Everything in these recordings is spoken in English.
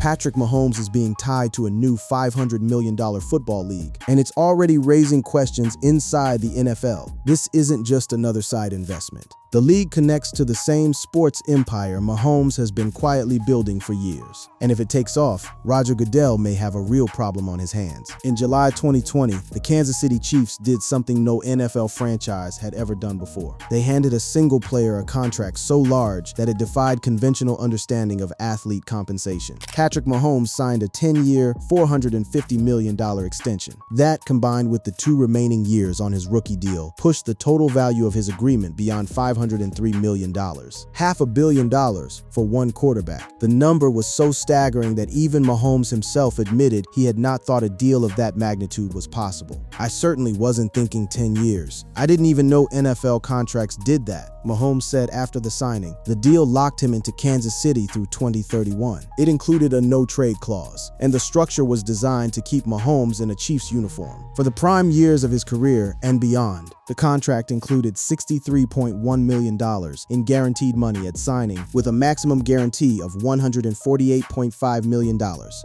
Patrick Mahomes is being tied to a new $500 million football league, and it's already raising questions inside the NFL. This isn't just another side investment. The league connects to the same sports empire Mahomes has been quietly building for years. And if it takes off, Roger Goodell may have a real problem on his hands. In July 2020, the Kansas City Chiefs did something no NFL franchise had ever done before. They handed a single player a contract so large that it defied conventional understanding of athlete compensation. Patrick Mahomes signed a 10-year, $450 million extension. That, combined with the 2 remaining years on his rookie deal, pushed the total value of his agreement beyond $503 million. $500 million for one quarterback. The number was so staggering that even Mahomes himself admitted he had not thought a deal of that magnitude was possible. "I certainly wasn't thinking 10 years. I didn't even know NFL contracts did that," Mahomes said after the signing. The deal locked him into Kansas City through 2031. It included a no-trade clause, and the structure was designed to keep Mahomes in a Chiefs uniform for the prime years of his career and beyond. The contract included $63.1 million in guaranteed money at signing, with a maximum guarantee of $148.5 million.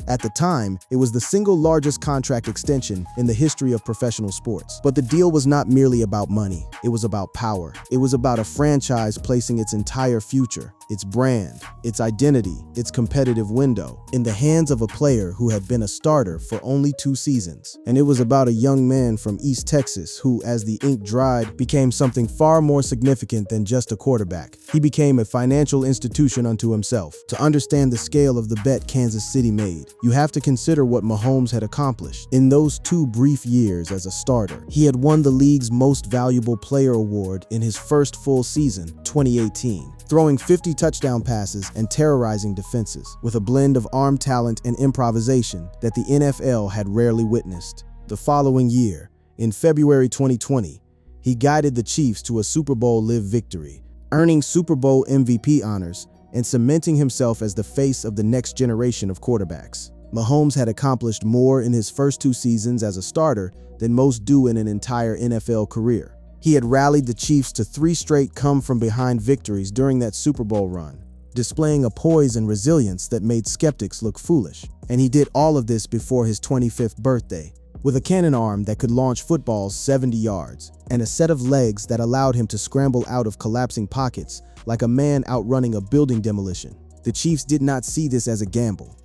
At the time, it was the single largest contract extension in the history of professional sports. But the deal was not merely about money. It was about power. It was about a franchise placing its entire future, its brand, its identity, its competitive window, in the hands of a player who had been a starter for only 2 seasons. And it was about a young man from East Texas who, as the ink dried, became something far more significant than just a quarterback. He became a financial institution unto himself. To understand the scale of the bet Kansas City made, you have to consider what Mahomes had accomplished. In those 2 brief years as a starter, he had won the league's Most Valuable Player award in his first full season, 2018, throwing 50 touchdown passes and terrorizing defenses, with a blend of arm talent and improvisation that the NFL had rarely witnessed. The following year, in February 2020, he guided the Chiefs to a Super Bowl victory, earning Super Bowl MVP honors and cementing himself as the face of the next generation of quarterbacks. Mahomes had accomplished more in his first 2 seasons as a starter than most do in an entire NFL career. He had rallied the Chiefs to 3 straight come-from-behind victories during that Super Bowl run, displaying a poise and resilience that made skeptics look foolish. And he did all of this before his 25th birthday, with a cannon arm that could launch footballs 70 yards, and a set of legs that allowed him to scramble out of collapsing pockets like a man outrunning a building demolition. The Chiefs did not see this as a gamble.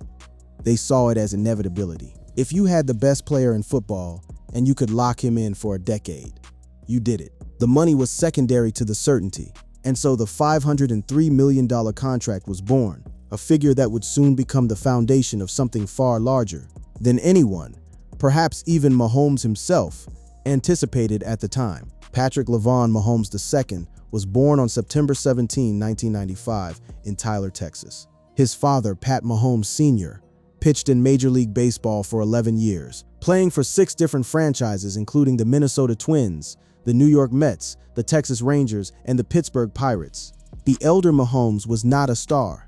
They saw it as inevitability. If you had the best player in football and you could lock him in for a decade, you did it. The money was secondary to the certainty, and so the $503 million contract was born, a figure that would soon become the foundation of something far larger than anyone, perhaps even Mahomes himself, anticipated at the time. Patrick LaVon Mahomes II was born on September 17, 1995, in Tyler, Texas. His father, Pat Mahomes Sr., pitched in Major League Baseball for 11 years, playing for 6 different franchises including the Minnesota Twins, the New York Mets, the Texas Rangers, and the Pittsburgh Pirates. The elder Mahomes was not a star.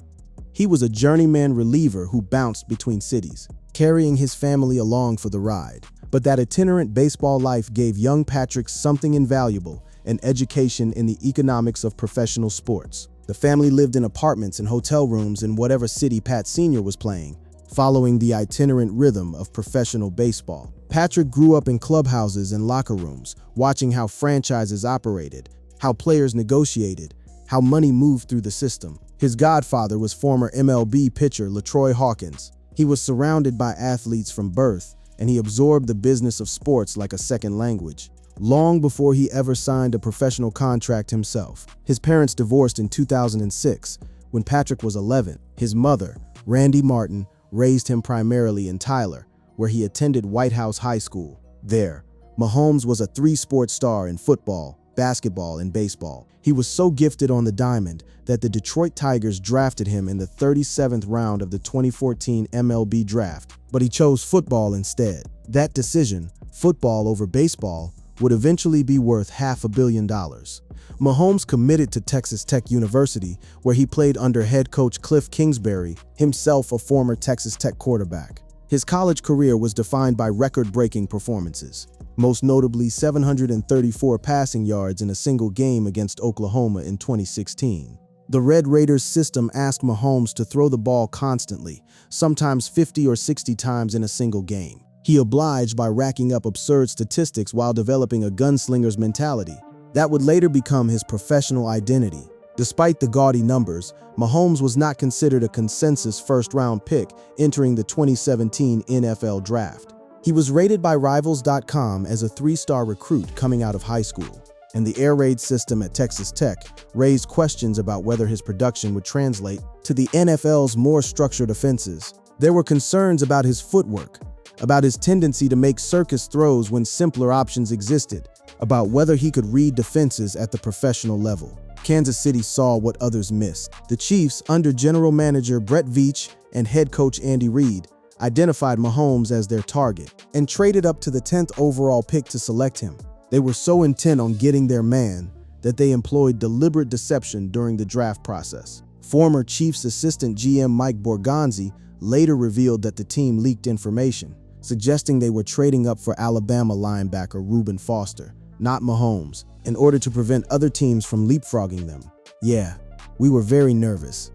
He was a journeyman reliever who bounced between cities, carrying his family along for the ride. But that itinerant baseball life gave young Patrick something invaluable: an education in the economics of professional sports. The family lived in apartments and hotel rooms in whatever city Pat Sr. was playing, following the itinerant rhythm of professional baseball. Patrick grew up in clubhouses and locker rooms, watching how franchises operated, how players negotiated, how money moved through the system. His godfather was former MLB pitcher LaTroy Hawkins. He was surrounded by athletes from birth, and he absorbed the business of sports like a second language, long before he ever signed a professional contract himself. His parents divorced in 2006, when Patrick was 11. His mother, Randy Martin, raised him primarily in Tyler, where he attended White House High School. There, Mahomes was a 3-sport star in football, basketball, and baseball. He was so gifted on the diamond that the Detroit Tigers drafted him in the 37th round of the 2014 MLB draft, but he chose football instead. That decision, football over baseball, would eventually be worth $500 million. Mahomes committed to Texas Tech University, where he played under head coach Cliff Kingsbury, himself a former Texas Tech quarterback. His college career was defined by record-breaking performances, most notably 734 passing yards in a single game against Oklahoma in 2016. The Red Raiders system asked Mahomes to throw the ball constantly, sometimes 50 or 60 times in a single game. He obliged by racking up absurd statistics while developing a gunslinger's mentality. That would later become his professional identity. Despite the gaudy numbers, Mahomes was not considered a consensus first-round pick entering the 2017 NFL Draft. He was rated by Rivals.com as a 3-star recruit coming out of high school, and the air raid system at Texas Tech raised questions about whether his production would translate to the NFL's more structured offenses. There were concerns about his footwork, about his tendency to make circus throws when simpler options existed, about whether he could read defenses at the professional level. Kansas City saw what others missed. The Chiefs, under general manager Brett Veach and head coach Andy Reid, identified Mahomes as their target and traded up to the 10th overall pick to select him. They were so intent on getting their man that they employed deliberate deception during the draft process. Former Chiefs assistant GM Mike Borgonzi later revealed that the team leaked information, suggesting they were trading up for Alabama linebacker Reuben Foster, not Mahomes, in order to prevent other teams from leapfrogging them. "Yeah, we were very nervous,"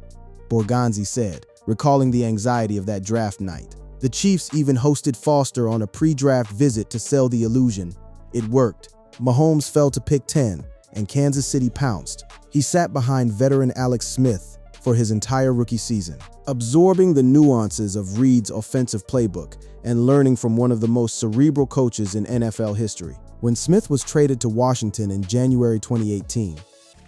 Borgonzi said, recalling the anxiety of that draft night. The Chiefs even hosted Foster on a pre-draft visit to sell the illusion. It worked. Mahomes fell to pick 10, and Kansas City pounced. He sat behind veteran Alex Smith for his entire rookie season, absorbing the nuances of Reid's offensive playbook and learning from one of the most cerebral coaches in NFL history. When Smith was traded to Washington in January 2018,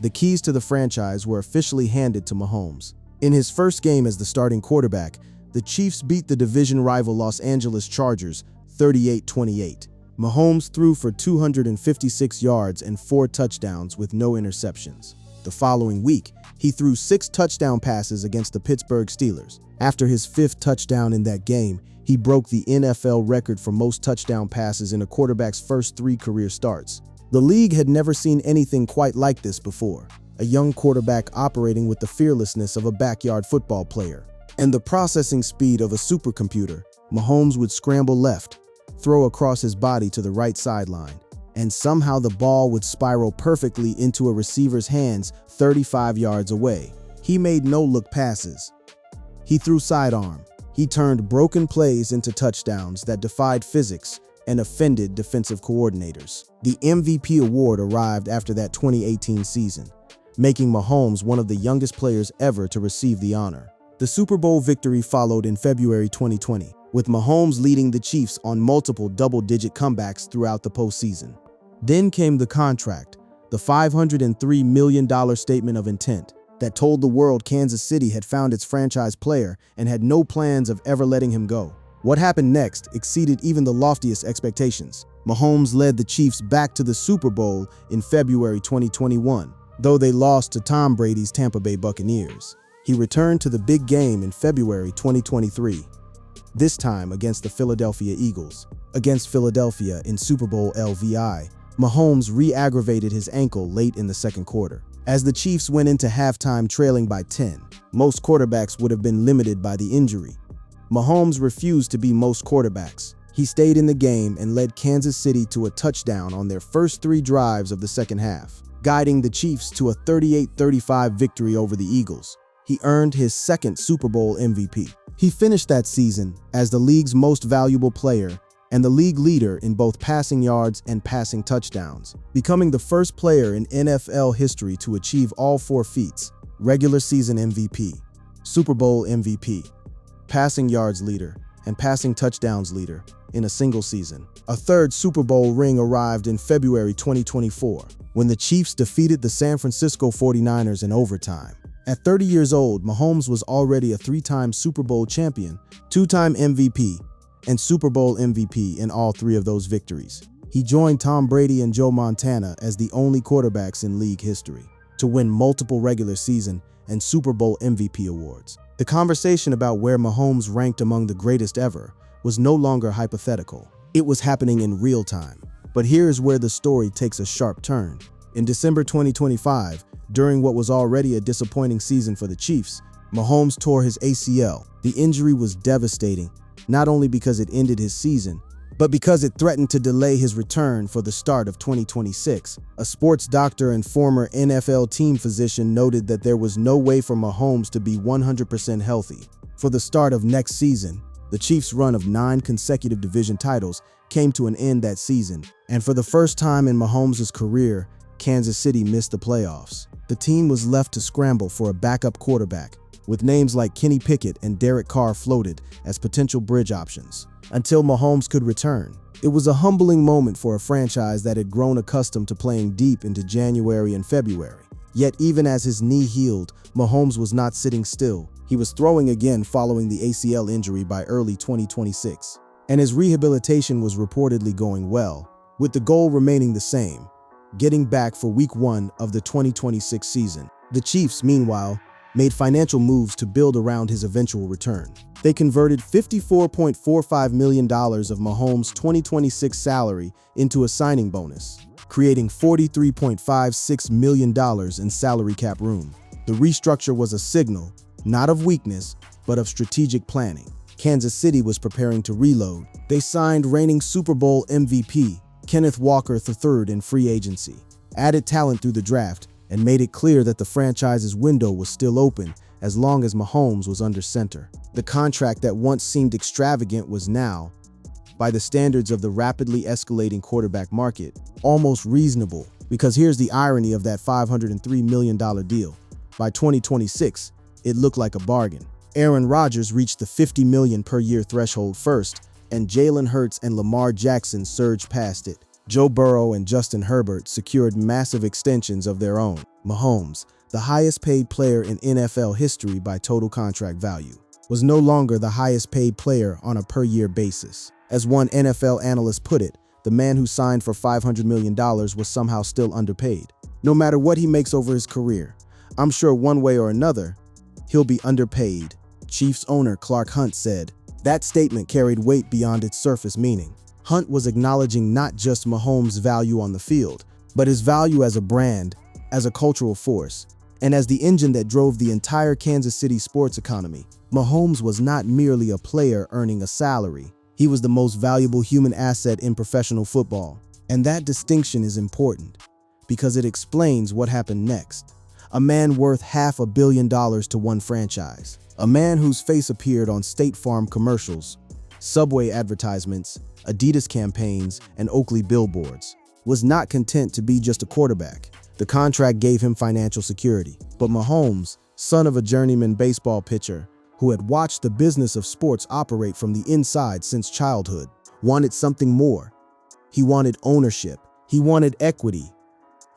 the keys to the franchise were officially handed to Mahomes. In his first game as the starting quarterback, the Chiefs beat the division rival Los Angeles Chargers 38-28. Mahomes threw for 256 yards and 4 touchdowns with no interceptions. The following week, he threw 6 touchdown passes against the Pittsburgh Steelers. After his 5th touchdown in that game, he broke the NFL record for most touchdown passes in a quarterback's first 3 career starts. The league had never seen anything quite like this before. A young quarterback operating with the fearlessness of a backyard football player and the processing speed of a supercomputer. Mahomes would scramble left, throw across his body to the right sideline, and somehow the ball would spiral perfectly into a receiver's hands 35 yards away. He made no-look passes. He threw sidearm. He turned broken plays into touchdowns that defied physics and offended defensive coordinators. The MVP award arrived after that 2018 season, making Mahomes one of the youngest players ever to receive the honor. The Super Bowl victory followed in February 2020, with Mahomes leading the Chiefs on multiple double-digit comebacks throughout the postseason. Then came the contract, the $503 million statement of intent that told the world Kansas City had found its franchise player and had no plans of ever letting him go. What happened next exceeded even the loftiest expectations. Mahomes led the Chiefs back to the Super Bowl in February 2021, though they lost to Tom Brady's Tampa Bay Buccaneers. He returned to the big game in February 2023, this time against the Philadelphia Eagles. Against Philadelphia in Super Bowl LVI, Mahomes re-aggravated his ankle late in the second quarter. As the Chiefs went into halftime trailing by 10, most quarterbacks would have been limited by the injury. Mahomes refused to be most quarterbacks. He stayed in the game and led Kansas City to a touchdown on their first 3 drives of the second half, guiding the Chiefs to a 38-35 victory over the Eagles. He earned his 2nd Super Bowl MVP. He finished that season as the league's most valuable player and the league leader in both passing yards and passing touchdowns, becoming the first player in NFL history to achieve all 4 feats: regular season MVP, Super Bowl MVP, passing yards leader, and passing touchdowns leader in a single season. A 3rd Super Bowl ring arrived in February 2024, when the Chiefs defeated the San Francisco 49ers in overtime. At 30 years old, Mahomes was already a 3-time Super Bowl champion, 2-time MVP, and Super Bowl MVP in all 3 of those victories. He joined Tom Brady and Joe Montana as the only quarterbacks in league history to win multiple regular season and Super Bowl MVP awards. The conversation about where Mahomes ranked among the greatest ever was no longer hypothetical. It was happening in real time. But here's where the story takes a sharp turn. In December 2025, during what was already a disappointing season for the Chiefs, Mahomes tore his ACL. The injury was devastating, not only because it ended his season, but because it threatened to delay his return for the start of 2026. A sports doctor and former NFL team physician noted that there was no way for Mahomes to be 100% healthy for the start of next season. The Chiefs' run of 9 consecutive division titles came to an end that season, and for the first time in Mahomes' career, Kansas City missed the playoffs. The team was left to scramble for a backup quarterback, with names like Kenny Pickett and Derek Carr floated as potential bridge options until Mahomes could return. It was a humbling moment for a franchise that had grown accustomed to playing deep into January and February. Yet even as his knee healed, Mahomes was not sitting still. He was throwing again following the ACL injury by early 2026, and his rehabilitation was reportedly going well, with the goal remaining the same: getting back for Week 1 of the 2026 season. The Chiefs, meanwhile, made financial moves to build around his eventual return. They converted $54.45 million of Mahomes' 2026 salary into a signing bonus, creating $43.56 million in salary cap room. The restructure was a signal, not of weakness, but of strategic planning. Kansas City was preparing to reload. They signed reigning Super Bowl MVP Kenneth Walker III in free agency, added talent through the draft, and made it clear that the franchise's window was still open as long as Mahomes was under center. The contract that once seemed extravagant was now, by the standards of the rapidly escalating quarterback market, almost reasonable. Because here's the irony of that $503 million deal. By 2026, it looked like a bargain. Aaron Rodgers reached the $50 million per year threshold first, and Jalen Hurts and Lamar Jackson surged past it. Joe Burrow and Justin Herbert secured massive extensions of their own. Mahomes, the highest paid player in NFL history by total contract value, was no longer the highest paid player on a per-year basis. As one NFL analyst put it, the man who signed for $500 million was somehow still underpaid. No matter what he makes over his career, I'm sure one way or another, he'll be underpaid, Chiefs owner Clark Hunt said. That statement carried weight beyond its surface meaning. Hunt was acknowledging not just Mahomes' value on the field, but his value as a brand, as a cultural force, and as the engine that drove the entire Kansas City sports economy. Mahomes was not merely a player earning a salary. He was the most valuable human asset in professional football. And that distinction is important, because it explains what happened next. A man worth $500 million to one franchise. A man whose face appeared on State Farm commercials, Subway advertisements, Adidas campaigns, and Oakley billboards, was not content to be just a quarterback. The contract gave him financial security. But Mahomes, son of a journeyman baseball pitcher who had watched the business of sports operate from the inside since childhood, wanted something more. He wanted ownership. He wanted equity.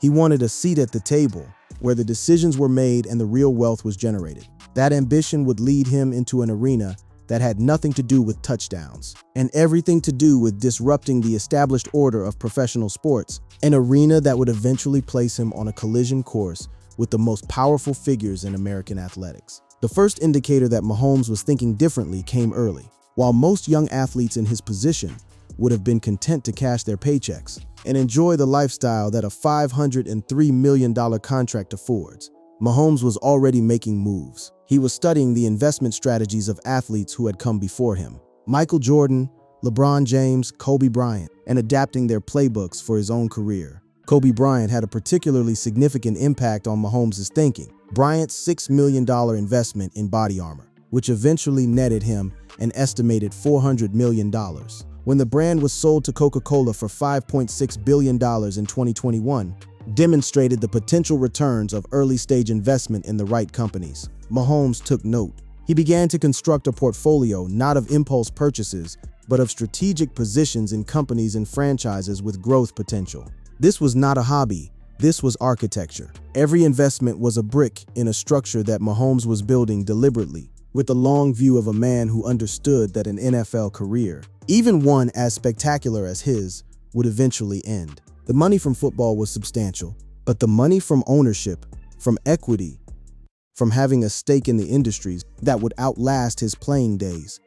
He wanted a seat at the table where the decisions were made and the real wealth was generated. That ambition would lead him into an arena that had nothing to do with touchdowns and everything to do with disrupting the established order of professional sports, an arena that would eventually place him on a collision course with the most powerful figures in American athletics. The first indicator that Mahomes was thinking differently came early. While most young athletes in his position would have been content to cash their paychecks and enjoy the lifestyle that a $503 million contract affords, Mahomes was already making moves. He was studying the investment strategies of athletes who had come before him: Michael Jordan, LeBron James, Kobe Bryant, and adapting their playbooks for his own career. Kobe Bryant had a particularly significant impact on Mahomes' thinking. Bryant's $6 million investment in body armor, which eventually netted him an estimated $400 million. When the brand was sold to Coca-Cola for $5.6 billion in 2021, demonstrated the potential returns of early-stage investment in the right companies. Mahomes took note. He began to construct a portfolio not of impulse purchases, but of strategic positions in companies and franchises with growth potential. This was not a hobby. This was architecture. Every investment was a brick in a structure that Mahomes was building deliberately, with the long view of a man who understood that an NFL career, even one as spectacular as his, would eventually end. The money from football was substantial, but the money from ownership, from equity, from having a stake in the industries that would outlast his playing days,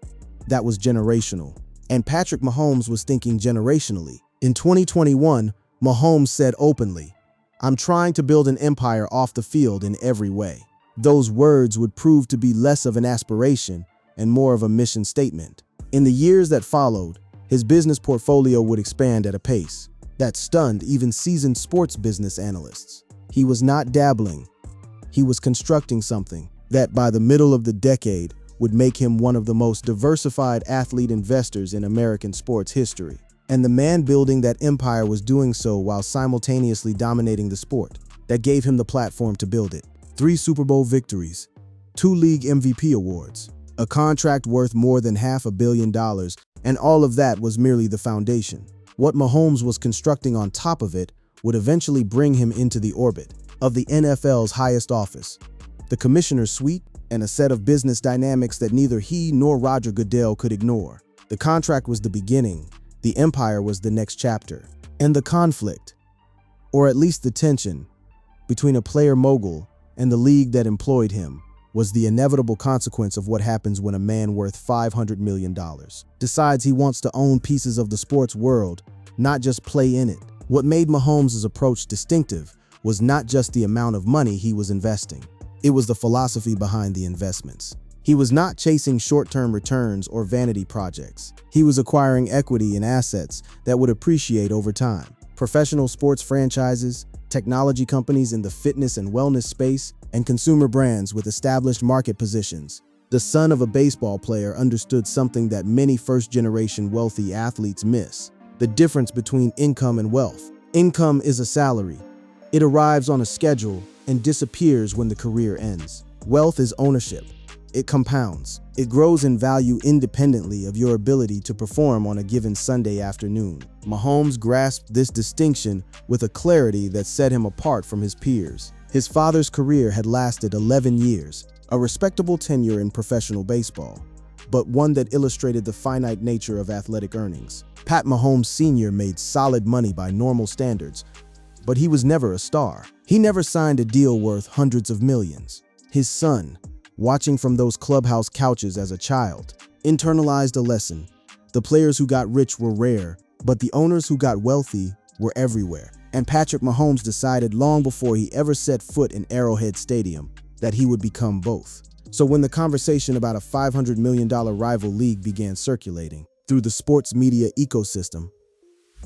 that was generational. And Patrick Mahomes was thinking generationally. In 2021, Mahomes said openly, "I'm trying to build an empire off the field in every way." Those words would prove to be less of an aspiration and more of a mission statement. In the years that followed, His business portfolio would expand at a pace that stunned even seasoned sports business analysts. He was not dabbling. He was constructing something that, by the middle of the decade, would make him one of the most diversified athlete investors in American sports history. And the man building that empire was doing so while simultaneously dominating the sport that gave him the platform to build it. 3 Super Bowl victories, 2 league MVP awards, a contract worth more than $500 million, and all of that was merely the foundation. What Mahomes was constructing on top of it would eventually bring him into the orbit of the NFL's highest office, the commissioner's suite, and a set of business dynamics that neither he nor Roger Goodell could ignore. The contract was the beginning, the empire was the next chapter, and the conflict, or at least the tension, between a player mogul and the league that employed him was the inevitable consequence of what happens when a man worth $500 million decides he wants to own pieces of the sports world, not just play in it. What made Mahomes' approach distinctive was not just the amount of money he was investing. It was the philosophy behind the investments. He was not chasing short-term returns or vanity projects. He was acquiring equity in assets that would appreciate over time. Professional sports franchises, technology companies in the fitness and wellness space, and consumer brands with established market positions. The son of a baseball player understood something that many first-generation wealthy athletes miss: the difference between income and wealth. Income is a salary. It arrives on a schedule and disappears when the career ends. Wealth is ownership. It compounds. It grows in value independently of your ability to perform on a given Sunday afternoon. Mahomes grasped this distinction with a clarity that set him apart from his peers. His father's career had lasted 11 years, a respectable tenure in professional baseball, but one that illustrated the finite nature of athletic earnings. Pat Mahomes Sr. made solid money by normal standards, but he was never a star. He never signed a deal worth hundreds of millions. His son, watching from those clubhouse couches as a child, internalized a lesson. The players who got rich were rare, but the owners who got wealthy were everywhere. And Patrick Mahomes decided long before he ever set foot in Arrowhead Stadium that he would become both. So when the conversation about a $500 million rival league began circulating through the sports media ecosystem,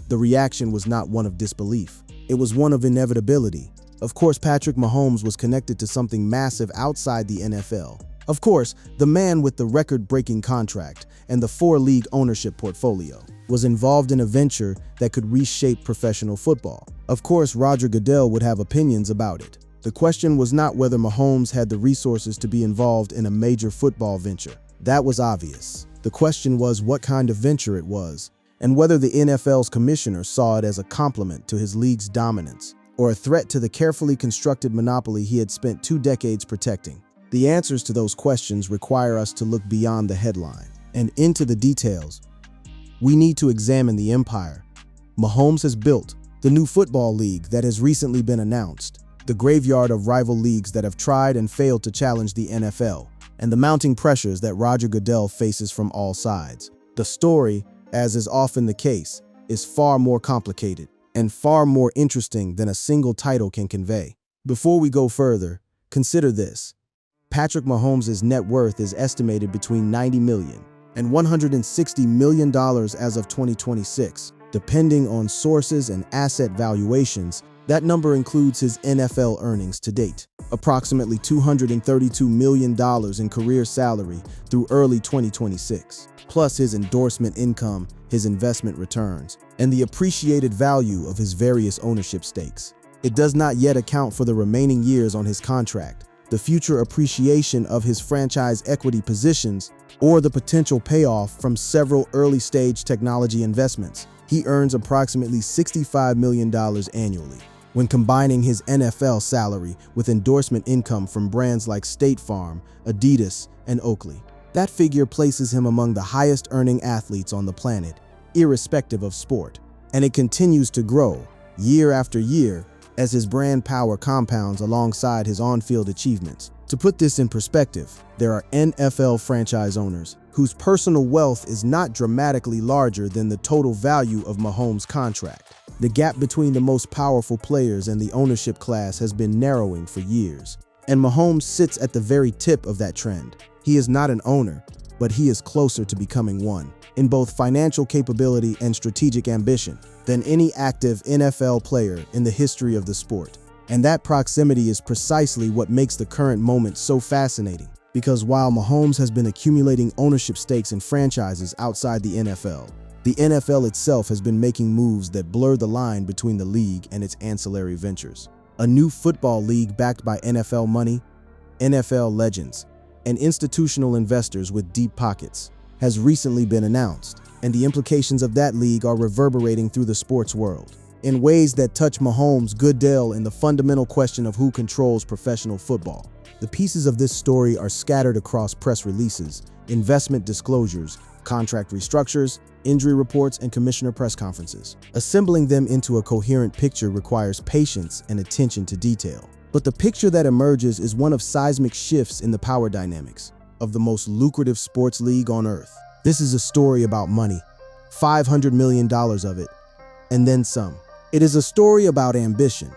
the reaction was not one of disbelief. It was one of inevitability. Of course, Patrick Mahomes was connected to something massive outside the NFL. Of course, the man with the record-breaking contract and the 4-league ownership portfolio was involved in a venture that could reshape professional football. Of course, Roger Goodell would have opinions about it. The question was not whether Mahomes had the resources to be involved in a major football venture. That was obvious. The question was what kind of venture it was, and whether the NFL's commissioner saw it as a complement to his league's dominance, or a threat to the carefully constructed monopoly he had spent 2 decades protecting. The answers to those questions require us to look beyond the headline and into the details. We need to examine the empire Mahomes has built, the new football league that has recently been announced, the graveyard of rival leagues that have tried and failed to challenge the NFL, and the mounting pressures that Roger Goodell faces from all sides. The story, as is often the case, is far more complicated and far more interesting than a single title can convey. Before we go further, consider this. Patrick Mahomes' net worth is estimated between $90 million and $160 million as of 2026. Depending on sources and asset valuations, that number includes his NFL earnings to date, approximately $232 million in career salary through early 2026, plus his endorsement income, his investment returns, and the appreciated value of his various ownership stakes. It does not yet account for the remaining years on his contract, the future appreciation of his franchise equity positions, or the potential payoff from several early-stage technology investments. He earns approximately $65 million annually. When combining his NFL salary with endorsement income from brands like State Farm, Adidas, and Oakley, that figure places him among the highest-earning athletes on the planet, irrespective of sport. And it continues to grow, year after year, as his brand power compounds alongside his on-field achievements. To put this in perspective, there are NFL franchise owners whose personal wealth is not dramatically larger than the total value of Mahomes' contract. The gap between the most powerful players and the ownership class has been narrowing for years, and Mahomes sits at the very tip of that trend. He is not an owner, but he is closer to becoming one, in both financial capability and strategic ambition, than any active NFL player in the history of the sport. And that proximity is precisely what makes the current moment so fascinating. Because while Mahomes has been accumulating ownership stakes in franchises outside the NFL itself has been making moves that blur the line between the league and its ancillary ventures. A new football league backed by NFL money, NFL legends, and institutional investors with deep pockets has recently been announced, and the implications of that league are reverberating through the sports world in ways that touch Mahomes, Goodell, and the fundamental question of who controls professional football. The pieces of this story are scattered across press releases, investment disclosures, contract restructures, injury reports, and commissioner press conferences. Assembling them into a coherent picture requires patience and attention to detail. But the picture that emerges is one of seismic shifts in the power dynamics of the most lucrative sports league on earth. This is a story about money, $500 million of it, and then some. It is a story about ambition.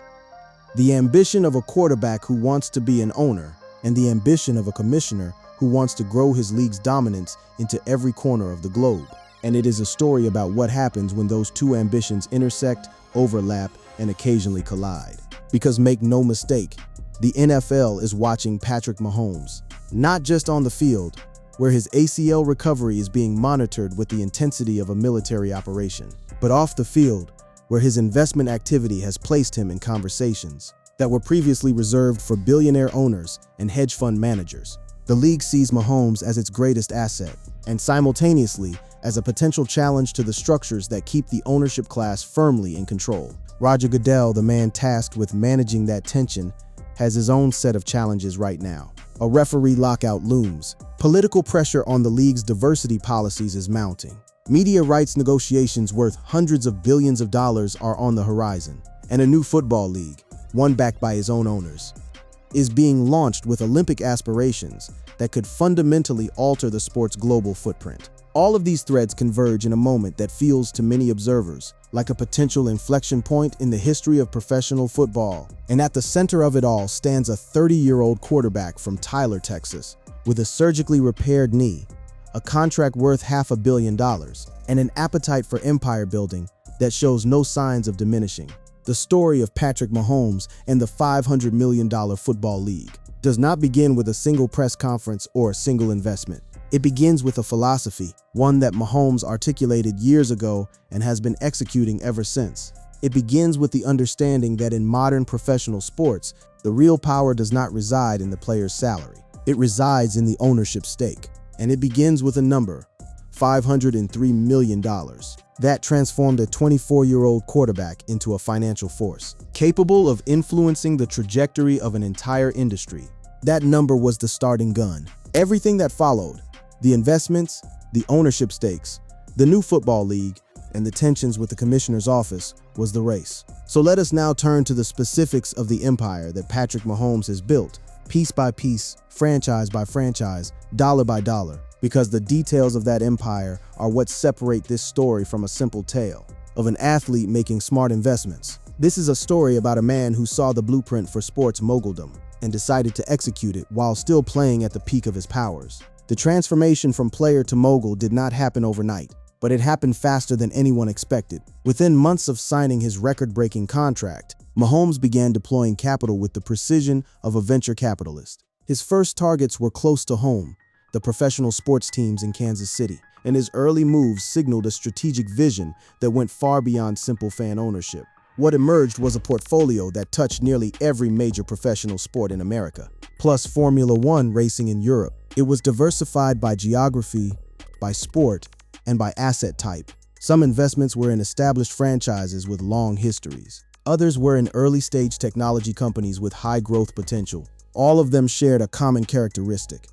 The ambition of a quarterback who wants to be an owner, and the ambition of a commissioner who wants to grow his league's dominance into every corner of the globe. And it is a story about what happens when those two ambitions intersect, overlap, and occasionally collide. Because make no mistake, the NFL is watching Patrick Mahomes, not just on the field, where his ACL recovery is being monitored with the intensity of a military operation, but off the field, where his investment activity has placed him in conversations that were previously reserved for billionaire owners and hedge fund managers. The league sees Mahomes as its greatest asset, and simultaneously as a potential challenge to the structures that keep the ownership class firmly in control. Roger Goodell, the man tasked with managing that tension, has his own set of challenges right now. A referee lockout looms. Political pressure on the league's diversity policies is mounting. Media rights negotiations worth hundreds of billions of dollars are on the horizon, and a new football league, one backed by his own owners, is being launched with Olympic aspirations that could fundamentally alter the sport's global footprint. All of these threads converge in a moment that feels to many observers like a potential inflection point in the history of professional football. And at the center of it all stands a 30-year-old quarterback from Tyler, Texas, with a surgically repaired knee, a contract worth $500 million, and an appetite for empire building that shows no signs of diminishing. The story of Patrick Mahomes and the $500 million football league does not begin with a single press conference or a single investment. It begins with a philosophy, one that Mahomes articulated years ago and has been executing ever since. It begins with the understanding that in modern professional sports, the real power does not reside in the player's salary. It resides in the ownership stake. And it begins with a number, $503 million. That transformed a 24-year-old quarterback into a financial force, capable of influencing the trajectory of an entire industry. That number was the starting gun. Everything that followed, the investments, the ownership stakes, the new football league, and the tensions with the commissioner's office, was the race. So let us now turn to the specifics of the empire that Patrick Mahomes has built, piece by piece, franchise by franchise, dollar by dollar, because the details of that empire are what separate this story from a simple tale of an athlete making smart investments. This is a story about a man who saw the blueprint for sports moguldom and decided to execute it while still playing at the peak of his powers. The transformation from player to mogul did not happen overnight, but it happened faster than anyone expected. Within months of signing his record-breaking contract, Mahomes began deploying capital with the precision of a venture capitalist. His first targets were close to home, the professional sports teams in Kansas City, and his early moves signaled a strategic vision that went far beyond simple fan ownership. What emerged was a portfolio that touched nearly every major professional sport in America, plus Formula One racing in Europe. It was diversified by geography, by sport, and by asset type. Some investments were in established franchises with long histories. Others were in early-stage technology companies with high growth potential. All of them shared a common characteristic.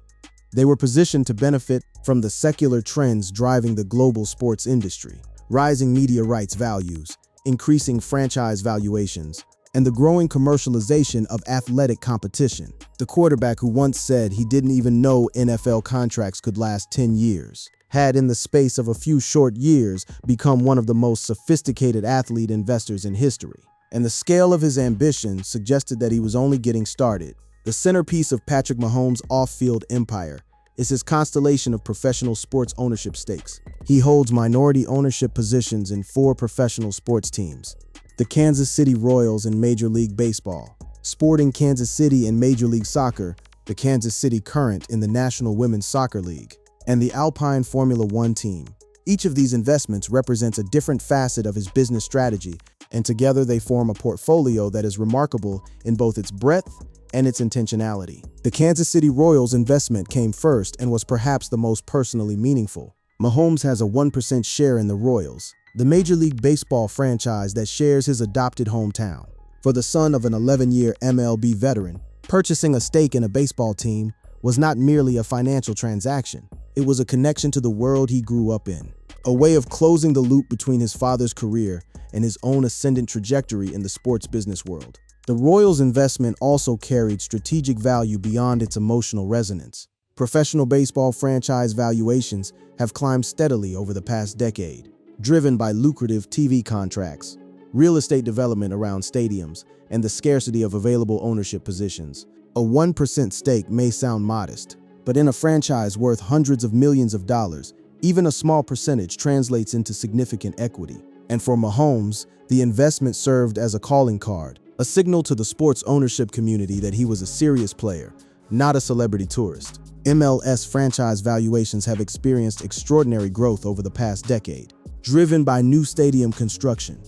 They were positioned to benefit from the secular trends driving the global sports industry, rising media rights values, increasing franchise valuations, and the growing commercialization of athletic competition. The quarterback who once said he didn't even know NFL contracts could last 10 years had, in the space of a few short years, become one of the most sophisticated athlete investors in history. And the scale of his ambition suggested that he was only getting started. The centerpiece of Patrick Mahomes' off-field empire is his constellation of professional sports ownership stakes. He holds minority ownership positions in 4 professional sports teams: the Kansas City Royals in Major League Baseball, Sporting Kansas City in Major League Soccer, the Kansas City Current in the National Women's Soccer League, and the Alpine Formula One team. Each of these investments represents a different facet of his business strategy, and together they form a portfolio that is remarkable in both its breadth and its intentionality. The Kansas City Royals investment came first and was perhaps the most personally meaningful. Mahomes has a 1% share in the Royals, the Major League Baseball franchise that shares his adopted hometown. For the son of an 11-year MLB veteran, purchasing a stake in a baseball team was not merely a financial transaction. It was a connection to the world he grew up in, a way of closing the loop between his father's career and his own ascendant trajectory in the sports business world. The Royals' investment also carried strategic value beyond its emotional resonance. Professional baseball franchise valuations have climbed steadily over the past decade, driven by lucrative TV contracts, real estate development around stadiums, and the scarcity of available ownership positions. A 1% stake may sound modest, but in a franchise worth hundreds of millions of dollars, even a small percentage translates into significant equity. And for Mahomes, the investment served as a calling card, a signal to the sports ownership community that he was a serious player, not a celebrity tourist. MLS franchise valuations have experienced extraordinary growth over the past decade, driven by new stadium construction,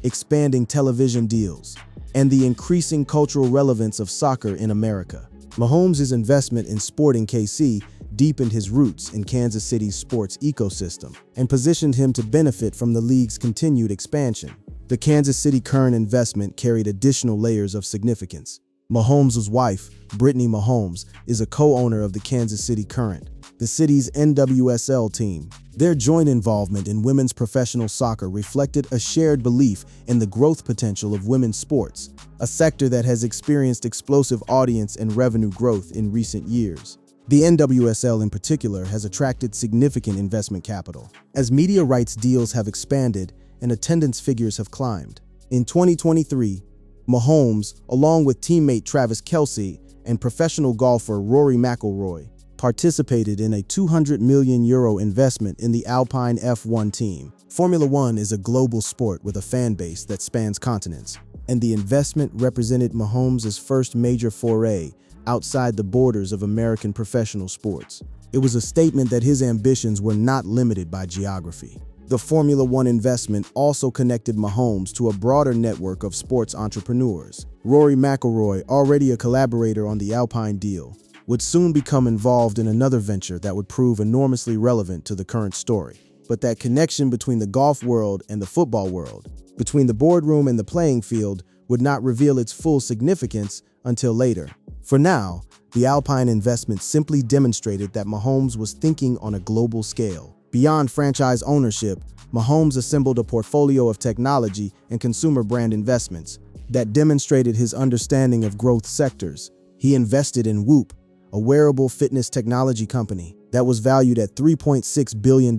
expanding television deals, and the increasing cultural relevance of soccer in America. Mahomes' investment in Sporting KC deepened his roots in Kansas City's sports ecosystem and positioned him to benefit from the league's continued expansion. The Kansas City Current investment carried additional layers of significance. Mahomes' wife, Brittany Mahomes, is a co-owner of the Kansas City Current, the city's NWSL team. Their joint involvement in women's professional soccer reflected a shared belief in the growth potential of women's sports, a sector that has experienced explosive audience and revenue growth in recent years. The NWSL in particular has attracted significant investment capital, as media rights deals have expanded and attendance figures have climbed. In 2023, Mahomes, along with teammate Travis Kelce and professional golfer Rory McIlroy, participated in a €200 million investment in the Alpine F1 team. Formula One is a global sport with a fan base that spans continents, and the investment represented Mahomes' first major foray outside the borders of American professional sports. It was a statement that his ambitions were not limited by geography. The Formula One investment also connected Mahomes to a broader network of sports entrepreneurs. Rory McIlroy, already a collaborator on the Alpine deal, would soon become involved in another venture that would prove enormously relevant to the current story. But that connection between the golf world and the football world, between the boardroom and the playing field, would not reveal its full significance until later. For now, the Alpine investment simply demonstrated that Mahomes was thinking on a global scale. Beyond franchise ownership, Mahomes assembled a portfolio of technology and consumer brand investments that demonstrated his understanding of growth sectors. He invested in Whoop, a wearable fitness technology company that was valued at $3.6 billion in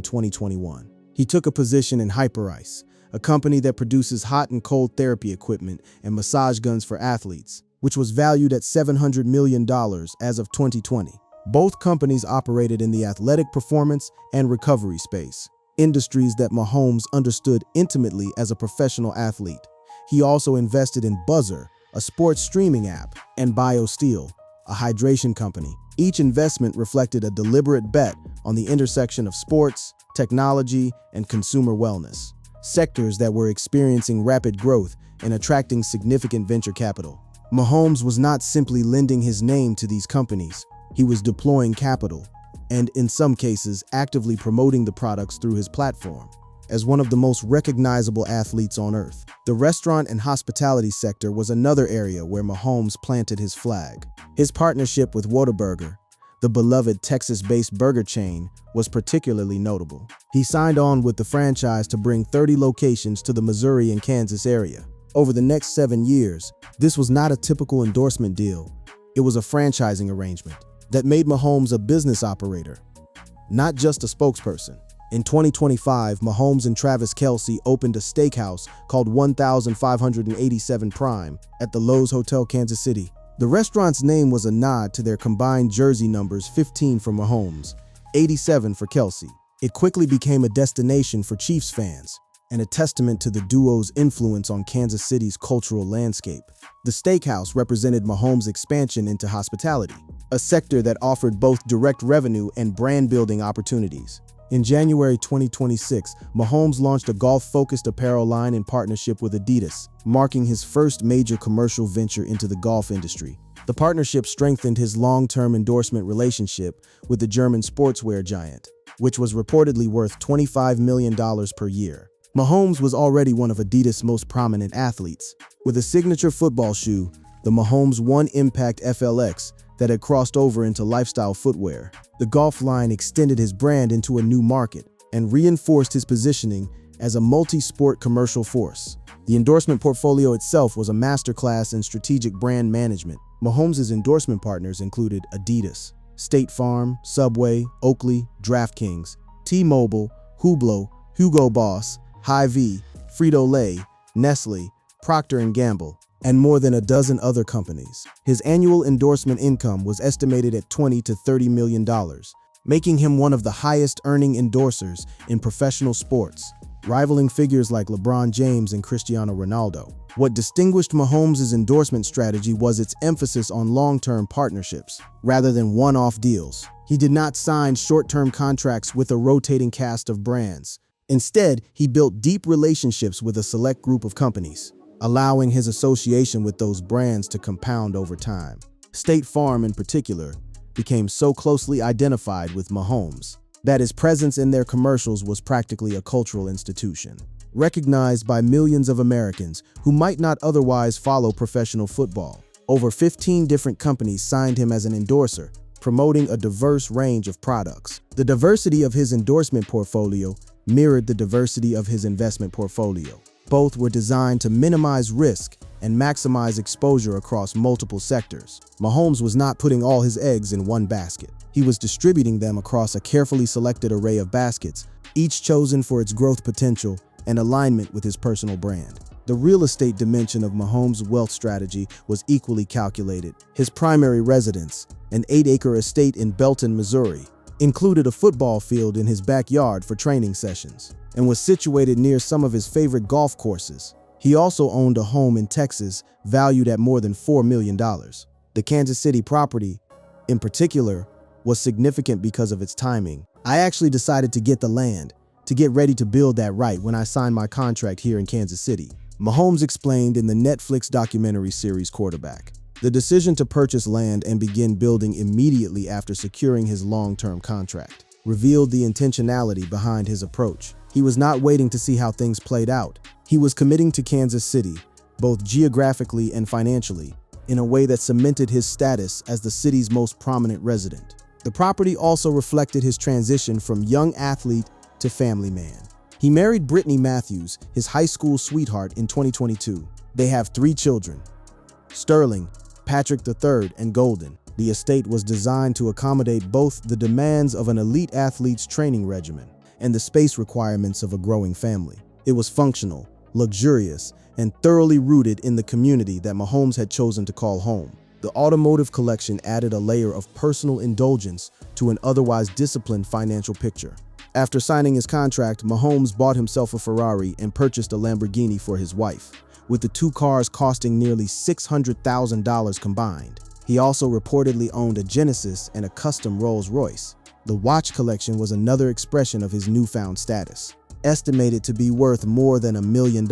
2021. He took a position in Hyperice, a company that produces hot and cold therapy equipment and massage guns for athletes, which was valued at $700 million as of 2020. Both companies operated in the athletic performance and recovery space, industries that Mahomes understood intimately as a professional athlete. He also invested in Buzzer, a sports streaming app, and BioSteel, a hydration company. Each investment reflected a deliberate bet on the intersection of sports, technology, and consumer wellness, sectors that were experiencing rapid growth and attracting significant venture capital. Mahomes was not simply lending his name to these companies. He was deploying capital, and in some cases, actively promoting the products through his platform. As one of the most recognizable athletes on earth, the restaurant and hospitality sector was another area where Mahomes planted his flag. His partnership with Whataburger, the beloved Texas-based burger chain, was particularly notable. He signed on with the franchise to bring 30 locations to the Missouri and Kansas area. Over the next 7 years, this was not a typical endorsement deal. It was a franchising arrangement that made Mahomes a business operator, not just a spokesperson. In 2025, Mahomes and Travis Kelce opened a steakhouse called 1587 Prime at the Loews Hotel Kansas City. The restaurant's name was a nod to their combined jersey numbers: 15 for Mahomes, 87 for Kelsey. It quickly became a destination for Chiefs fans, and a testament to the duo's influence on Kansas City's cultural landscape. The steakhouse represented Mahomes' expansion into hospitality, a sector that offered both direct revenue and brand-building opportunities. In January 2026, Mahomes launched a golf-focused apparel line in partnership with Adidas, marking his first major commercial venture into the golf industry. The partnership strengthened his long-term endorsement relationship with the German sportswear giant, which was reportedly worth $25 million per year. Mahomes was already one of Adidas' most prominent athletes. With a signature football shoe, the Mahomes One Impact FLX, that had crossed over into lifestyle footwear, the golf line extended his brand into a new market and reinforced his positioning as a multi-sport commercial force. The endorsement portfolio itself was a masterclass in strategic brand management. Mahomes' endorsement partners included Adidas, State Farm, Subway, Oakley, DraftKings, T-Mobile, Hublot, Hugo Boss, Hy-Vee, Frito-Lay, Nestle, Procter & Gamble, and more than a dozen other companies. His annual endorsement income was estimated at $20 to $30 million, making him one of the highest-earning endorsers in professional sports, rivaling figures like LeBron James and Cristiano Ronaldo. What distinguished Mahomes' endorsement strategy was its emphasis on long-term partnerships, rather than one-off deals. He did not sign short-term contracts with a rotating cast of brands. Instead, he built deep relationships with a select group of companies, allowing his association with those brands to compound over time. State Farm, in particular, became so closely identified with Mahomes that his presence in their commercials was practically a cultural institution, recognized by millions of Americans who might not otherwise follow professional football. Over 15 different companies signed him as an endorser, promoting a diverse range of products. The diversity of his endorsement portfolio mirrored the diversity of his investment portfolio. Both were designed to minimize risk and maximize exposure across multiple sectors. Mahomes was not putting all his eggs in one basket. He was distributing them across a carefully selected array of baskets, each chosen for its growth potential and alignment with his personal brand. The real estate dimension of Mahomes' wealth strategy was equally calculated. His primary residence, an 8-acre estate in Belton, Missouri, included a football field in his backyard for training sessions, and was situated near some of his favorite golf courses. He also owned a home in Texas valued at more than $4 million. The Kansas City property, in particular, was significant because of its timing. I actually decided to get the land, to get ready to build that right when I signed my contract here in Kansas City, Mahomes explained in the Netflix documentary series Quarterback. The decision to purchase land and begin building immediately after securing his long-term contract revealed the intentionality behind his approach. He was not waiting to see how things played out. He was committing to Kansas City, both geographically and financially, in a way that cemented his status as the city's most prominent resident. The property also reflected his transition from young athlete to family man. He married Brittany Matthews, his high school sweetheart, in 2022. They have 3 children: Sterling, Patrick III, and Golden. The estate was designed to accommodate both the demands of an elite athlete's training regimen and the space requirements of a growing family. It was functional, luxurious, and thoroughly rooted in the community that Mahomes had chosen to call home. The automotive collection added a layer of personal indulgence to an otherwise disciplined financial picture. After signing his contract, Mahomes bought himself a Ferrari and purchased a Lamborghini for his wife, with the 2 cars costing nearly $600,000 combined. He also reportedly owned a Genesis and a custom Rolls-Royce. The watch collection was another expression of his newfound status, estimated to be worth more than $1 million,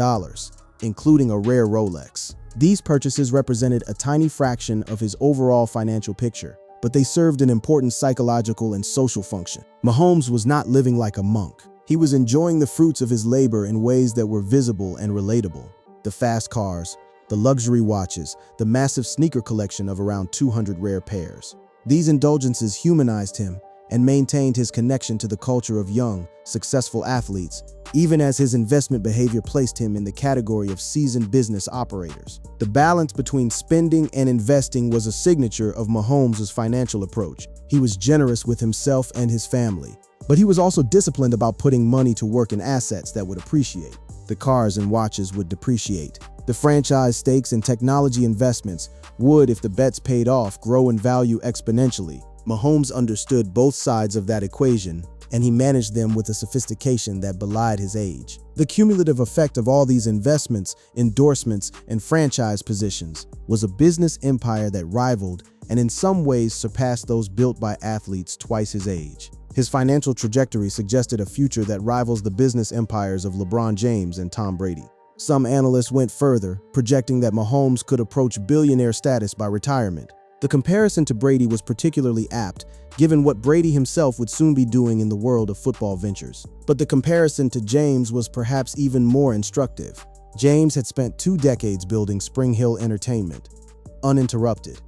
including a rare Rolex. These purchases represented a tiny fraction of his overall financial picture, but they served an important psychological and social function. Mahomes was not living like a monk. He was enjoying the fruits of his labor in ways that were visible and relatable. The fast cars, the luxury watches, the massive sneaker collection of around 200 rare pairs. These indulgences humanized him and maintained his connection to the culture of young, successful athletes, even as his investment behavior placed him in the category of seasoned business operators. The balance between spending and investing was a signature of Mahomes' financial approach. He was generous with himself and his family, but he was also disciplined about putting money to work in assets that would appreciate. The cars and watches would depreciate, The franchise stakes and technology investments would, if the bets paid off, grow in value exponentially. Mahomes understood both sides of that equation, and he managed them with a sophistication that belied his age. The cumulative effect of all these investments, endorsements, and franchise positions was a business empire that rivaled and in some ways surpassed those built by athletes twice his age. His financial trajectory suggested a future that rivals the business empires of LeBron James and Tom Brady. Some analysts went further, projecting that Mahomes could approach billionaire status by retirement. The comparison to Brady was particularly apt, given what Brady himself would soon be doing in the world of football ventures. But the comparison to James was perhaps even more instructive. James had spent 2 decades building Spring Hill Entertainment, uninterrupted,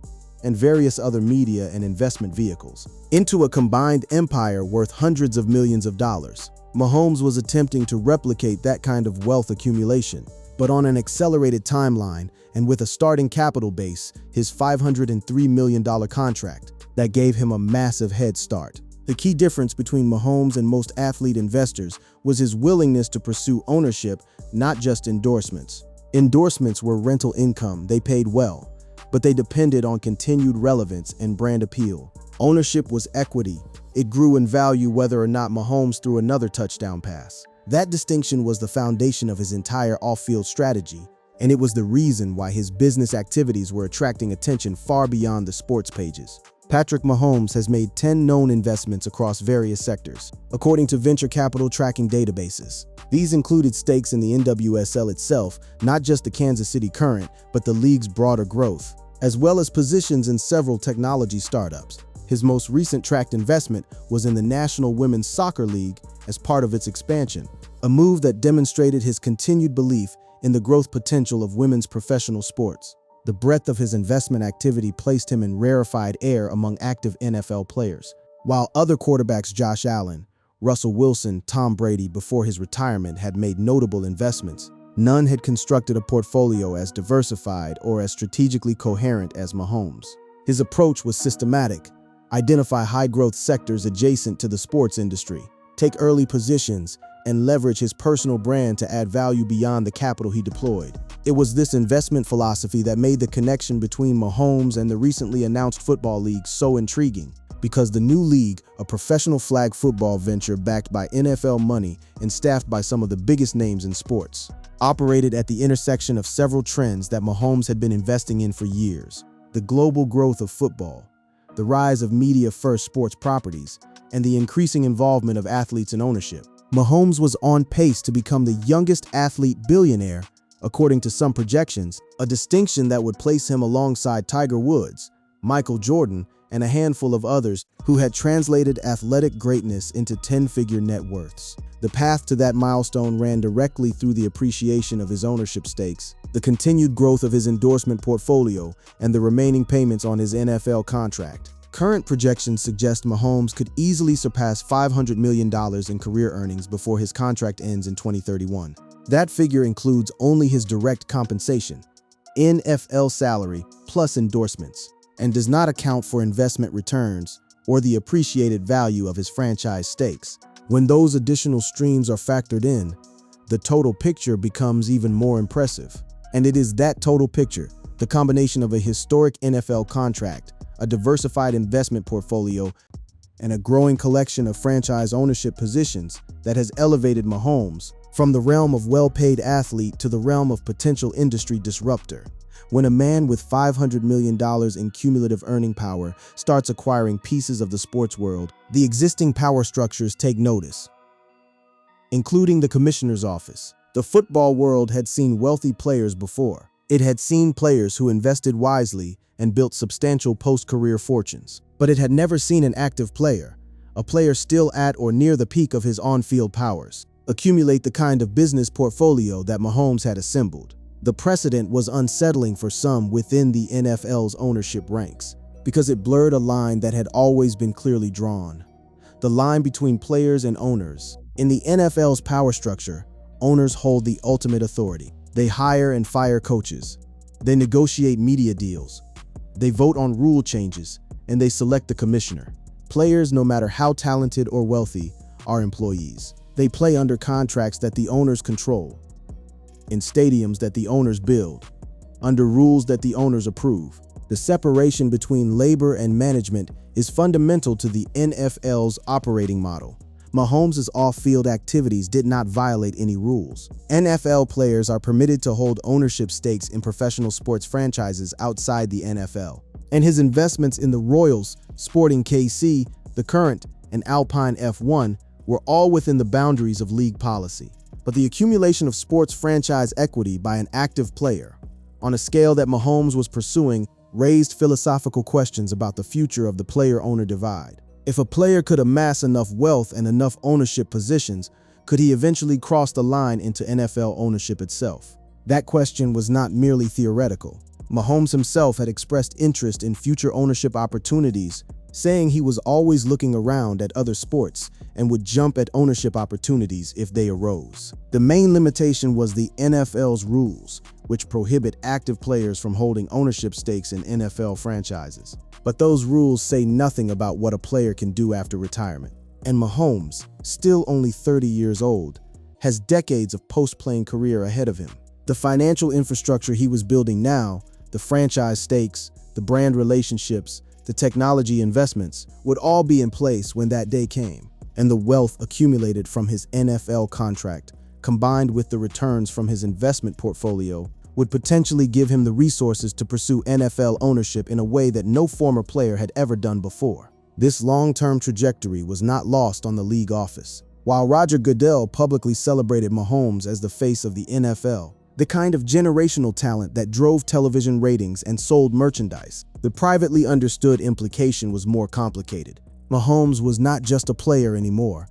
and various other media and investment vehicles, into a combined empire worth hundreds of millions of dollars. Mahomes was attempting to replicate that kind of wealth accumulation, but on an accelerated timeline and with a starting capital base, his $503 million contract, that gave him a massive head start. The key difference between Mahomes and most athlete investors was his willingness to pursue ownership, not just endorsements. Endorsements were rental income, they paid well, but they depended on continued relevance and brand appeal. Ownership was equity. It grew in value whether or not Mahomes threw another touchdown pass. That distinction was the foundation of his entire off-field strategy, and it was the reason why his business activities were attracting attention far beyond the sports pages. Patrick Mahomes has made 10 known investments across various sectors, according to venture capital tracking databases. These included stakes in the NWSL itself, not just the Kansas City Current, but the league's broader growth, as well as positions in several technology startups. His most recent tracked investment was in the National Women's Soccer League as part of its expansion, a move that demonstrated his continued belief in the growth potential of women's professional sports. The breadth of his investment activity placed him in rarefied air among active NFL players. While other quarterbacks Josh Allen, Russell Wilson, Tom Brady before his retirement had made notable investments, none had constructed a portfolio as diversified or as strategically coherent as Mahomes. His approach was systematic. Identify high-growth sectors adjacent to the sports industry, take early positions, and leverage his personal brand to add value beyond the capital he deployed. It was this investment philosophy that made the connection between Mahomes and the recently announced football league so intriguing, because the new league, a professional flag football venture backed by NFL money and staffed by some of the biggest names in sports, operated at the intersection of several trends that Mahomes had been investing in for years: the global growth of football, the rise of media-first sports properties, and the increasing involvement of athletes in ownership. Mahomes was on pace to become the youngest athlete billionaire, according to some projections, a distinction that would place him alongside Tiger Woods, Michael Jordan, and a handful of others who had translated athletic greatness into 10-figure net worths. The path to that milestone ran directly through the appreciation of his ownership stakes, the continued growth of his endorsement portfolio, and the remaining payments on his NFL contract. Current projections suggest Mahomes could easily surpass $500 million in career earnings before his contract ends in 2031. That figure includes only his direct compensation, NFL salary plus endorsements, and does not account for investment returns or the appreciated value of his franchise stakes. When those additional streams are factored in, the total picture becomes even more impressive. And it is that total picture, the combination of a historic NFL contract, a diversified investment portfolio, and a growing collection of franchise ownership positions, that has elevated Mahomes from the realm of well-paid athlete to the realm of potential industry disruptor. When a man with $500 million in cumulative earning power starts acquiring pieces of the sports world, the existing power structures take notice, including the commissioner's office. The football world had seen wealthy players before. It had seen players who invested wisely and built substantial post-career fortunes. But it had never seen an active player, a player still at or near the peak of his on-field powers, accumulate the kind of business portfolio that Mahomes had assembled. The precedent was unsettling for some within the NFL's ownership ranks, because it blurred a line that had always been clearly drawn: the line between players and owners. In the NFL's power structure, owners hold the ultimate authority. They hire and fire coaches. They negotiate media deals. They vote on rule changes, and they select the commissioner. Players, no matter how talented or wealthy, are employees. They play under contracts that the owners control. in stadiums that the owners build, under rules that the owners approve. The separation between labor and management is fundamental to the NFL's operating model. Mahomes' off-field activities did not violate any rules. NFL players are permitted to hold ownership stakes in professional sports franchises outside the NFL. And his investments in the Royals, Sporting KC, the Current, and Alpine F1 were all within the boundaries of league policy. But the accumulation of sports franchise equity by an active player, on a scale that Mahomes was pursuing, raised philosophical questions about the future of the player-owner divide. If a player could amass enough wealth and enough ownership positions, could he eventually cross the line into NFL ownership itself? That question was not merely theoretical. Mahomes himself had expressed interest in future ownership opportunities, saying he was always looking around at other sports and would jump at ownership opportunities if they arose. The main limitation was the NFL's rules, which prohibit active players from holding ownership stakes in NFL franchises. But those rules say nothing about what a player can do after retirement. And Mahomes, still only 30 years old, has decades of post-playing career ahead of him. The financial infrastructure he was building now, the franchise stakes, the brand relationships, the technology investments, would all be in place when that day came. And the wealth accumulated from his NFL contract, combined with the returns from his investment portfolio, would potentially give him the resources to pursue NFL ownership in a way that no former player had ever done before. This long-term trajectory was not lost on the league office. While Roger Goodell publicly celebrated Mahomes as the face of the NFL, the kind of generational talent that drove television ratings and sold merchandise, the privately understood implication was more complicated. Mahomes was not just a player anymore.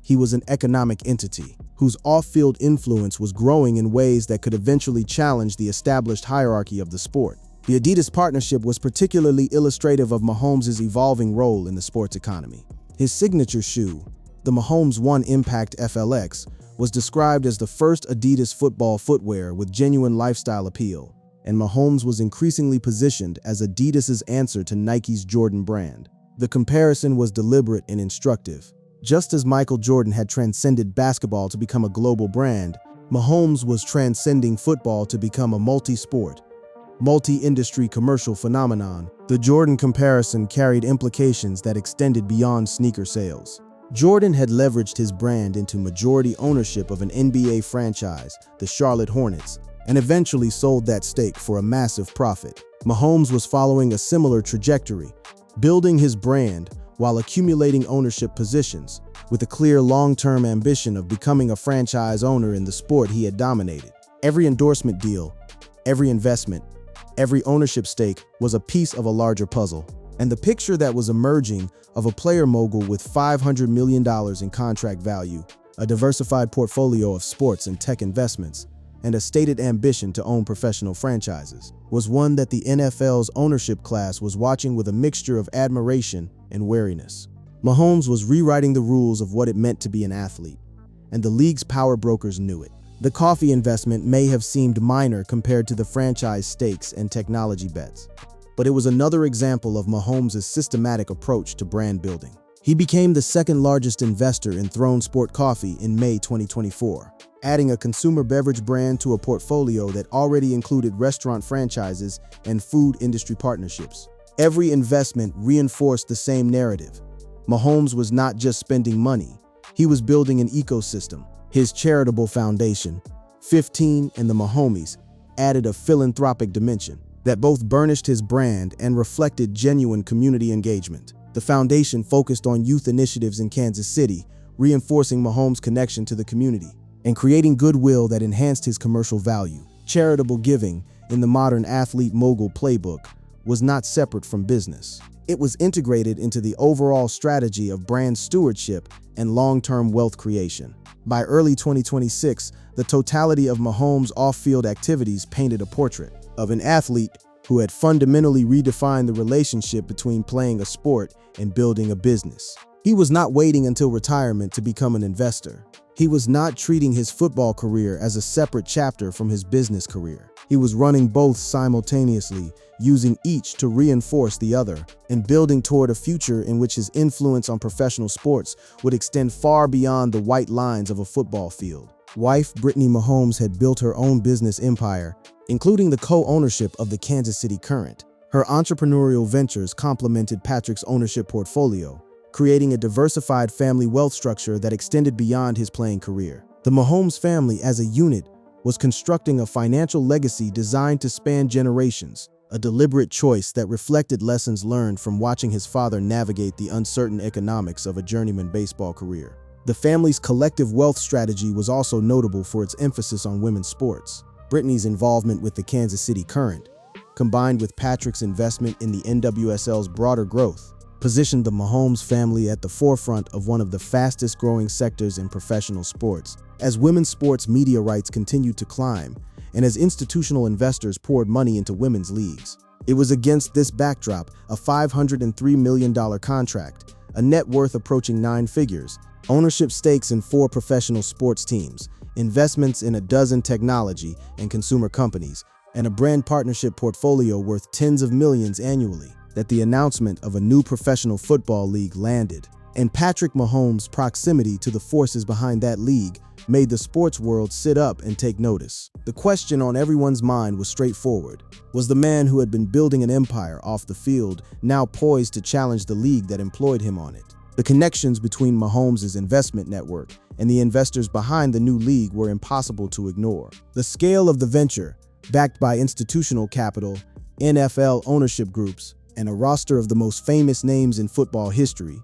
He was an economic entity whose off-field influence was growing in ways that could eventually challenge the established hierarchy of the sport. The Adidas partnership was particularly illustrative of Mahomes' evolving role in the sports economy. His signature shoe, the Mahomes One Impact FLX, was described as the first Adidas football footwear with genuine lifestyle appeal, and Mahomes was increasingly positioned as Adidas's answer to Nike's Jordan brand. The comparison was deliberate and instructive. Just as Michael Jordan had transcended basketball to become a global brand, Mahomes was transcending football to become a multi-sport, multi-industry commercial phenomenon. The Jordan comparison carried implications that extended beyond sneaker sales. Jordan had leveraged his brand into majority ownership of an NBA franchise, the Charlotte Hornets, and eventually sold that stake for a massive profit. Mahomes was following a similar trajectory, building his brand while accumulating ownership positions, with a clear long-term ambition of becoming a franchise owner in the sport he had dominated. Every endorsement deal, every investment, every ownership stake was a piece of a larger puzzle. And the picture that was emerging of a player mogul with $500 million in contract value, a diversified portfolio of sports and tech investments, and a stated ambition to own professional franchises, was one that the NFL's ownership class was watching with a mixture of admiration and wariness. Mahomes was rewriting the rules of what it meant to be an athlete, and the league's power brokers knew it. The coffee investment may have seemed minor compared to the franchise stakes and technology bets, but it was another example of Mahomes' systematic approach to brand building. He became the second largest investor in Throne Sport Coffee in May 2024, adding a consumer beverage brand to a portfolio that already included restaurant franchises and food industry partnerships. Every investment reinforced the same narrative. Mahomes was not just spending money, he was building an ecosystem. His charitable foundation, 15 and the Mahomies, added a philanthropic dimension that both burnished his brand and reflected genuine community engagement. The foundation focused on youth initiatives in Kansas City, reinforcing Mahomes' connection to the community and creating goodwill that enhanced his commercial value. Charitable giving, in the modern athlete mogul playbook, was not separate from business. It was integrated into the overall strategy of brand stewardship and long-term wealth creation. By early 2026, the totality of Mahomes' off-field activities painted a portrait of an athlete who had fundamentally redefined the relationship between playing a sport and building a business. He was not waiting until retirement to become an investor. He was not treating his football career as a separate chapter from his business career. He was running both simultaneously, using each to reinforce the other, and building toward a future in which his influence on professional sports would extend far beyond the white lines of a football field. wife Brittany Mahomes had built her own business empire, including the co-ownership of the Kansas City Current. Her entrepreneurial ventures complemented Patrick's ownership portfolio, creating a diversified family wealth structure that extended beyond his playing career. The Mahomes family as a unit was constructing a financial legacy designed to span generations, a deliberate choice that reflected lessons learned from watching his father navigate the uncertain economics of a journeyman baseball career. The family's collective wealth strategy was also notable for its emphasis on women's sports. Brittany's involvement with the Kansas City Current, combined with Patrick's investment in the NWSL's broader growth, positioned the Mahomes family at the forefront of one of the fastest-growing sectors in professional sports. As women's sports media rights continued to climb, and as institutional investors poured money into women's leagues. It was against this backdrop, a $503 million contract, a net worth approaching 9 figures, ownership stakes in 4 professional sports teams, investments in a dozen technology and consumer companies, and a brand partnership portfolio worth tens of millions annually, that the announcement of a new professional football league landed. And Patrick Mahomes' proximity to the forces behind that league made the sports world sit up and take notice. The question on everyone's mind was straightforward. Was the man who had been building an empire off the field now poised to challenge the league that employed him on it? The connections between Mahomes' investment network and the investors behind the new league were impossible to ignore. The scale of the venture, backed by institutional capital, NFL ownership groups, and a roster of the most famous names in football history,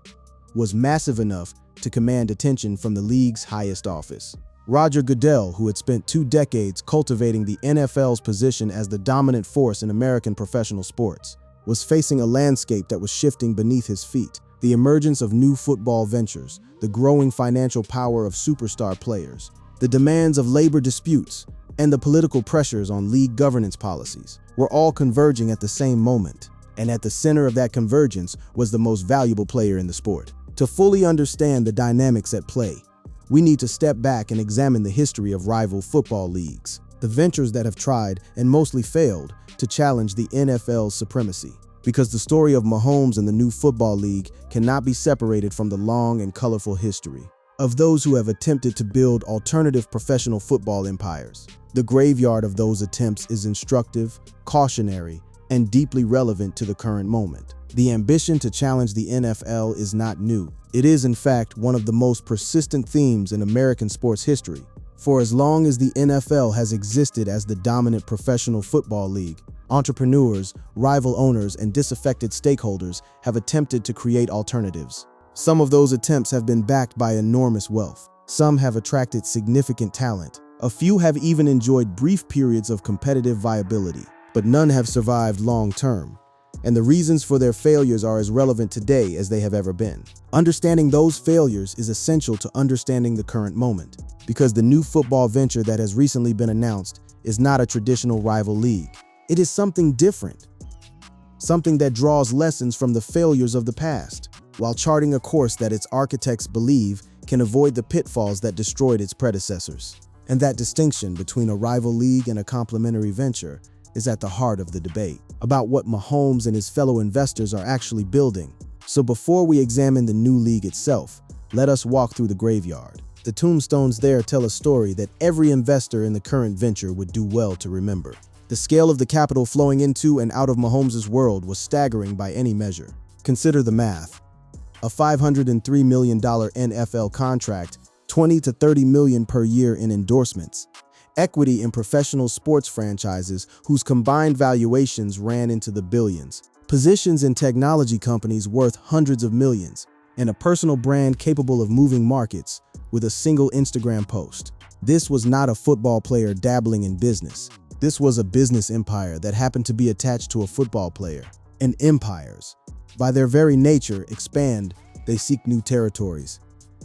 was massive enough to command attention from the league's highest office. Roger Goodell, who had spent 2 decades cultivating the NFL's position as the dominant force in American professional sports, was facing a landscape that was shifting beneath his feet. The emergence of new football ventures, the growing financial power of superstar players, the demands of labor disputes, and the political pressures on league governance policies were all converging at the same moment. And at the center of that convergence was the most valuable player in the sport. To fully understand the dynamics at play, we need to step back and examine the history of rival football leagues, the ventures that have tried, and mostly failed, to challenge the NFL's supremacy. Because the story of Mahomes and the new football league cannot be separated from the long and colorful history of those who have attempted to build alternative professional football empires. The graveyard of those attempts is instructive, cautionary, and deeply relevant to the current moment. The ambition to challenge the NFL is not new. It is, in fact, one of the most persistent themes in American sports history. For as long as the NFL has existed as the dominant professional football league, entrepreneurs, rival owners, and disaffected stakeholders have attempted to create alternatives. Some of those attempts have been backed by enormous wealth. Some have attracted significant talent. A few have even enjoyed brief periods of competitive viability, but none have survived long-term. And the reasons for their failures are as relevant today as they have ever been. Understanding those failures is essential to understanding the current moment, because the new football venture that has recently been announced is not a traditional rival league. It is something different, something that draws lessons from the failures of the past, while charting a course that its architects believe can avoid the pitfalls that destroyed its predecessors. And that distinction between a rival league and a complementary venture is at the heart of the debate about what Mahomes and his fellow investors are actually building. So before we examine the new league itself, let us walk through the graveyard. The tombstones there tell a story that every investor in the current venture would do well to remember. The scale of the capital flowing into and out of Mahomes' world was staggering by any measure. Consider the math. A $503 million NFL contract, $20 to $30 million per year in endorsements, equity in professional sports franchises whose combined valuations ran into the billions, positions in technology companies worth hundreds of millions, and a personal brand capable of moving markets with a single Instagram post. This was not a football player dabbling in business. This was a business empire that happened to be attached to a football player. And empires, by their very nature, expand. They seek new territories.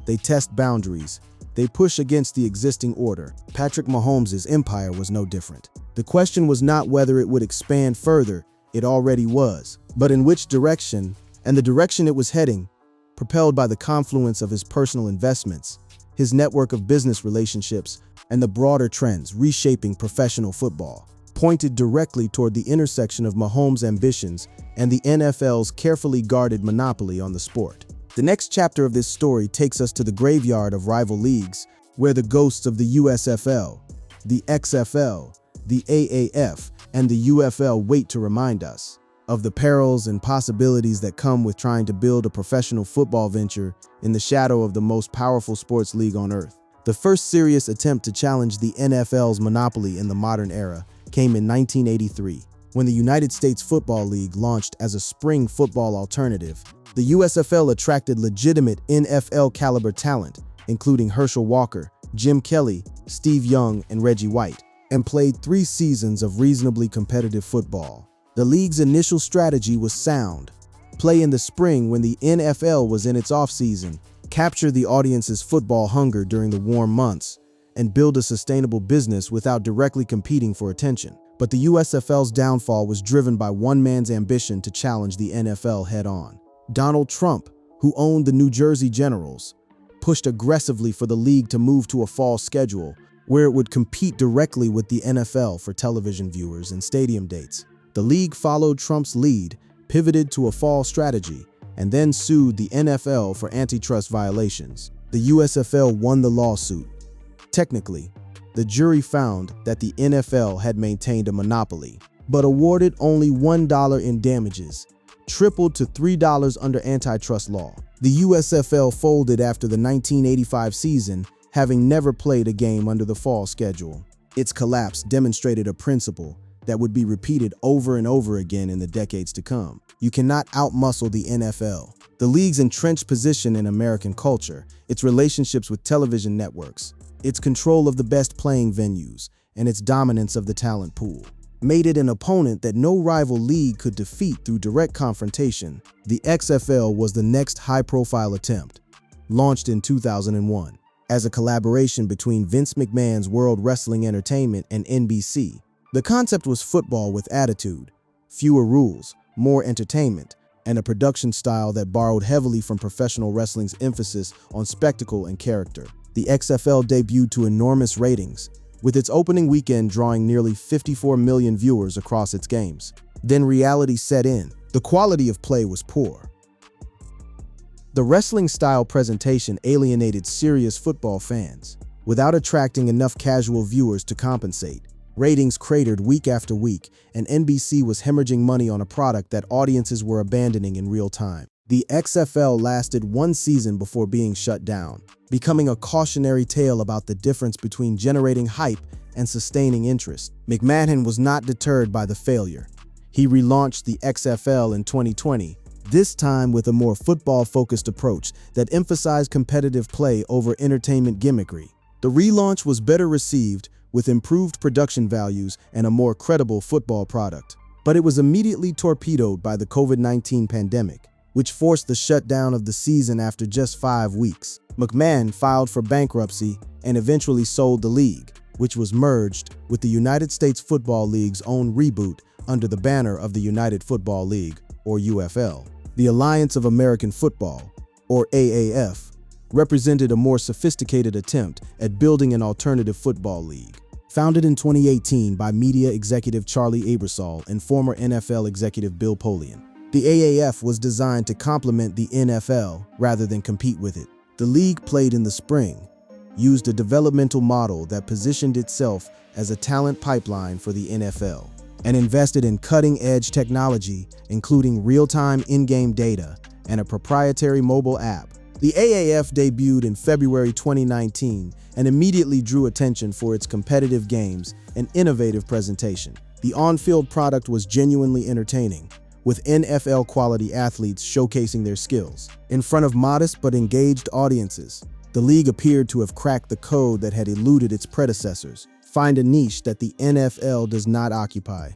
They test boundaries. They push against the existing order. Patrick Mahomes' empire was no different. The question was not whether it would expand further, it already was, but in which direction, and the direction it was heading, propelled by the confluence of his personal investments, his network of business relationships, and the broader trends reshaping professional football, pointed directly toward the intersection of Mahomes' ambitions and the NFL's carefully guarded monopoly on the sport. The next chapter of this story takes us to the graveyard of rival leagues, where the ghosts of the USFL, the XFL, the AAF, and the UFL wait to remind us of the perils and possibilities that come with trying to build a professional football venture in the shadow of the most powerful sports league on earth. The first serious attempt to challenge the NFL's monopoly in the modern era came in 1983, when the United States Football League launched as a spring football alternative. The USFL attracted legitimate NFL-caliber talent, including Herschel Walker, Jim Kelly, Steve Young, and Reggie White, and played 3 seasons of reasonably competitive football. The league's initial strategy was sound. Play in the spring when the NFL was in its off-season, capture the audience's football hunger during the warm months, and build a sustainable business without directly competing for attention. But the USFL's downfall was driven by one man's ambition to challenge the NFL head-on. Donald Trump, who owned the New Jersey Generals, pushed aggressively for the league to move to a fall schedule where it would compete directly with the NFL for television viewers and stadium dates. The league followed Trump's lead, pivoted to a fall strategy, and then sued the NFL for antitrust violations. The USFL won the lawsuit. Technically, the jury found that the NFL had maintained a monopoly, but awarded only $1 in damages, tripled to $3 under antitrust law. The USFL folded after the 1985 season, having never played a game under the fall schedule. Its collapse demonstrated a principle that would be repeated over and over again in the decades to come. You cannot outmuscle the NFL. The league's entrenched position in American culture, its relationships with television networks, its control of the best playing venues, and its dominance of the talent pool made it an opponent that no rival league could defeat through direct confrontation. The XFL was the next high-profile attempt, launched in 2001 as a collaboration between Vince McMahon's World Wrestling Entertainment and NBC. The concept was football with attitude, fewer rules, more entertainment, and a production style that borrowed heavily from professional wrestling's emphasis on spectacle and character. The XFL debuted to enormous ratings, with its opening weekend drawing nearly 54 million viewers across its games. Then reality set in. The quality of play was poor. The wrestling-style presentation alienated serious football fans. Without attracting enough casual viewers to compensate, ratings cratered week after week, and NBC was hemorrhaging money on a product that audiences were abandoning in real time. The XFL lasted 1 season before being shut down, becoming a cautionary tale about the difference between generating hype and sustaining interest. McMahon was not deterred by the failure. He relaunched the XFL in 2020, this time with a more football-focused approach that emphasized competitive play over entertainment gimmickry. The relaunch was better received, with improved production values and a more credible football product. But it was immediately torpedoed by the COVID-19 pandemic, which forced the shutdown of the season after just 5 weeks. McMahon filed for bankruptcy and eventually sold the league, which was merged with the United States Football League's own reboot under the banner of the United Football League, or UFL. The Alliance of American Football, or AAF, represented a more sophisticated attempt at building an alternative football league. Founded in 2018 by media executive Charlie Ebersol and former NFL executive Bill Polian, the AAF was designed to complement the NFL rather than compete with it. The league played in the spring, used a developmental model that positioned itself as a talent pipeline for the NFL, and invested in cutting-edge technology, including real-time in-game data and a proprietary mobile app. The AAF debuted in February 2019 and immediately drew attention for its competitive games and innovative presentation. The on-field product was genuinely entertaining, with NFL-quality athletes showcasing their skills. In front of modest but engaged audiences, the league appeared to have cracked the code that had eluded its predecessors. Find a niche that the NFL does not occupy,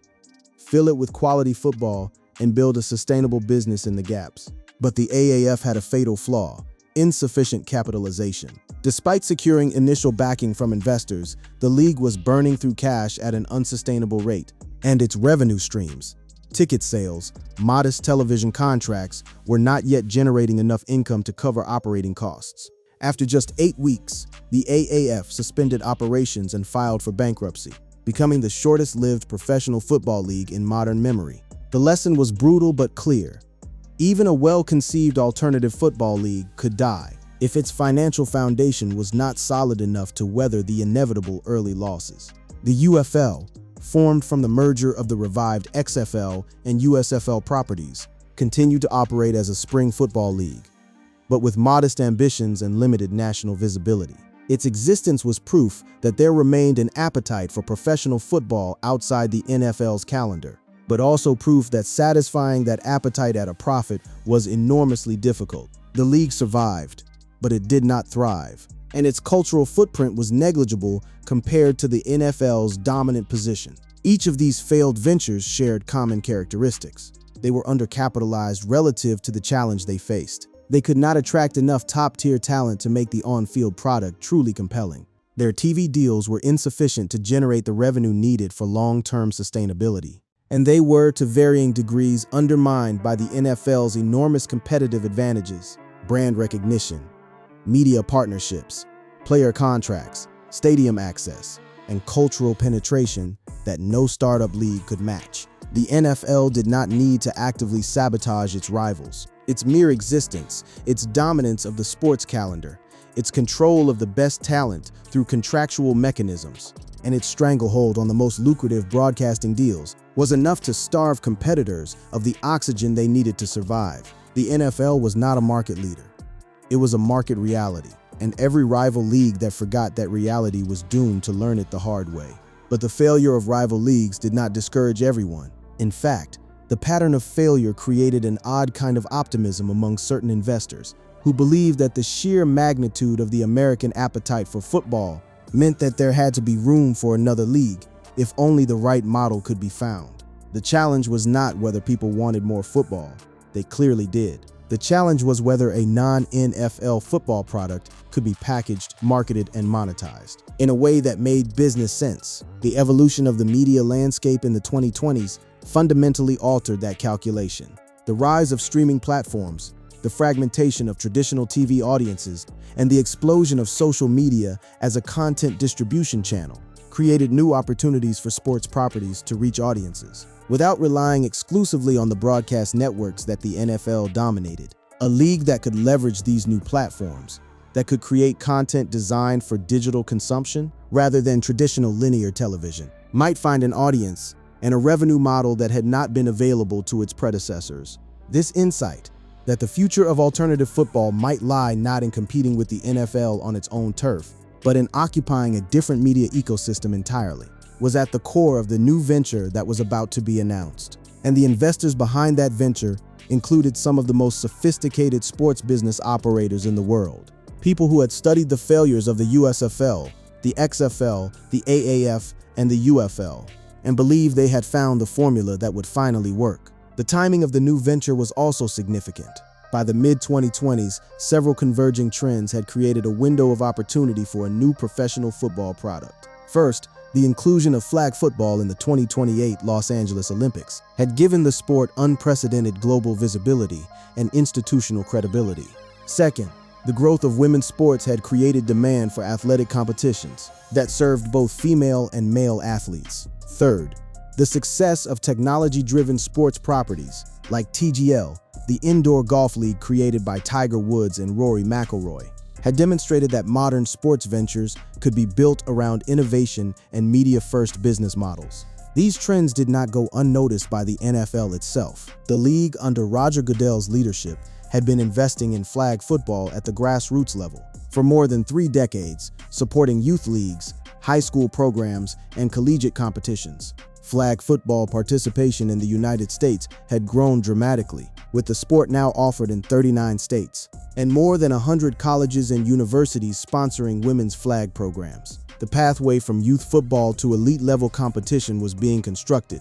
fill it with quality football, and build a sustainable business in the gaps. But the AAF had a fatal flaw: insufficient capitalization. Despite securing initial backing from investors, the league was burning through cash at an unsustainable rate, and its revenue streams, ticket sales, modest television contracts, were not yet generating enough income to cover operating costs. After just 8 weeks, the AAF suspended operations and filed for bankruptcy, becoming the shortest-lived professional football league in modern memory. The lesson was brutal but clear. Even a well-conceived alternative football league could die if its financial foundation was not solid enough to weather the inevitable early losses. The UFL, formed from the merger of the revived XFL and USFL properties, continued to operate as a spring football league, but with modest ambitions and limited national visibility. Its existence was proof that there remained an appetite for professional football outside the NFL's calendar, but also proof that satisfying that appetite at a profit was enormously difficult. The league survived, but it did not thrive, and its cultural footprint was negligible compared to the NFL's dominant position. Each of these failed ventures shared common characteristics. They were undercapitalized relative to the challenge they faced. They could not attract enough top-tier talent to make the on-field product truly compelling. Their TV deals were insufficient to generate the revenue needed for long-term sustainability, and they were, to varying degrees, undermined by the NFL's enormous competitive advantages: brand recognition, media partnerships, player contracts, stadium access, and cultural penetration that no startup league could match. The NFL did not need to actively sabotage its rivals. Its mere existence, its dominance of the sports calendar, its control of the best talent through contractual mechanisms, and its stranglehold on the most lucrative broadcasting deals was enough to starve competitors of the oxygen they needed to survive. The NFL was not a market leader. It was a market reality, and every rival league that forgot that reality was doomed to learn it the hard way. But the failure of rival leagues did not discourage everyone. In fact, the pattern of failure created an odd kind of optimism among certain investors who believed that the sheer magnitude of the American appetite for football meant that there had to be room for another league if only the right model could be found. The challenge was not whether people wanted more football. They clearly did. The challenge was whether a non-NFL football product could be packaged, marketed, and monetized in a way that made business sense. The evolution of the media landscape in the 2020s fundamentally altered that calculation. The rise of streaming platforms, the fragmentation of traditional TV audiences, and the explosion of social media as a content distribution channel created new opportunities for sports properties to reach audiences without relying exclusively on the broadcast networks that the NFL dominated. A league that could leverage these new platforms, that could create content designed for digital consumption rather than traditional linear television, might find an audience and a revenue model that had not been available to its predecessors. This insight, that the future of alternative football might lie not in competing with the NFL on its own turf, but in occupying a different media ecosystem entirely, was at the core of the new venture that was about to be announced. And the investors behind that venture included some of the most sophisticated sports business operators in the world. People who had studied the failures of the USFL, the XFL, the AAF, and the UFL, and believed they had found the formula that would finally work. The timing of the new venture was also significant. By the mid-2020s, several converging trends had created a window of opportunity for a new professional football product. First, the inclusion of flag football in the 2028 Los Angeles Olympics had given the sport unprecedented global visibility and institutional credibility. Second, the growth of women's sports had created demand for athletic competitions that served both female and male athletes. Third, the success of technology-driven sports properties like TGL, the indoor golf league created by Tiger Woods and Rory McIlroy, had demonstrated that modern sports ventures could be built around innovation and media-first business models. These trends did not go unnoticed by the NFL itself. The league, under Roger Goodell's leadership, had been investing in flag football at the grassroots level for more than 3 decades, supporting youth leagues, high school programs, and collegiate competitions. Flag football participation in the United States had grown dramatically, with the sport now offered in 39 states, and more than 100 colleges and universities sponsoring women's flag programs. The pathway from youth football to elite-level competition was being constructed,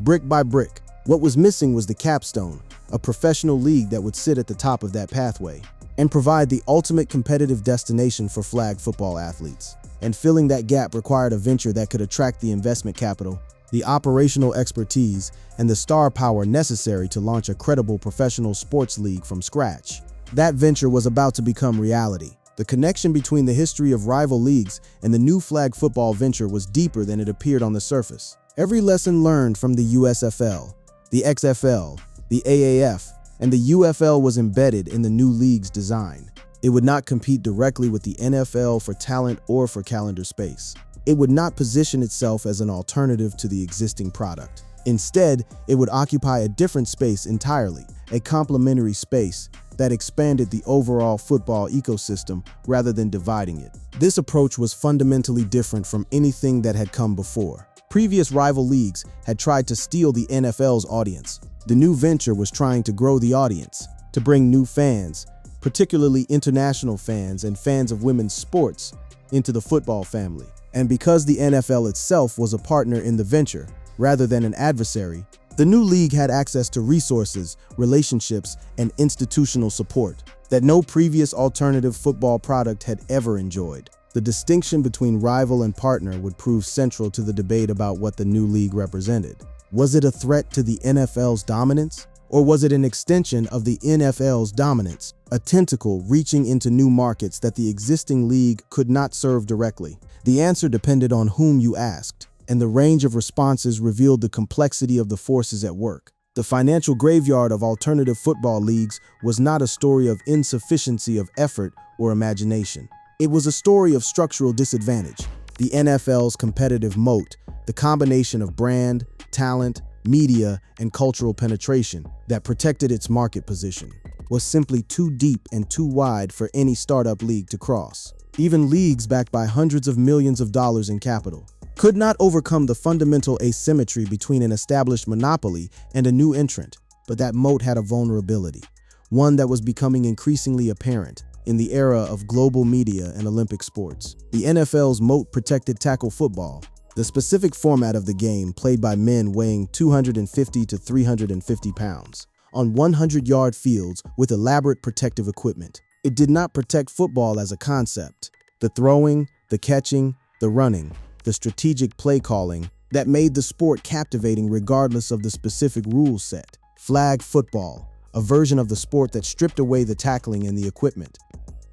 brick by brick. What was missing was the capstone, a professional league that would sit at the top of that pathway and provide the ultimate competitive destination for flag football athletes. And filling that gap required a venture that could attract the investment capital, the operational expertise, and the star power necessary to launch a credible professional sports league from scratch. That venture was about to become reality. The connection between the history of rival leagues and the new flag football venture was deeper than it appeared on the surface. Every lesson learned from the USFL, the XFL, the AAF, and the UFL was embedded in the new league's design. It would not compete directly with the NFL for talent or for calendar space. It would not position itself as an alternative to the existing product. Instead, it would occupy a different space entirely, a complementary space that expanded the overall football ecosystem rather than dividing it. This approach was fundamentally different from anything that had come before. Previous rival leagues had tried to steal the NFL's audience. The new venture was trying to grow the audience, to bring new fans, particularly international fans and fans of women's sports, into the football family. And because the NFL itself was a partner in the venture, rather than an adversary, the new league had access to resources, relationships, and institutional support that no previous alternative football product had ever enjoyed. The distinction between rival and partner would prove central to the debate about what the new league represented. Was it a threat to the NFL's dominance? Or was it an extension of the NFL's dominance, a tentacle reaching into new markets that the existing league could not serve directly? The answer depended on whom you asked, and the range of responses revealed the complexity of the forces at work. The financial graveyard of alternative football leagues was not a story of insufficiency of effort or imagination. It was a story of structural disadvantage. The NFL's competitive moat, the combination of brand, talent, media, and cultural penetration that protected its market position, was simply too deep and too wide for any startup league to cross. Even leagues backed by hundreds of millions of dollars in capital could not overcome the fundamental asymmetry between an established monopoly and a new entrant. But that moat had a vulnerability, one that was becoming increasingly apparent in the era of global media and Olympic sports. The NFL's moat protected tackle football, the specific format of the game played by men weighing 250 to 350 pounds, on 100-yard fields with elaborate protective equipment. It did not protect football as a concept. The throwing, the catching, the running, the strategic play calling that made the sport captivating regardless of the specific rule set. Flag football, a version of the sport that stripped away the tackling and the equipment,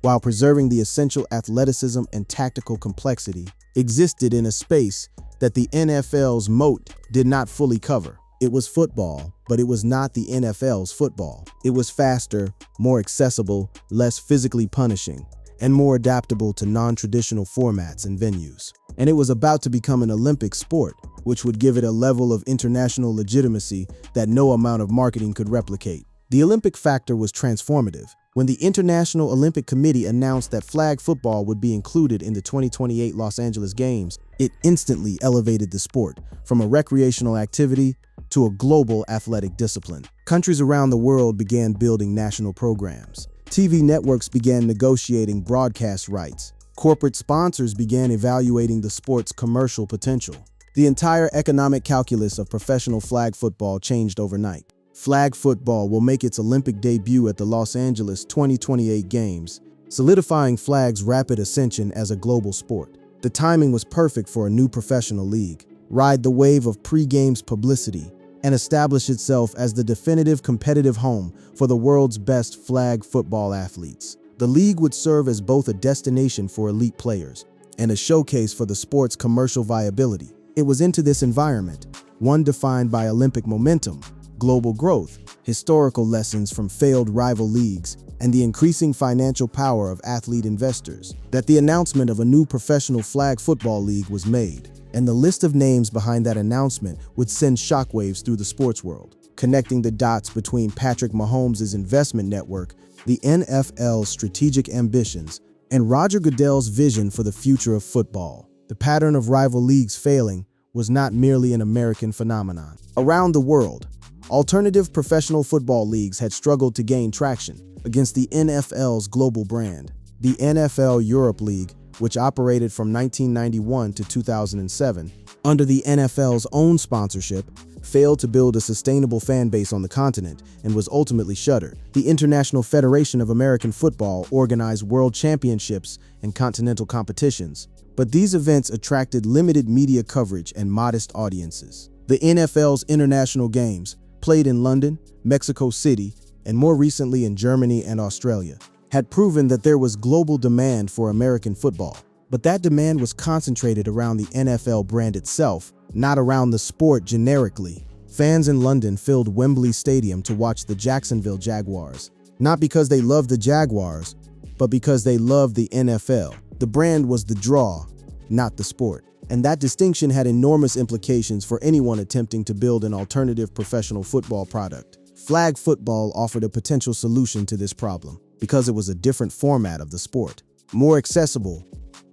while preserving the essential athleticism and tactical complexity, existed in a space that the NFL's moat did not fully cover. It was football, but it was not the NFL's football. It was faster, more accessible, less physically punishing, and more adaptable to non-traditional formats and venues. And it was about to become an Olympic sport, which would give it a level of international legitimacy that no amount of marketing could replicate. The Olympic factor was transformative. When the International Olympic Committee announced that flag football would be included in the 2028 Los Angeles Games, it instantly elevated the sport from a recreational activity to a global athletic discipline. Countries around the world began building national programs. TV networks began negotiating broadcast rights. Corporate sponsors began evaluating the sport's commercial potential. The entire economic calculus of professional flag football changed overnight. Flag football will make its Olympic debut at the Los Angeles 2028 Games, solidifying flag's rapid ascension as a global sport. The timing was perfect for a new professional league, ride the wave of pre-games publicity, and establish itself as the definitive competitive home for the world's best flag football athletes. The league would serve as both a destination for elite players and a showcase for the sport's commercial viability. It was into this environment, one defined by Olympic momentum, global growth, historical lessons from failed rival leagues, and the increasing financial power of athlete investors, that the announcement of a new professional flag football league was made. And the list of names behind that announcement would send shockwaves through the sports world, connecting the dots between Patrick Mahomes' investment network, the NFL's strategic ambitions, and Roger Goodell's vision for the future of football. The pattern of rival leagues failing was not merely an American phenomenon. Around the world, alternative professional football leagues had struggled to gain traction against the NFL's global brand. The NFL Europe League, which operated from 1991 to 2007, under the NFL's own sponsorship, failed to build a sustainable fan base on the continent and was ultimately shuttered. The International Federation of American Football organized world championships and continental competitions, but these events attracted limited media coverage and modest audiences. The NFL's international games, played in London, Mexico City, and more recently in Germany and Australia, had proven that there was global demand for American football. But that demand was concentrated around the NFL brand itself, not around the sport generically. Fans in London filled Wembley Stadium to watch the Jacksonville Jaguars, not because they loved the Jaguars, but because they loved the NFL. The brand was the draw, not the sport. And that distinction had enormous implications for anyone attempting to build an alternative professional football product. Flag football offered a potential solution to this problem because it was a different format of the sport, more accessible,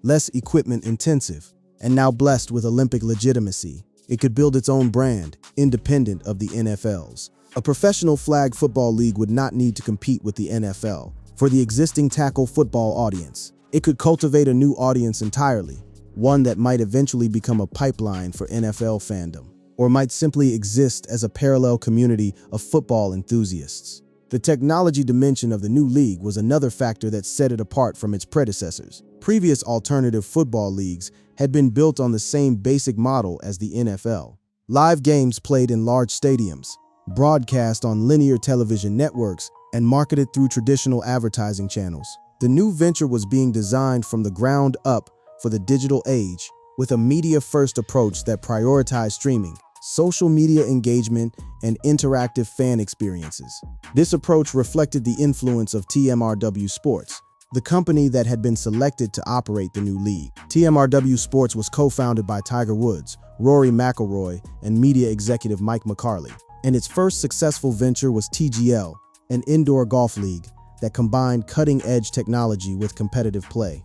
less equipment intensive, and now blessed with Olympic legitimacy. It could build its own brand, independent of the NFL's. A professional flag football league would not need to compete with the NFL for the existing tackle football audience. It could cultivate a new audience entirely, one that might eventually become a pipeline for NFL fandom, or might simply exist as a parallel community of football enthusiasts. The technology dimension of the new league was another factor that set it apart from its predecessors. Previous alternative football leagues had been built on the same basic model as the NFL. Live games played in large stadiums, broadcast on linear television networks, and marketed through traditional advertising channels. The new venture was being designed from the ground up for the digital age, with a media-first approach that prioritized streaming, social media engagement, and interactive fan experiences. This approach reflected the influence of TMRW Sports, the company that had been selected to operate the new league. TMRW Sports was co-founded by Tiger Woods, Rory McIlroy, and media executive Mike McCarley. And its first successful venture was TGL, an indoor golf league that combined cutting-edge technology with competitive play.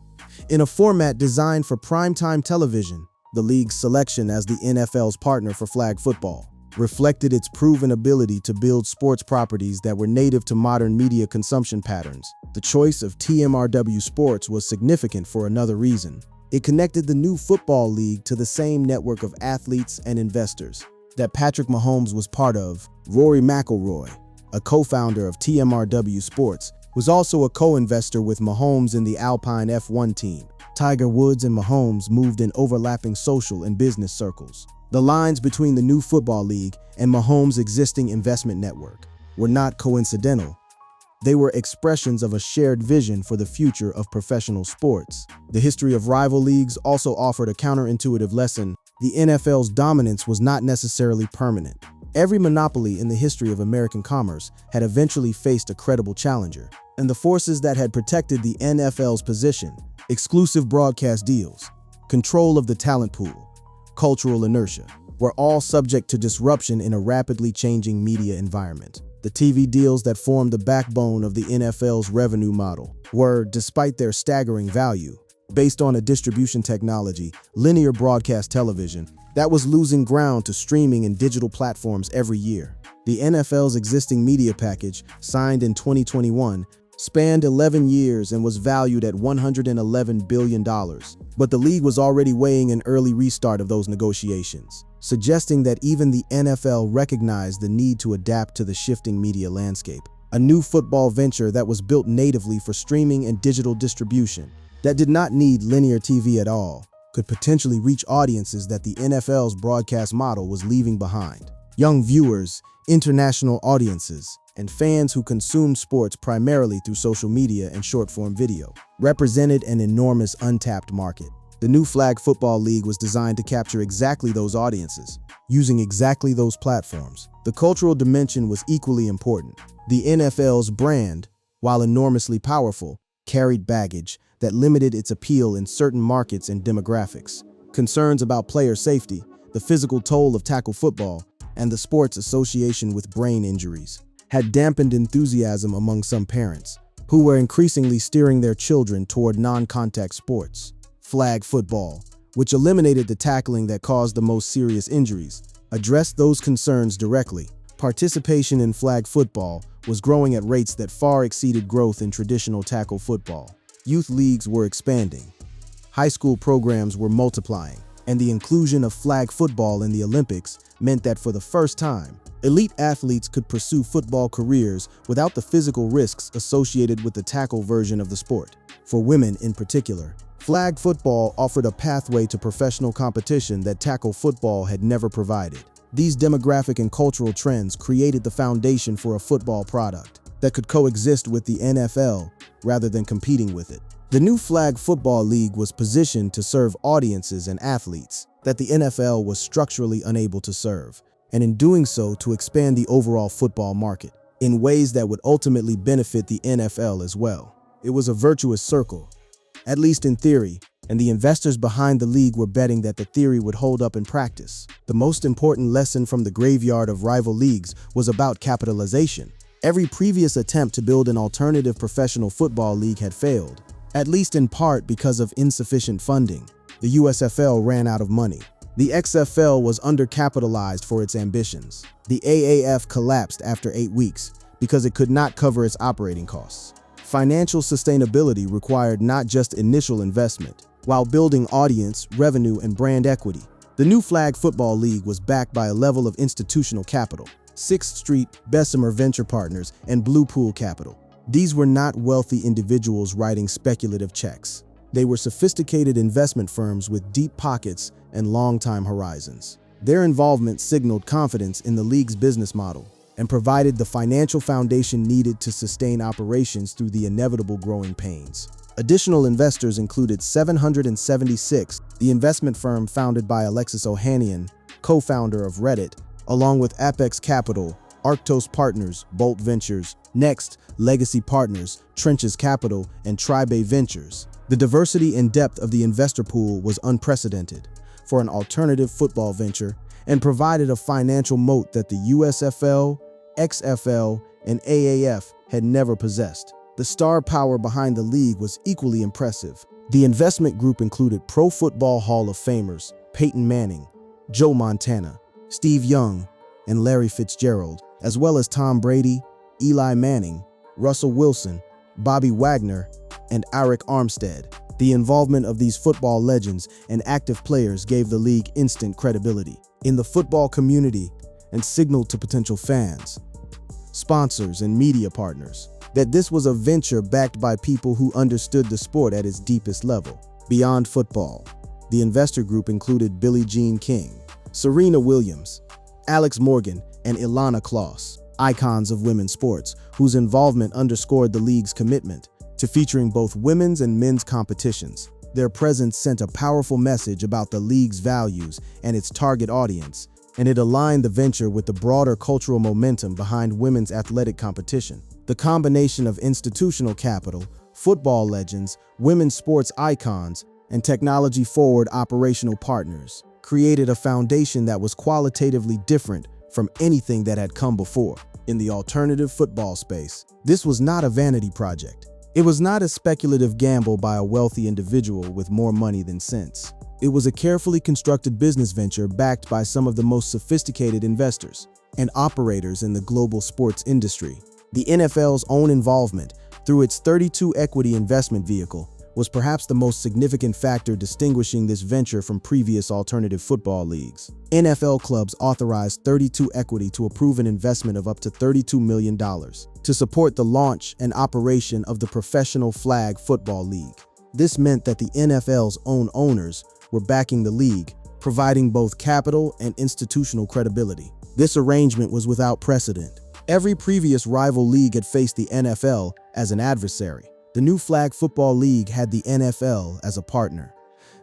In a format designed for primetime television, the league's selection as the NFL's partner for flag football reflected its proven ability to build sports properties that were native to modern media consumption patterns. The choice of TMRW Sports was significant for another reason. It connected the new football league to the same network of athletes and investors that Patrick Mahomes was part of. Rory McIlroy, a co-founder of TMRW Sports, was also a co-investor with Mahomes in the Alpine F1 team. Tiger Woods and Mahomes moved in overlapping social and business circles. The lines between the new football league and Mahomes' existing investment network were not coincidental. They were expressions of a shared vision for the future of professional sports. The history of rival leagues also offered a counterintuitive lesson. The NFL's dominance was not necessarily permanent. Every monopoly in the history of American commerce had eventually faced a credible challenger, and the forces that had protected the NFL's position, exclusive broadcast deals, control of the talent pool, cultural inertia, were all subject to disruption in a rapidly changing media environment. The TV deals that formed the backbone of the NFL's revenue model were, despite their staggering value, based on a distribution technology, linear broadcast television, that was losing ground to streaming and digital platforms every year. The NFL's existing media package, signed in 2021, spanned 11 years and was valued at $111 billion. But the league was already weighing an early restart of those negotiations, suggesting that even the NFL recognized the need to adapt to the shifting media landscape. A new football venture that was built natively for streaming and digital distribution, that did not need linear TV at all, could potentially reach audiences that the NFL's broadcast model was leaving behind. Young viewers, international audiences, and fans who consumed sports primarily through social media and short-form video represented an enormous untapped market. The new flag football league was designed to capture exactly those audiences, using exactly those platforms. The cultural dimension was equally important. The NFL's brand, while enormously powerful, carried baggage that limited its appeal in certain markets and demographics. Concerns about player safety, the physical toll of tackle football, and the sport's association with brain injuries had dampened enthusiasm among some parents, who were increasingly steering their children toward non-contact sports. Flag football, which eliminated the tackling that caused the most serious injuries, addressed those concerns directly. Participation in flag football was growing at rates that far exceeded growth in traditional tackle football. Youth leagues were expanding. High school programs were multiplying, and the inclusion of flag football in the Olympics meant that for the first time, elite athletes could pursue football careers without the physical risks associated with the tackle version of the sport. For women in particular, flag football offered a pathway to professional competition that tackle football had never provided. These demographic and cultural trends created the foundation for a football product that could coexist with the NFL rather than competing with it. The new flag football league was positioned to serve audiences and athletes that the NFL was structurally unable to serve, and in doing so to expand the overall football market in ways that would ultimately benefit the NFL as well. It was a virtuous circle, at least in theory, and the investors behind the league were betting that the theory would hold up in practice. The most important lesson from the graveyard of rival leagues was about capitalization. Every previous attempt to build an alternative professional football league had failed, at least in part because of insufficient funding. The USFL ran out of money. The XFL was undercapitalized for its ambitions. The AAF collapsed after 8 weeks because it could not cover its operating costs. Financial sustainability required not just initial investment, while building audience, revenue, and brand equity. The new Flag Football League was backed by a level of institutional capital: 6th Street, Bessemer Venture Partners, and Blue Pool Capital. These were not wealthy individuals writing speculative checks. They were sophisticated investment firms with deep pockets and long-time horizons. Their involvement signaled confidence in the league's business model and provided the financial foundation needed to sustain operations through the inevitable growing pains. Additional investors included 776, the investment firm founded by Alexis Ohanian, co-founder of Reddit, along with Apex Capital, Arctos Partners, Bolt Ventures, Next, Legacy Partners, Trenches Capital, and Tribe Ventures. The diversity and depth of the investor pool was unprecedented for an alternative football venture and provided a financial moat that the USFL, XFL, and AAF had never possessed. The star power behind the league was equally impressive. The investment group included Pro Football Hall of Famers Peyton Manning, Joe Montana, Steve Young, and Larry Fitzgerald, as well as Tom Brady, Eli Manning, Russell Wilson, Bobby Wagner, and Arik Armstead. The involvement of these football legends and active players gave the league instant credibility in the football community and signaled to potential fans, sponsors, and media partners that this was a venture backed by people who understood the sport at its deepest level. Beyond football, the investor group included Billie Jean King, Serena Williams, Alex Morgan, and Ilana Kloss, icons of women's sports, whose involvement underscored the league's commitment to featuring both women's and men's competitions. Their presence sent a powerful message about the league's values and its target audience, and it aligned the venture with the broader cultural momentum behind women's athletic competition. The combination of institutional capital, football legends, women's sports icons, and technology-forward operational partners created a foundation that was qualitatively different from anything that had come before. In the alternative football space, this was not a vanity project. It was not a speculative gamble by a wealthy individual with more money than sense. It was a carefully constructed business venture backed by some of the most sophisticated investors and operators in the global sports industry. The NFL's own involvement, through its 32 equity investment vehicle, was perhaps the most significant factor distinguishing this venture from previous alternative football leagues. NFL clubs authorized 32 equity to approve an investment of up to $32 million to support the launch and operation of the Professional Flag Football League. This meant that the NFL's own owners were backing the league, providing both capital and institutional credibility. This arrangement was without precedent. Every previous rival league had faced the NFL as an adversary. The new Flag Football League had the NFL as a partner.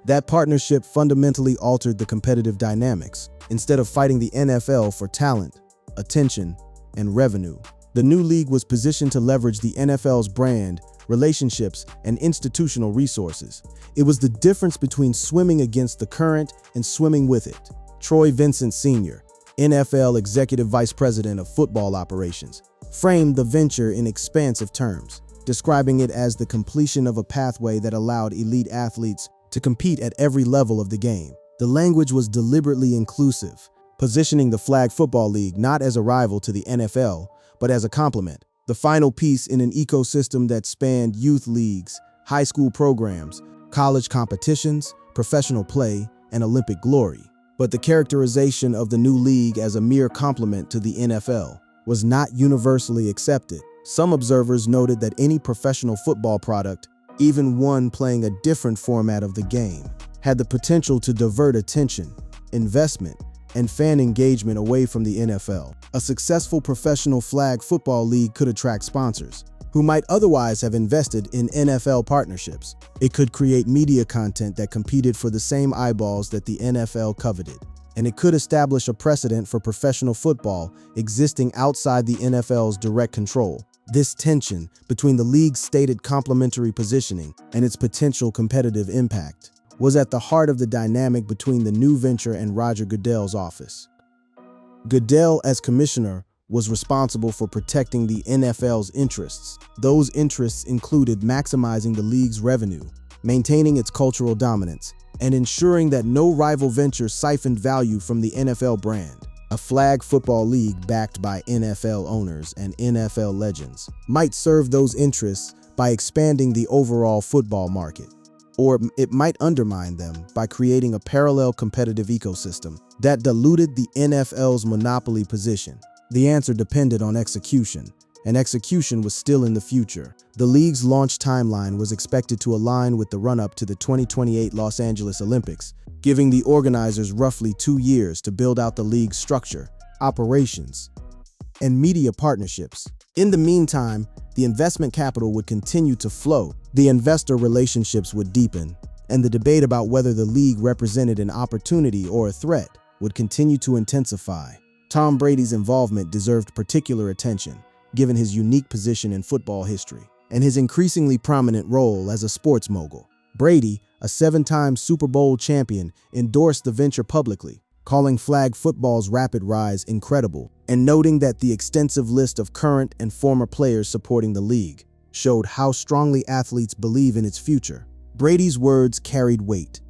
That partnership fundamentally altered the competitive dynamics. Instead of fighting the NFL for talent, attention, and revenue, the new league was positioned to leverage the NFL's brand, relationships, and institutional resources. It was the difference between swimming against the current and swimming with it. Troy Vincent Sr., NFL Executive Vice President of Football Operations, framed the venture in expansive terms, describing it as the completion of a pathway that allowed elite athletes to compete at every level of the game. The language was deliberately inclusive, positioning the Flag Football League not as a rival to the NFL, but as a complement, the final piece in an ecosystem that spanned youth leagues, high school programs, college competitions, professional play, and Olympic glory. But the characterization of the new league as a mere complement to the NFL was not universally accepted. Some observers noted that any professional football product, even one playing a different format of the game, had the potential to divert attention, investment, and fan engagement away from the NFL. A successful professional flag football league could attract sponsors who might otherwise have invested in NFL partnerships. It could create media content that competed for the same eyeballs that the NFL coveted. And it could establish a precedent for professional football existing outside the NFL's direct control. This tension between the league's stated complementary positioning and its potential competitive impact was at the heart of the dynamic between the new venture and Roger Goodell's office. Goodell, as commissioner, was responsible for protecting the NFL's interests. Those interests included maximizing the league's revenue, maintaining its cultural dominance, and ensuring that no rival venture siphoned value from the NFL brand. A flag football league backed by NFL owners and NFL legends might serve those interests by expanding the overall football market, or it might undermine them by creating a parallel competitive ecosystem that diluted the NFL's monopoly position. The answer depended on execution, and execution was still in the future. The league's launch timeline was expected to align with the run-up to the 2028 Los Angeles Olympics, giving the organizers roughly 2 years to build out the league's structure, operations, and media partnerships. In the meantime, the investment capital would continue to flow, the investor relationships would deepen, and the debate about whether the league represented an opportunity or a threat would continue to intensify. Tom Brady's involvement deserved particular attention, given his unique position in football history and his increasingly prominent role as a sports mogul. Brady, a 7-time Super Bowl champion, endorsed the venture publicly, calling flag football's rapid rise incredible, and noting that the extensive list of current and former players supporting the league showed how strongly athletes believe in its future. Brady's words carried weight.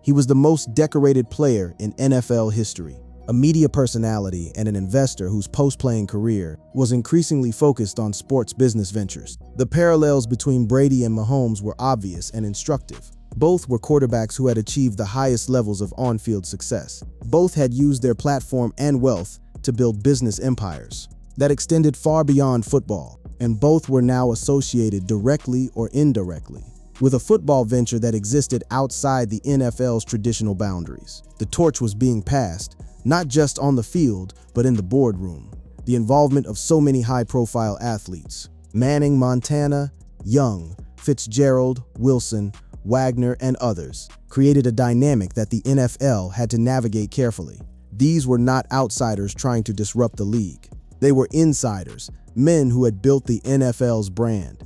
He was the most decorated player in NFL history, a media personality and an investor whose post-playing career was increasingly focused on sports business ventures. The parallels between Brady and Mahomes were obvious and instructive. Both were quarterbacks who had achieved the highest levels of on-field success. Both had used their platform and wealth to build business empires that extended far beyond football, and both were now associated directly or indirectly with a football venture that existed outside the NFL's traditional boundaries. The torch was being passed, not just on the field, but in the boardroom. The involvement of so many high-profile athletes, Manning, Montana, Young, Fitzgerald, Wilson, Wagner, and others, created a dynamic that the NFL had to navigate carefully. These were not outsiders trying to disrupt the league. They were insiders, men who had built the NFL's brand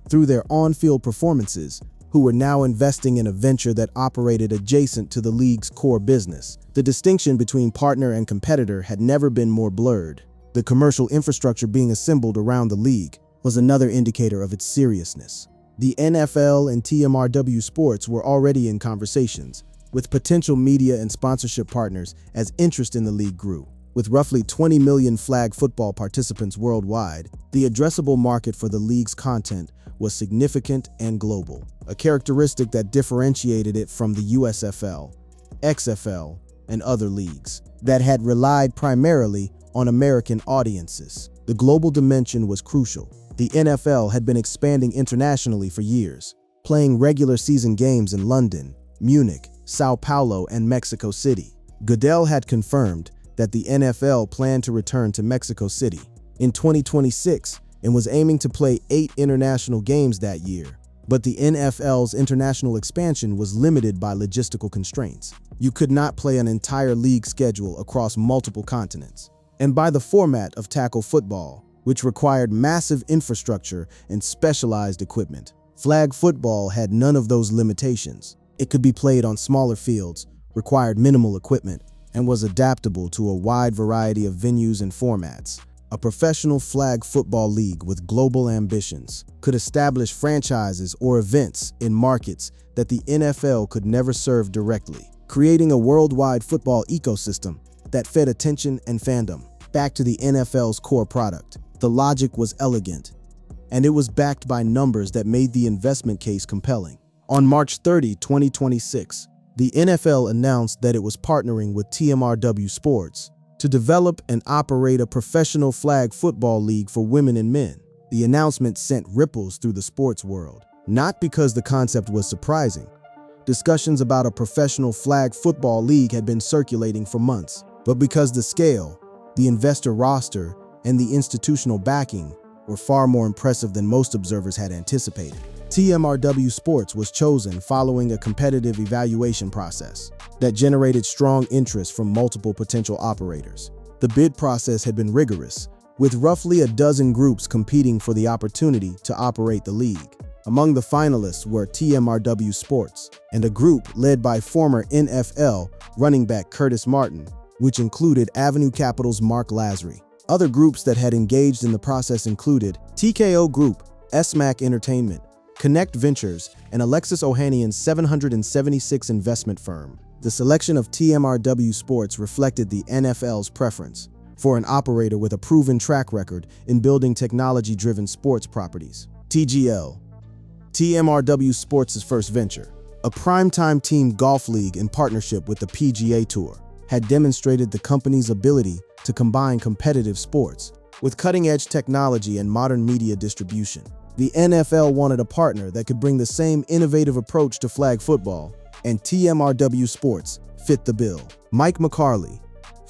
through their on-field performances, who were now investing in a venture that operated adjacent to the league's core business. The distinction between partner and competitor had never been more blurred. The commercial infrastructure being assembled around the league was another indicator of its seriousness. The NFL and TMRW Sports were already in conversations with potential media and sponsorship partners as interest in the league grew. With roughly 20 million flag football participants worldwide, the addressable market for the league's content was significant and global, a characteristic that differentiated it from the USFL, XFL, and other leagues that had relied primarily on American audiences. The global dimension was crucial. The NFL had been expanding internationally for years, playing regular season games in London, Munich, Sao Paulo, and Mexico City. Goodell had confirmed that the NFL planned to return to Mexico City in 2026 and was aiming to play 8 international games that year. But the NFL's international expansion was limited by logistical constraints. You could not play an entire league schedule across multiple continents. And by the format of tackle football, which required massive infrastructure and specialized equipment, flag football had none of those limitations. It could be played on smaller fields, required minimal equipment, and was adaptable to a wide variety of venues and formats. A professional flag football league with global ambitions could establish franchises or events in markets that the NFL could never serve directly, creating a worldwide football ecosystem that fed attention and fandom back to the NFL's core product. The logic was elegant, and it was backed by numbers that made the investment case compelling. On March 30, 2026, the NFL announced that it was partnering with TMRW Sports to develop and operate a professional flag football league for women and men. The announcement sent ripples through the sports world, not because the concept was surprising. Discussions about a professional flag football league had been circulating for months, but because the scale, the investor roster, and the institutional backing were far more impressive than most observers had anticipated. TMRW Sports was chosen following a competitive evaluation process that generated strong interest from multiple potential operators. The bid process had been rigorous, with roughly a dozen groups competing for the opportunity to operate the league. Among the finalists were TMRW Sports and a group led by former NFL running back Curtis Martin, which included Avenue Capital's Mark Lazary. Other groups that had engaged in the process included TKO Group, SMAC Entertainment, Connect Ventures, and Alexis Ohanian's 776 investment firm. The selection of TMRW Sports reflected the NFL's preference for an operator with a proven track record in building technology-driven sports properties. TGL, TMRW Sports' first venture, a primetime team golf league in partnership with the PGA Tour, had demonstrated the company's ability to combine competitive sports with cutting-edge technology and modern media distribution. The NFL wanted a partner that could bring the same innovative approach to flag football, and TMRW Sports fit the bill. Mike McCarley,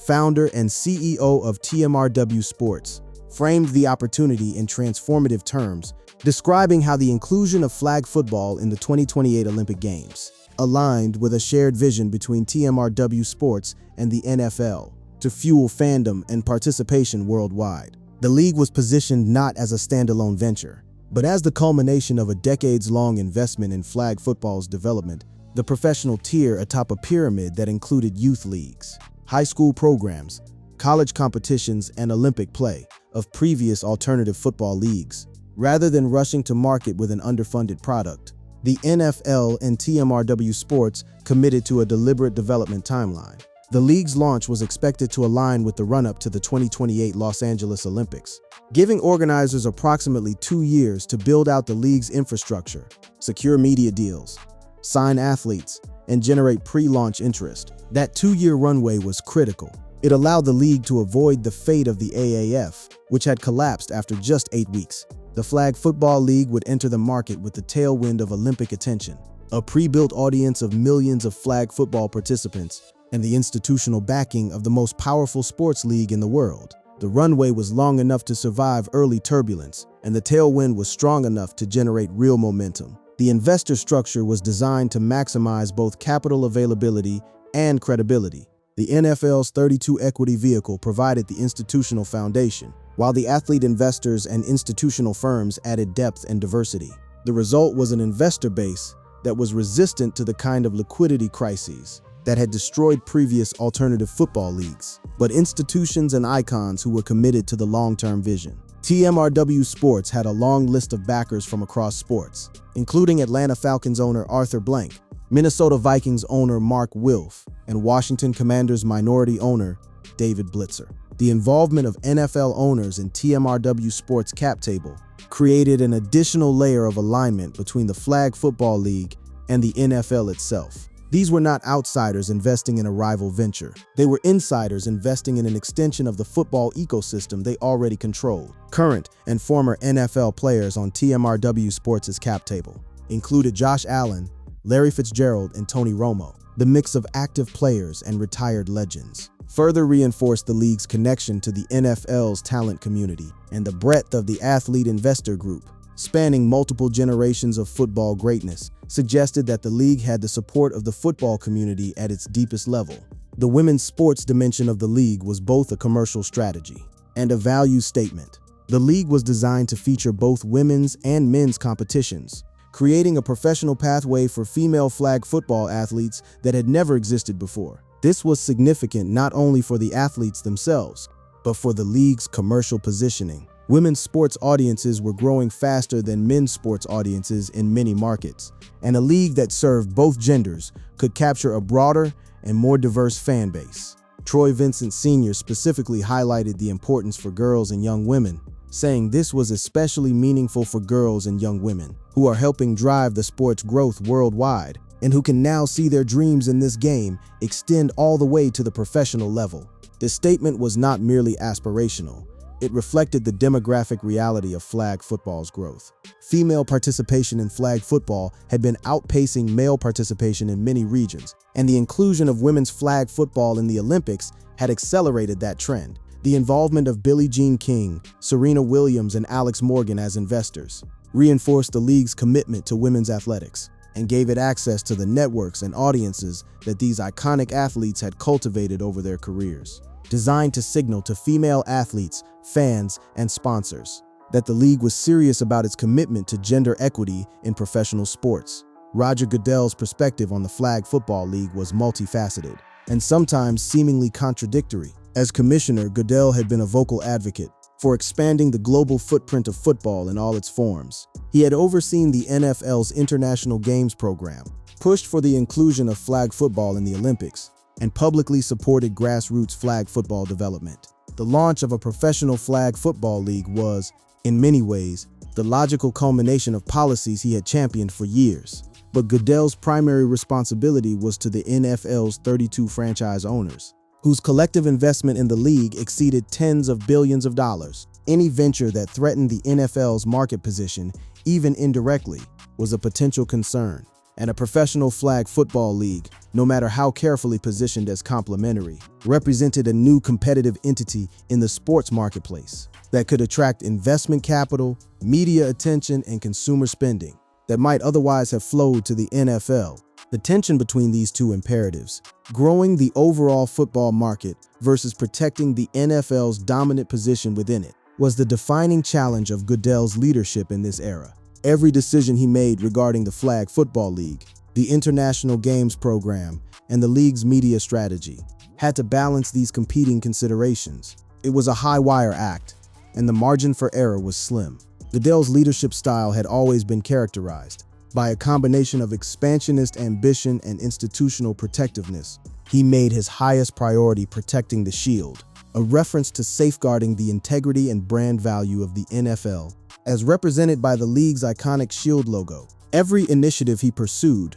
founder and CEO of TMRW Sports, framed the opportunity in transformative terms, describing how the inclusion of flag football in the 2028 Olympic Games aligned with a shared vision between TMRW Sports and the NFL to fuel fandom and participation worldwide. The league was positioned not as a standalone venture, but as the culmination of a decades-long investment in flag football's development, the professional tier atop a pyramid that included youth leagues, high school programs, college competitions, and Olympic play of previous alternative football leagues. Rather than rushing to market with an underfunded product, the NFL and TMRW Sports committed to a deliberate development timeline. The league's launch was expected to align with the run-up to the 2028 Los Angeles Olympics, giving organizers approximately 2 years to build out the league's infrastructure, secure media deals, sign athletes, and generate pre-launch interest. That 2-year runway was critical. It allowed the league to avoid the fate of the AAF, which had collapsed after just 8 weeks. The Flag Football League would enter the market with the tailwind of Olympic attention, a pre-built audience of millions of flag football participants, and the institutional backing of the most powerful sports league in the world. The runway was long enough to survive early turbulence, and the tailwind was strong enough to generate real momentum. The investor structure was designed to maximize both capital availability and credibility. The NFL's 32 equity vehicle provided the institutional foundation, while the athlete investors and institutional firms added depth and diversity. The result was an investor base that was resistant to the kind of liquidity crises that had destroyed previous alternative football leagues, but institutions and icons who were committed to the long-term vision. TMRW Sports had a long list of backers from across sports, including Atlanta Falcons owner Arthur Blank, Minnesota Vikings owner Mark Wilf, and Washington Commanders minority owner David Blitzer. The involvement of NFL owners in TMRW Sports' cap table created an additional layer of alignment between the Flag Football League and the NFL itself. These were not outsiders investing in a rival venture. They were insiders investing in an extension of the football ecosystem they already controlled. Current and former NFL players on TMRW Sports' cap table included Josh Allen, Larry Fitzgerald, and Tony Romo. The mix of active players and retired legends further reinforced the league's connection to the NFL's talent community and the breadth of the athlete investor group, spanning multiple generations of football greatness, suggested that the league had the support of the football community at its deepest level. The women's sports dimension of the league was both a commercial strategy and a value statement. The league was designed to feature both women's and men's competitions, creating a professional pathway for female flag football athletes that had never existed before. This was significant not only for the athletes themselves, but for the league's commercial positioning. Women's sports audiences were growing faster than men's sports audiences in many markets, and a league that served both genders could capture a broader and more diverse fan base. Troy Vincent Sr. specifically highlighted the importance for girls and young women, saying this was especially meaningful for girls and young women who are helping drive the sport's growth worldwide and who can now see their dreams in this game extend all the way to the professional level. This statement was not merely aspirational. It reflected the demographic reality of flag football's growth. Female participation in flag football had been outpacing male participation in many regions, and the inclusion of women's flag football in the Olympics had accelerated that trend. The involvement of Billie Jean King, Serena Williams, and Alex Morgan as investors reinforced the league's commitment to women's athletics and gave it access to the networks and audiences that these iconic athletes had cultivated over their careers. designed to signal to female athletes, fans, and sponsors that the league was serious about its commitment to gender equity in professional sports. Roger Goodell's perspective on the flag football league was multifaceted and sometimes seemingly contradictory. As commissioner, Goodell had been a vocal advocate for expanding the global footprint of football in all its forms. He had overseen the NFL's International Games program, pushed for the inclusion of flag football in the Olympics, and publicly supported grassroots flag football development. The launch of a professional flag football league was, in many ways, the logical culmination of policies he had championed for years. But Goodell's primary responsibility was to the NFL's 32 franchise owners, whose collective investment in the league exceeded tens of billions of dollars. Any venture that threatened the NFL's market position, even indirectly, was a potential concern. And a professional flag football league, no matter how carefully positioned as complementary, represented a new competitive entity in the sports marketplace that could attract investment capital, media attention, and consumer spending that might otherwise have flowed to the NFL. The tension between these two imperatives, growing the overall football market versus protecting the NFL's dominant position within it, was the defining challenge of Goodell's leadership in this era. Every decision he made regarding the Flag Football League, the International Games program, and the league's media strategy had to balance these competing considerations. It was a high-wire act, and the margin for error was slim. Goodell's leadership style had always been characterized by a combination of expansionist ambition and institutional protectiveness. He made his highest priority protecting the shield, a reference to safeguarding the integrity and brand value of the NFL, as represented by the league's iconic shield logo. Every initiative he pursued,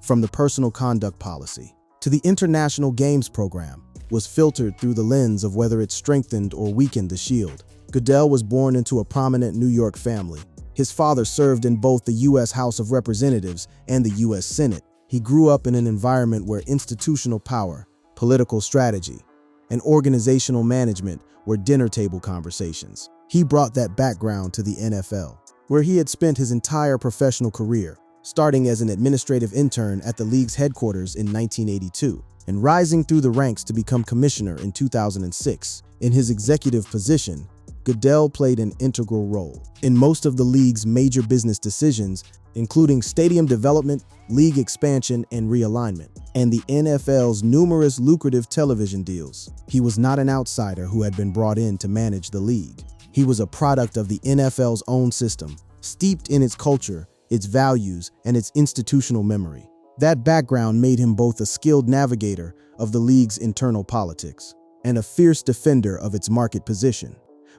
from the personal conduct policy to the International Games program, was filtered through the lens of whether it strengthened or weakened the shield. Goodell was born into a prominent New York family. His father served in both the U.S. House of Representatives and the U.S. Senate. He grew up in an environment where institutional power, political strategy, and organizational management were dinner table conversations. He brought that background to the NFL, where he had spent his entire professional career, starting as an administrative intern at the league's headquarters in 1982, and rising through the ranks to become commissioner in 2006. In his executive position, Goodell played an integral role in most of the league's major business decisions, including stadium development, league expansion, and realignment, and the NFL's numerous lucrative television deals. He was not an outsider who had been brought in to manage the league. He was a product of the NFL's own system, steeped in its culture, its values, and its institutional memory. That background made him both a skilled navigator of the league's internal politics and a fierce defender of its market position.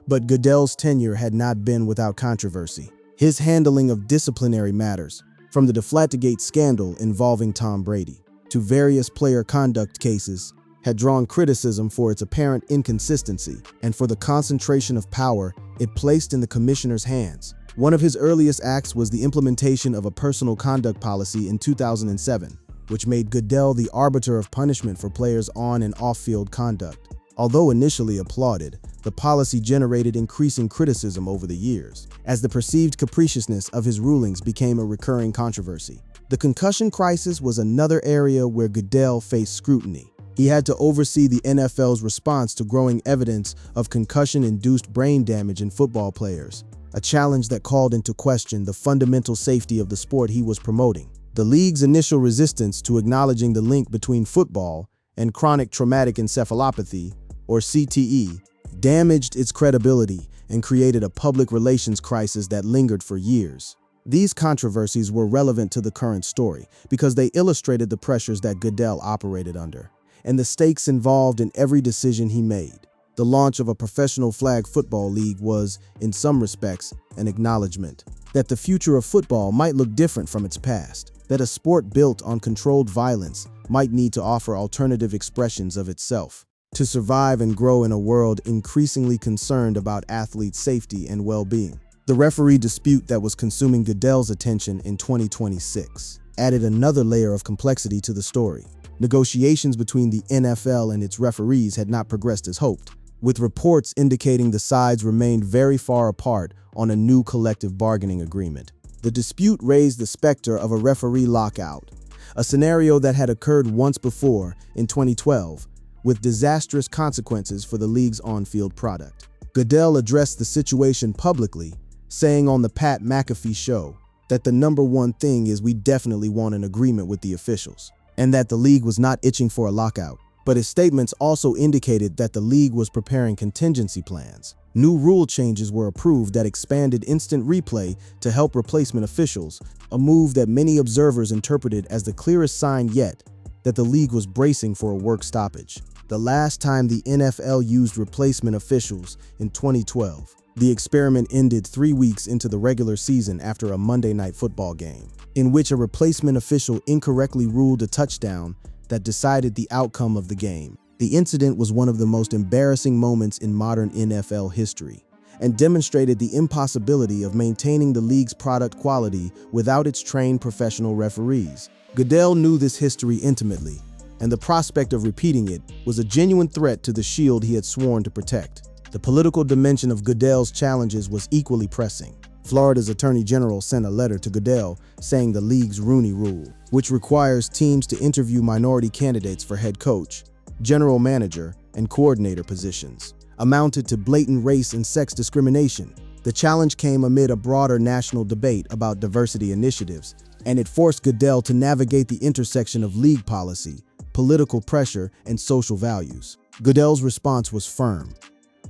But Goodell's tenure had not been without controversy. His handling of disciplinary matters, from the Deflategate scandal involving Tom Brady to various player conduct cases, had drawn criticism for its apparent inconsistency and for the concentration of power it placed in the commissioner's hands. One of his earliest acts was the implementation of a personal conduct policy in 2007, which made Goodell the arbiter of punishment for players' on- and off-field conduct. Although initially applauded, the policy generated increasing criticism over the years, as the perceived capriciousness of his rulings became a recurring controversy. The concussion crisis was another area where Goodell faced scrutiny. He had to oversee the NFL's response to growing evidence of concussion-induced brain damage in football players, a challenge that called into question the fundamental safety of the sport he was promoting. The league's initial resistance to acknowledging the link between football and chronic traumatic encephalopathy, or CTE, damaged its credibility and created a public relations crisis that lingered for years. These controversies were relevant to the current story because they illustrated the pressures that Goodell operated under and the stakes involved in every decision he made. The launch of a professional flag football league was, in some respects, an acknowledgement that the future of football might look different from its past, that a sport built on controlled violence might need to offer alternative expressions of itself to survive and grow in a world increasingly concerned about athletes' safety and well-being. The referee dispute that was consuming Goodell's attention in 2026 added another layer of complexity to the story. Negotiations between the NFL and its referees had not progressed as hoped, with reports indicating the sides remained very far apart on a new collective bargaining agreement. The dispute raised the specter of a referee lockout, a scenario that had occurred once before in 2012, with disastrous consequences for the league's on-field product. Goodell addressed the situation publicly, saying on the Pat McAfee show that the number one thing is we definitely want an agreement with the officials, and that the league was not itching for a lockout. But his statements also indicated that the league was preparing contingency plans. New rule changes were approved that expanded instant replay to help replacement officials, a move that many observers interpreted as the clearest sign yet that the league was bracing for a work stoppage. The last time the NFL used replacement officials, in 2012, the experiment ended 3 weeks into the regular season after a Monday Night Football game, in which a replacement official incorrectly ruled a touchdown that decided the outcome of the game. The incident was one of the most embarrassing moments in modern NFL history and demonstrated the impossibility of maintaining the league's product quality without its trained professional referees. Goodell knew this history intimately, and the prospect of repeating it was a genuine threat to the shield he had sworn to protect. The political dimension of Goodell's challenges was equally pressing. Florida's Attorney General sent a letter to Goodell saying the league's Rooney Rule, which requires teams to interview minority candidates for head coach, general manager, and coordinator positions, amounted to blatant race and sex discrimination. The challenge came amid a broader national debate about diversity initiatives, and it forced Goodell to navigate the intersection of league policy, political pressure, and social values. Goodell's response was firm.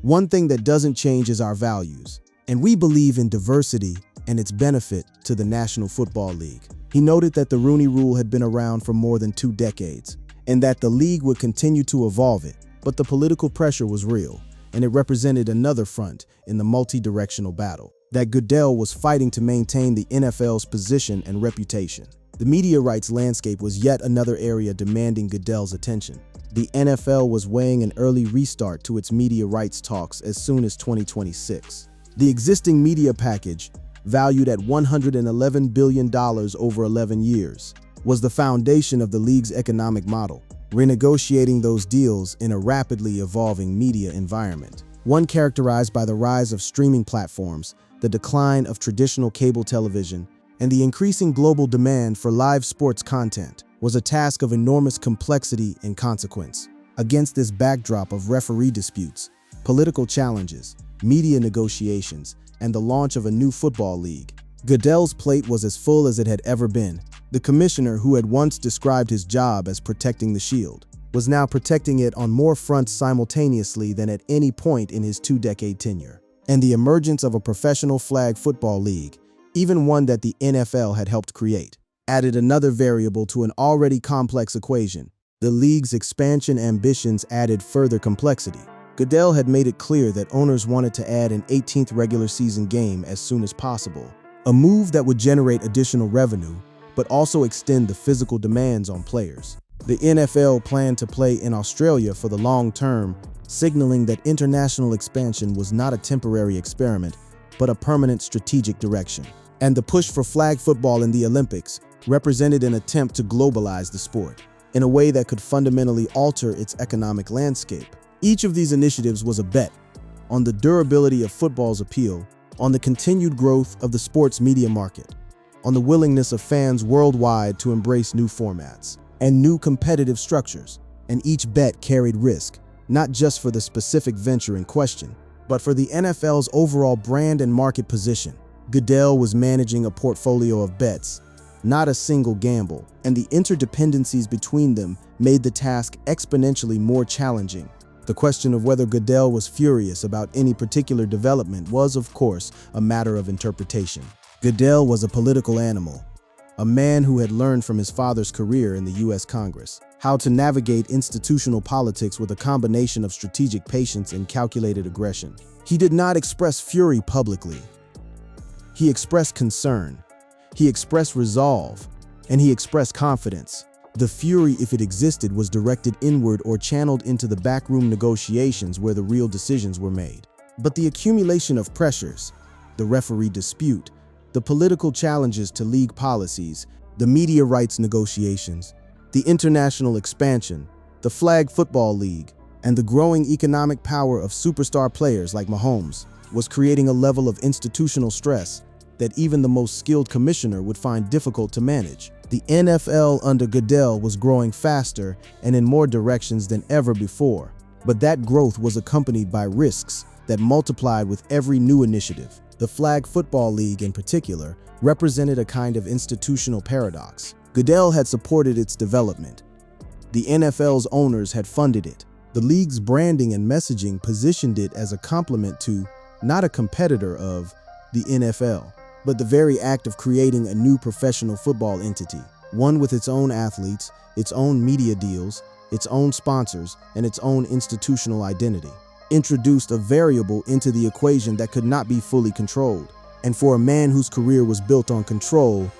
One thing that doesn't change is our values, and we believe in diversity and its benefit to the National Football League. He noted that the Rooney Rule had been around for more than 2 decades, and that the league would continue to evolve it, but the political pressure was real, and it represented another front in the multi-directional battle that Goodell was fighting to maintain the NFL's position and reputation. The media rights landscape was yet another area demanding Goodell's attention. The NFL was weighing an early restart to its media rights talks as soon as 2026. The existing media package, valued at $111 billion over 11 years, was the foundation of the league's economic model, renegotiating those deals in a rapidly evolving media environment, one characterized by the rise of streaming platforms, the decline of traditional cable television, and the increasing global demand for live sports content, was a task of enormous complexity and consequence. Against this backdrop of referee disputes, political challenges, media negotiations, and the launch of a new football league, Goodell's plate was as full as it had ever been. The commissioner, who had once described his job as protecting the shield, was now protecting it on more fronts simultaneously than at any point in his 2-decade tenure. And the emergence of a professional flag football league, even one that the NFL had helped create, added another variable to an already complex equation. The league's expansion ambitions added further complexity. Goodell had made it clear that owners wanted to add an 18th regular season game as soon as possible, a move that would generate additional revenue, but also extend the physical demands on players. The NFL planned to play in Australia for the long term, signaling that international expansion was not a temporary experiment, but a permanent strategic direction. And the push for flag football in the Olympics represented an attempt to globalize the sport in a way that could fundamentally alter its economic landscape. Each of these initiatives was a bet on the durability of football's appeal, on the continued growth of the sports media market, on the willingness of fans worldwide to embrace new formats and new competitive structures. And each bet carried risk, not just for the specific venture in question, but for the NFL's overall brand and market position. Goodell was managing a portfolio of bets, not a single gamble, and the interdependencies between them made the task exponentially more challenging. The question of whether Goodell was furious about any particular development was, of course, a matter of interpretation. Goodell was a political animal, a man who had learned from his father's career in the U.S. Congress how to navigate institutional politics with a combination of strategic patience and calculated aggression. He did not express fury publicly. He expressed concern, he expressed resolve, and he expressed confidence. The fury, if it existed, was directed inward or channeled into the backroom negotiations where the real decisions were made. But the accumulation of pressures, the referee dispute, the political challenges to league policies, the media rights negotiations, the international expansion, the flag football league, and the growing economic power of superstar players like Mahomes was creating a level of institutional stress that even the most skilled commissioner would find difficult to manage. The NFL under Goodell was growing faster and in more directions than ever before, but that growth was accompanied by risks that multiplied with every new initiative. The Flag Football League, in particular, represented a kind of institutional paradox. Goodell had supported its development. The NFL's owners had funded it. The league's branding and messaging positioned it as a complement to, not a competitor of, the NFL, but the very act of creating a new professional football entity, one with its own athletes, its own media deals, its own sponsors, and its own institutional identity, introduced a variable into the equation that could not be fully controlled. And for a man whose career was built on control,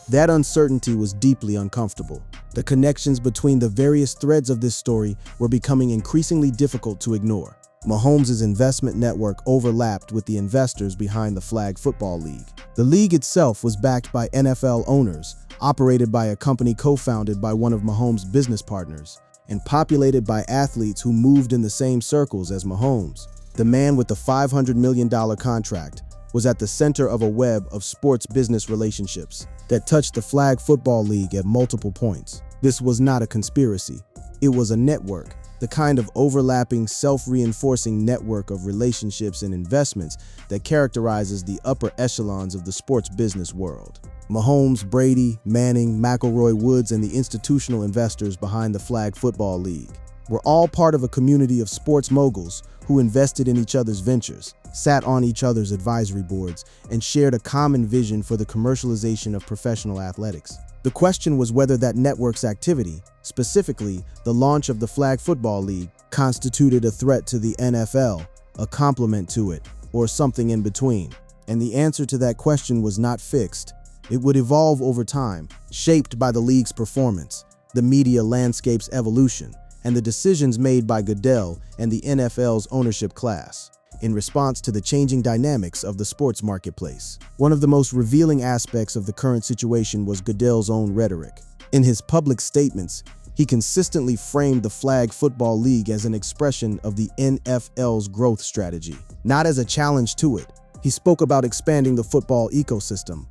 that uncertainty was deeply uncomfortable. The connections between the various threads of this story were becoming increasingly difficult to ignore. Mahomes' investment network overlapped with the investors behind the Flag Football League. The league itself was backed by NFL owners, operated by a company co-founded by one of Mahomes' business partners, and populated by athletes who moved in the same circles as Mahomes. The man with the $500 million contract was at the center of a web of sports business relationships that touched the Flag Football League at multiple points. This was not a conspiracy. It was a network, the kind of overlapping, self-reinforcing network of relationships and investments that characterizes the upper echelons of the sports business world. Mahomes, Brady, Manning, McElroy, Woods, and the institutional investors behind the Flag Football League were all part of a community of sports moguls who invested in each other's ventures, sat on each other's advisory boards, and shared a common vision for the commercialization of professional athletics. The question was whether that network's activity, specifically the launch of the Flag Football League, constituted a threat to the NFL, a complement to it, or something in between. And the answer to that question was not fixed. It would evolve over time, shaped by the league's performance, the media landscape's evolution, and the decisions made by Goodell and the NFL's ownership class in response to the changing dynamics of the sports marketplace. One of the most revealing aspects of the current situation was Goodell's own rhetoric. In his public statements, he consistently framed the Flag Football League as an expression of the NFL's growth strategy, not as a challenge to it. He spoke about expanding the football ecosystem,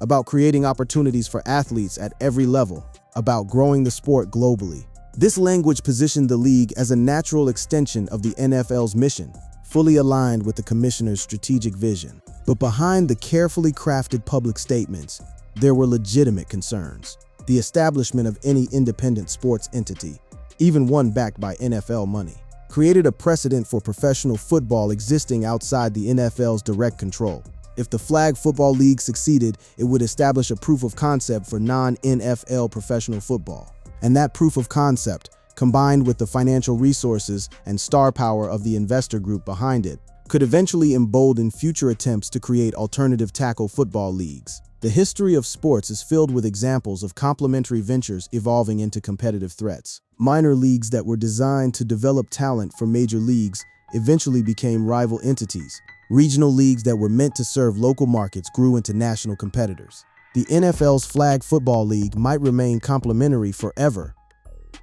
about creating opportunities for athletes at every level, about growing the sport globally. This language positioned the league as a natural extension of the NFL's mission, fully aligned with the commissioner's strategic vision. But behind the carefully crafted public statements, there were legitimate concerns. The establishment of any independent sports entity, even one backed by NFL money, created a precedent for professional football existing outside the NFL's direct control. If the Flag Football League succeeded, it would establish a proof of concept for non-NFL professional football. And that proof of concept, combined with the financial resources and star power of the investor group behind it, could eventually embolden future attempts to create alternative tackle football leagues. The history of sports is filled with examples of complementary ventures evolving into competitive threats. Minor leagues that were designed to develop talent for major leagues eventually became rival entities. Regional leagues that were meant to serve local markets grew into national competitors. The NFL's Flag Football League might remain complementary forever,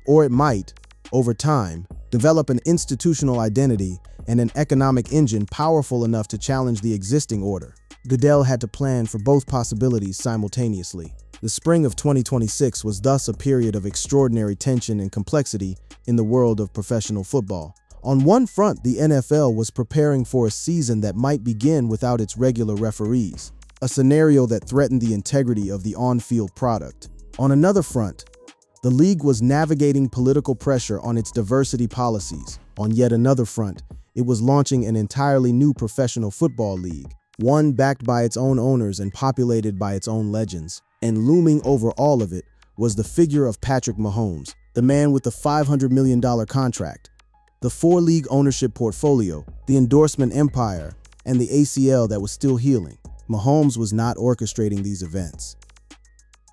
or it might, over time, develop an institutional identity and an economic engine powerful enough to challenge the existing order. Goodell had to plan for both possibilities simultaneously. The spring of 2026 was thus a period of extraordinary tension and complexity in the world of professional football. On one front, the NFL was preparing for a season that might begin without its regular referees, a scenario that threatened the integrity of the on-field product. On another front, the league was navigating political pressure on its diversity policies. On yet another front, it was launching an entirely new professional football league, one backed by its own owners and populated by its own legends. And looming over all of it was the figure of Patrick Mahomes, the man with the $500 million contract, the four-league ownership portfolio, the endorsement empire, and the ACL that was still healing. Mahomes was not orchestrating these events.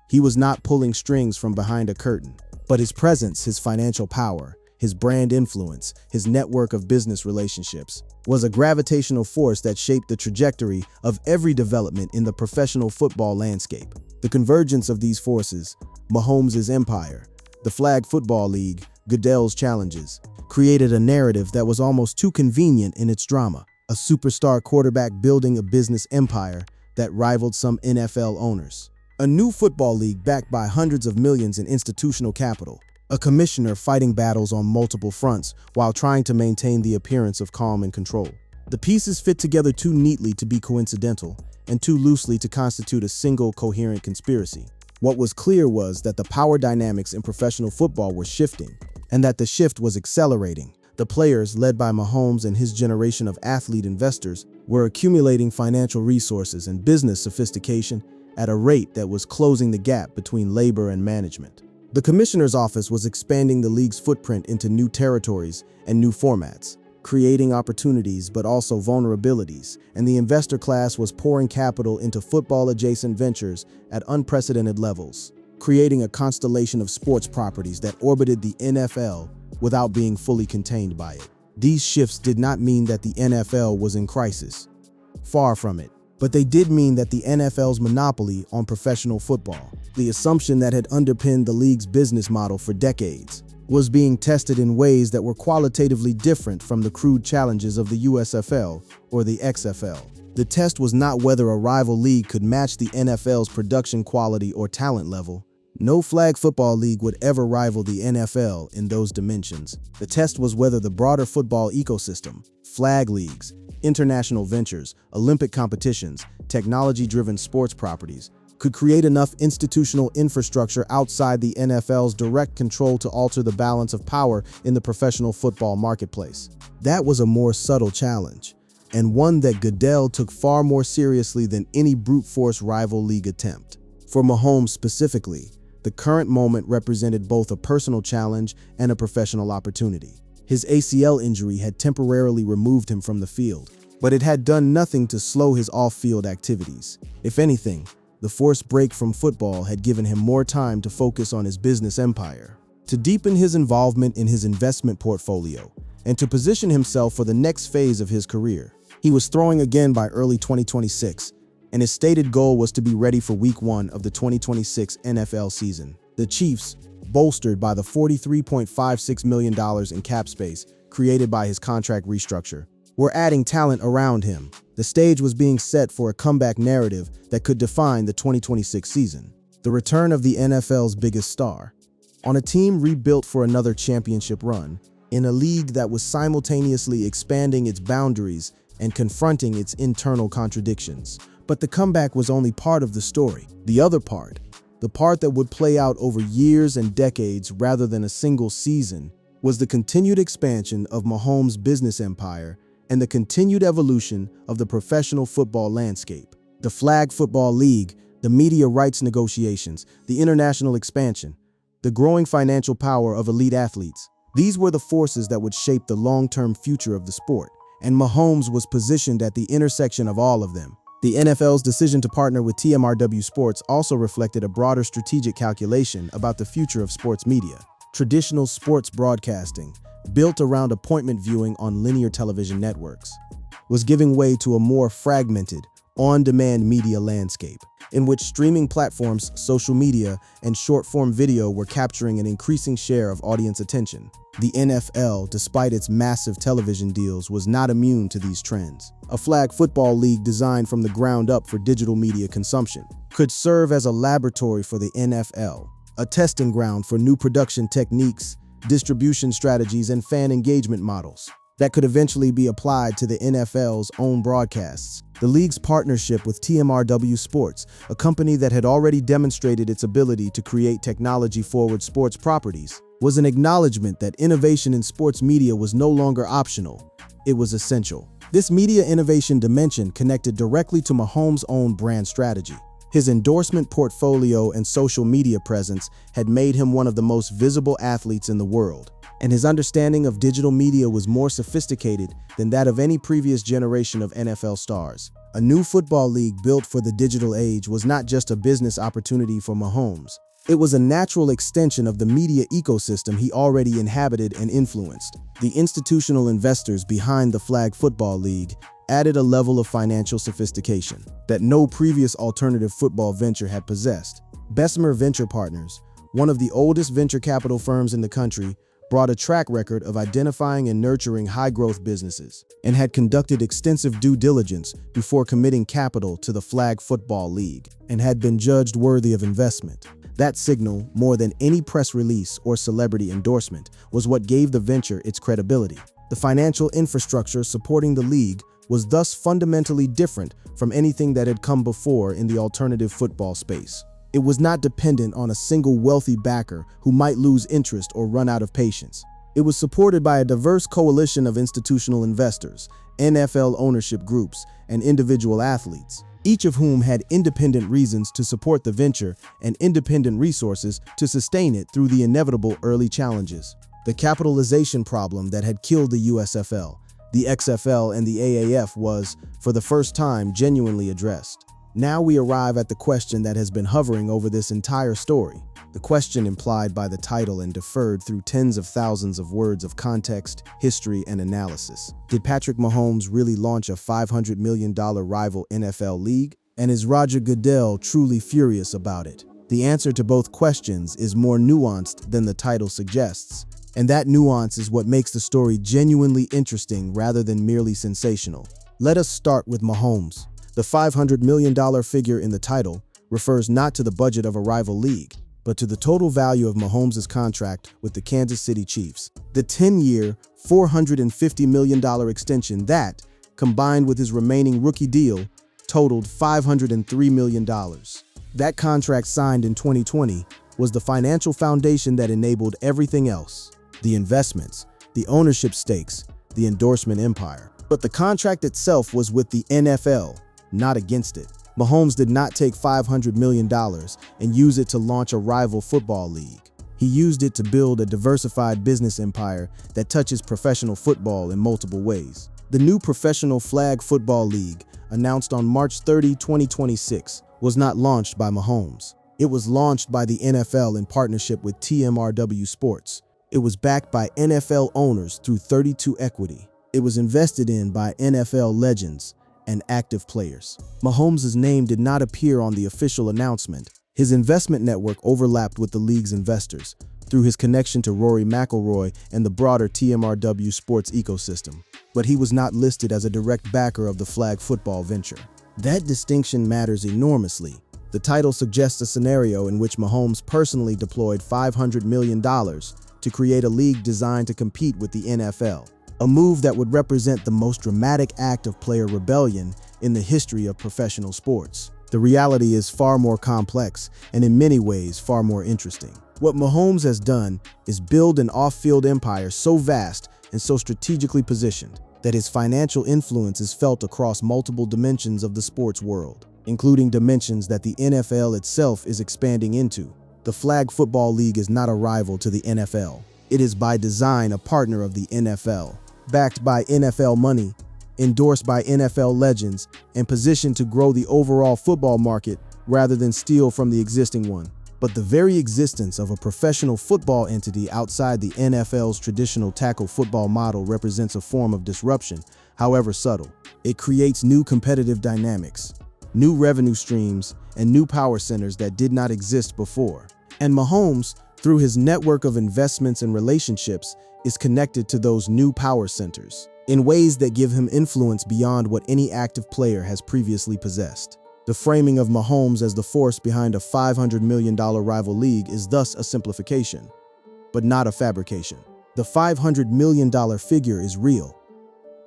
He was not pulling strings from behind a curtain, but his presence, his financial power, his brand influence, his network of business relationships, was a gravitational force that shaped the trajectory of every development in the professional football landscape. The convergence of these forces, Mahomes' empire, the Flag Football League, Goodell's challenges, created a narrative that was almost too convenient in its drama. A superstar quarterback building a business empire, that rivaled some NFL owners. A new football league backed by hundreds of millions in institutional capital. A commissioner fighting battles on multiple fronts while trying to maintain the appearance of calm and control. The pieces fit together too neatly to be coincidental and too loosely to constitute a single coherent conspiracy. What was clear was that the power dynamics in professional football were shifting, and that the shift was accelerating. The players, led by Mahomes and his generation of athlete investors, were accumulating financial resources and business sophistication at a rate that was closing the gap between labor and management. The commissioner's office was expanding the league's footprint into new territories and new formats, creating opportunities but also vulnerabilities, and the investor class was pouring capital into football-adjacent ventures at unprecedented levels, creating a constellation of sports properties that orbited the NFL without being fully contained by it. These shifts did not mean that the NFL was in crisis. Far from it. But they did mean that the NFL's monopoly on professional football, the assumption that had underpinned the league's business model for decades, was being tested in ways that were qualitatively different from the crude challenges of the USFL or the XFL. The test was not whether a rival league could match the NFL's production quality or talent level. No flag football league would ever rival the NFL in those dimensions. The test was whether the broader football ecosystem, flag leagues, international ventures, Olympic competitions, technology-driven sports properties, could create enough institutional infrastructure outside the NFL's direct control to alter the balance of power in the professional football marketplace. That was a more subtle challenge, and one that Goodell took far more seriously than any brute force rival league attempt. For Mahomes specifically, the current moment represented both a personal challenge and a professional opportunity. His ACL injury had temporarily removed him from the field, but it had done nothing to slow his off-field activities. If anything, the forced break from football had given him more time to focus on his business empire, to deepen his involvement in his investment portfolio, and to position himself for the next phase of his career. He was throwing again by early 2026, and his stated goal was to be ready for Week 1 of the 2026 NFL season. The Chiefs, bolstered by the $43.56 million in cap space created by his contract restructure, were adding talent around him. The stage was being set for a comeback narrative that could define the 2026 season. The return of the NFL's biggest star, on a team rebuilt for another championship run, in a league that was simultaneously expanding its boundaries and confronting its internal contradictions. But the comeback was only part of the story. The other part, the part that would play out over years and decades rather than a single season, was the continued expansion of Mahomes' business empire and the continued evolution of the professional football landscape. The Flag Football League, the media rights negotiations, the international expansion, the growing financial power of elite athletes. These were the forces that would shape the long-term future of the sport, and Mahomes was positioned at the intersection of all of them. The NFL's decision to partner with TMRW Sports also reflected a broader strategic calculation about the future of sports media. Traditional sports broadcasting, built around appointment viewing on linear television networks, was giving way to a more fragmented, on-demand media landscape, in which streaming platforms, social media, and short-form video were capturing an increasing share of audience attention. The NFL, despite its massive television deals, was not immune to these trends. A flag football league designed from the ground up for digital media consumption could serve as a laboratory for the NFL, a testing ground for new production techniques, distribution strategies, and fan engagement models that could eventually be applied to the NFL's own broadcasts. The league's partnership with TMRW Sports, a company that had already demonstrated its ability to create technology-forward sports properties, was an acknowledgement that innovation in sports media was no longer optional, it was essential. This media innovation dimension connected directly to Mahomes' own brand strategy. His endorsement portfolio and social media presence had made him one of the most visible athletes in the world, and his understanding of digital media was more sophisticated than that of any previous generation of NFL stars. A new football league built for the digital age was not just a business opportunity for Mahomes. It was a natural extension of the media ecosystem he already inhabited and influenced. The institutional investors behind the Flag Football League added a level of financial sophistication that no previous alternative football venture had possessed. Bessemer Venture Partners, one of the oldest venture capital firms in the country, brought a track record of identifying and nurturing high-growth businesses, and had conducted extensive due diligence before committing capital to the Flag Football League, and had been judged worthy of investment. That signal, more than any press release or celebrity endorsement, was what gave the venture its credibility. The financial infrastructure supporting the league was thus fundamentally different from anything that had come before in the alternative football space. It was not dependent on a single wealthy backer who might lose interest or run out of patience. It was supported by a diverse coalition of institutional investors, NFL ownership groups, and individual athletes, each of whom had independent reasons to support the venture and independent resources to sustain it through the inevitable early challenges. The capitalization problem that had killed the USFL, the XFL, and the AAF was, for the first time, genuinely addressed. Now we arrive at the question that has been hovering over this entire story, the question implied by the title and deferred through tens of thousands of words of context, history, and analysis. Did Patrick Mahomes really launch a $500 million rival NFL league? And is Roger Goodell truly furious about it? The answer to both questions is more nuanced than the title suggests, and that nuance is what makes the story genuinely interesting rather than merely sensational. Let us start with Mahomes. The $500 million figure in the title refers not to the budget of a rival league, but to the total value of Mahomes' contract with the Kansas City Chiefs. The 10-year, $450 million extension that, combined with his remaining rookie deal, totaled $503 million. That contract, signed in 2020, was the financial foundation that enabled everything else: the investments, the ownership stakes, the endorsement empire. But the contract itself was with the NFL, not against it. Mahomes did not take $500 million and use it to launch a rival football league. He used it to build a diversified business empire that touches professional football in multiple ways. The new Professional Flag Football League, announced on March 30, 2026, was not launched by Mahomes. It was launched by the NFL in partnership with TMRW Sports. It was backed by NFL owners through 32 Equity. It was invested in by NFL legends and active players. Mahomes' name did not appear on the official announcement. His investment network overlapped with the league's investors through his connection to Rory McIlroy and the broader TMRW Sports ecosystem, but he was not listed as a direct backer of the flag football venture. That distinction matters enormously. The title suggests a scenario in which Mahomes personally deployed $500 million to create a league designed to compete with the NFL. A move that would represent the most dramatic act of player rebellion in the history of professional sports. The reality is far more complex and in many ways far more interesting. What Mahomes has done is build an off-field empire so vast and so strategically positioned that his financial influence is felt across multiple dimensions of the sports world, including dimensions that the NFL itself is expanding into. The Flag Football League is not a rival to the NFL. It is by design a partner of the NFL. Backed by NFL money, endorsed by NFL legends, and positioned to grow the overall football market rather than steal from the existing one. But the very existence of a professional football entity outside the NFL's traditional tackle football model represents a form of disruption, however subtle. It creates new competitive dynamics, new revenue streams, and new power centers that did not exist before. And Mahomes, through his network of investments and relationships, is connected to those new power centers in ways that give him influence beyond what any active player has previously possessed. The framing of Mahomes as the force behind a $500 million rival league is thus a simplification, but not a fabrication. The $500 million figure is real.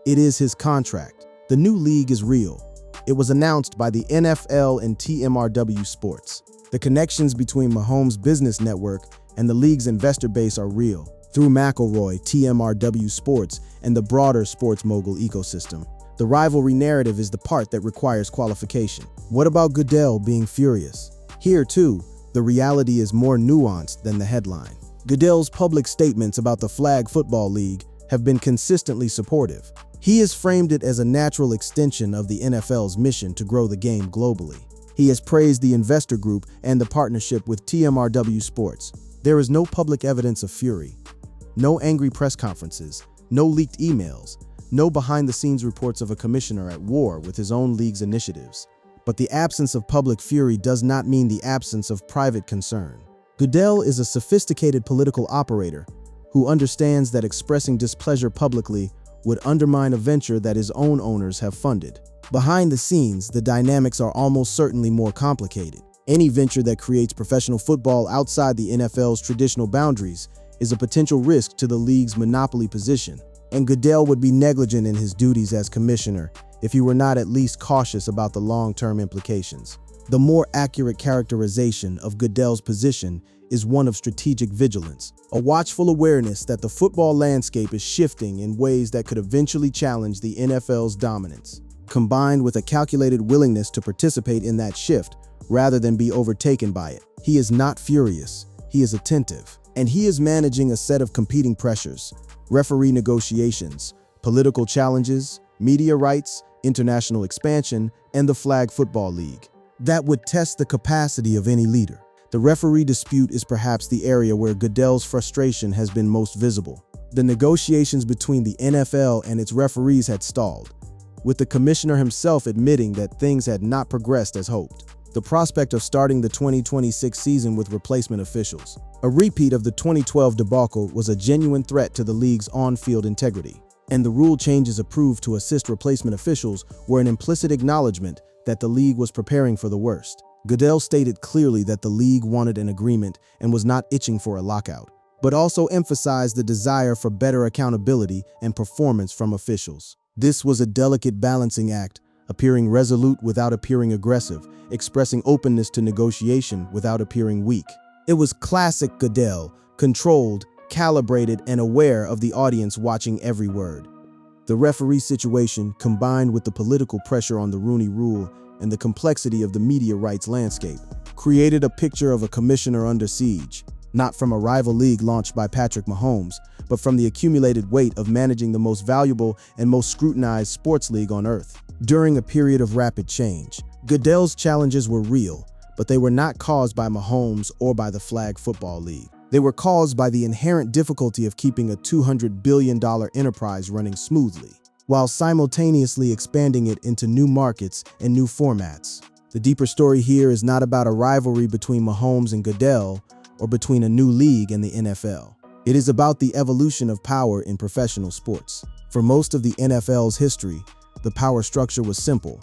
It is his contract. The new league is real. It was announced by the NFL and TMRW Sports. The connections between Mahomes' business network and the league's investor base are real, through McIlroy, TMRW Sports, and the broader sports mogul ecosystem. The rivalry narrative is the part that requires qualification. What about Goodell being furious? Here, too, the reality is more nuanced than the headline. Goodell's public statements about the Flag Football League have been consistently supportive. He has framed it as a natural extension of the NFL's mission to grow the game globally. He has praised the investor group and the partnership with TMRW Sports. There is no public evidence of fury. No angry press conferences, no leaked emails, no behind-the-scenes reports of a commissioner at war with his own league's initiatives. But the absence of public fury does not mean the absence of private concern. Goodell is a sophisticated political operator, who understands that expressing displeasure publicly would undermine a venture that his own owners have funded. Behind the scenes, the dynamics are almost certainly more complicated. Any venture that creates professional football outside the NFL's traditional boundaries is a potential risk to the league's monopoly position, and Goodell would be negligent in his duties as commissioner if he were not at least cautious about the long-term implications. The more accurate characterization of Goodell's position is one of strategic vigilance, a watchful awareness that the football landscape is shifting in ways that could eventually challenge the NFL's dominance, combined with a calculated willingness to participate in that shift rather than be overtaken by it. He is not furious, he is attentive, and he is managing a set of competing pressures: referee negotiations, political challenges, media rights, international expansion, and the flag football league that would test the capacity of any leader. The referee dispute is perhaps the area where Goodell's frustration has been most visible. The negotiations between the NFL and its referees had stalled, with the commissioner himself admitting that things had not progressed as hoped. The prospect of starting the 2026 season with replacement officials, a repeat of the 2012 debacle, was a genuine threat to the league's on-field integrity, and the rule changes approved to assist replacement officials were an implicit acknowledgement that the league was preparing for the worst. Goodell stated clearly that the league wanted an agreement and was not itching for a lockout, but also emphasized the desire for better accountability and performance from officials. This was a delicate balancing act, appearing resolute without appearing aggressive, expressing openness to negotiation without appearing weak. It was classic Goodell, controlled, calibrated, and aware of the audience watching every word. The referee situation, combined with the political pressure on the Rooney Rule and the complexity of the media rights landscape, created a picture of a commissioner under siege, not from a rival league launched by Patrick Mahomes, but from the accumulated weight of managing the most valuable and most scrutinized sports league on earth. During a period of rapid change, Goodell's challenges were real, but they were not caused by Mahomes or by the flag football league. They were caused by the inherent difficulty of keeping a $200 billion enterprise running smoothly, while simultaneously expanding it into new markets and new formats. The deeper story here is not about a rivalry between Mahomes and Goodell or between a new league and the NFL. It is about the evolution of power in professional sports. For most of the NFL's history, the power structure was simple.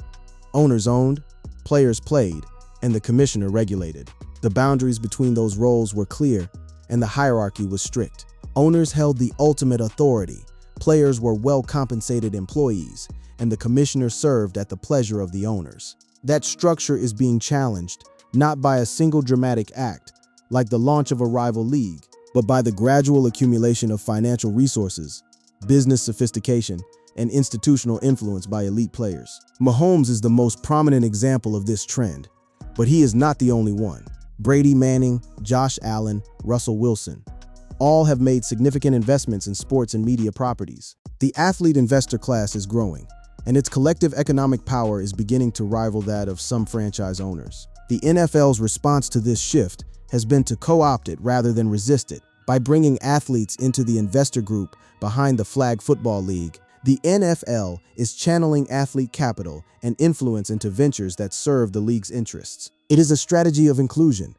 Owners owned, players played, and the commissioner regulated. The boundaries between those roles were clear, and the hierarchy was strict. Owners held the ultimate authority, players were well-compensated employees, and the commissioner served at the pleasure of the owners. That structure is being challenged, not by a single dramatic act, like the launch of a rival league, but by the gradual accumulation of financial resources, business sophistication, and institutional influence by elite players. Mahomes is the most prominent example of this trend, but he is not the only one. Brady Manning, Josh Allen, Russell Wilson, all have made significant investments in sports and media properties. The athlete investor class is growing, and its collective economic power is beginning to rival that of some franchise owners. The NFL's response to this shift has been to co-opt it rather than resist it. By bringing athletes into the investor group behind the flag football league, the NFL is channeling athlete capital and influence into ventures that serve the league's interests. It is a strategy of inclusion.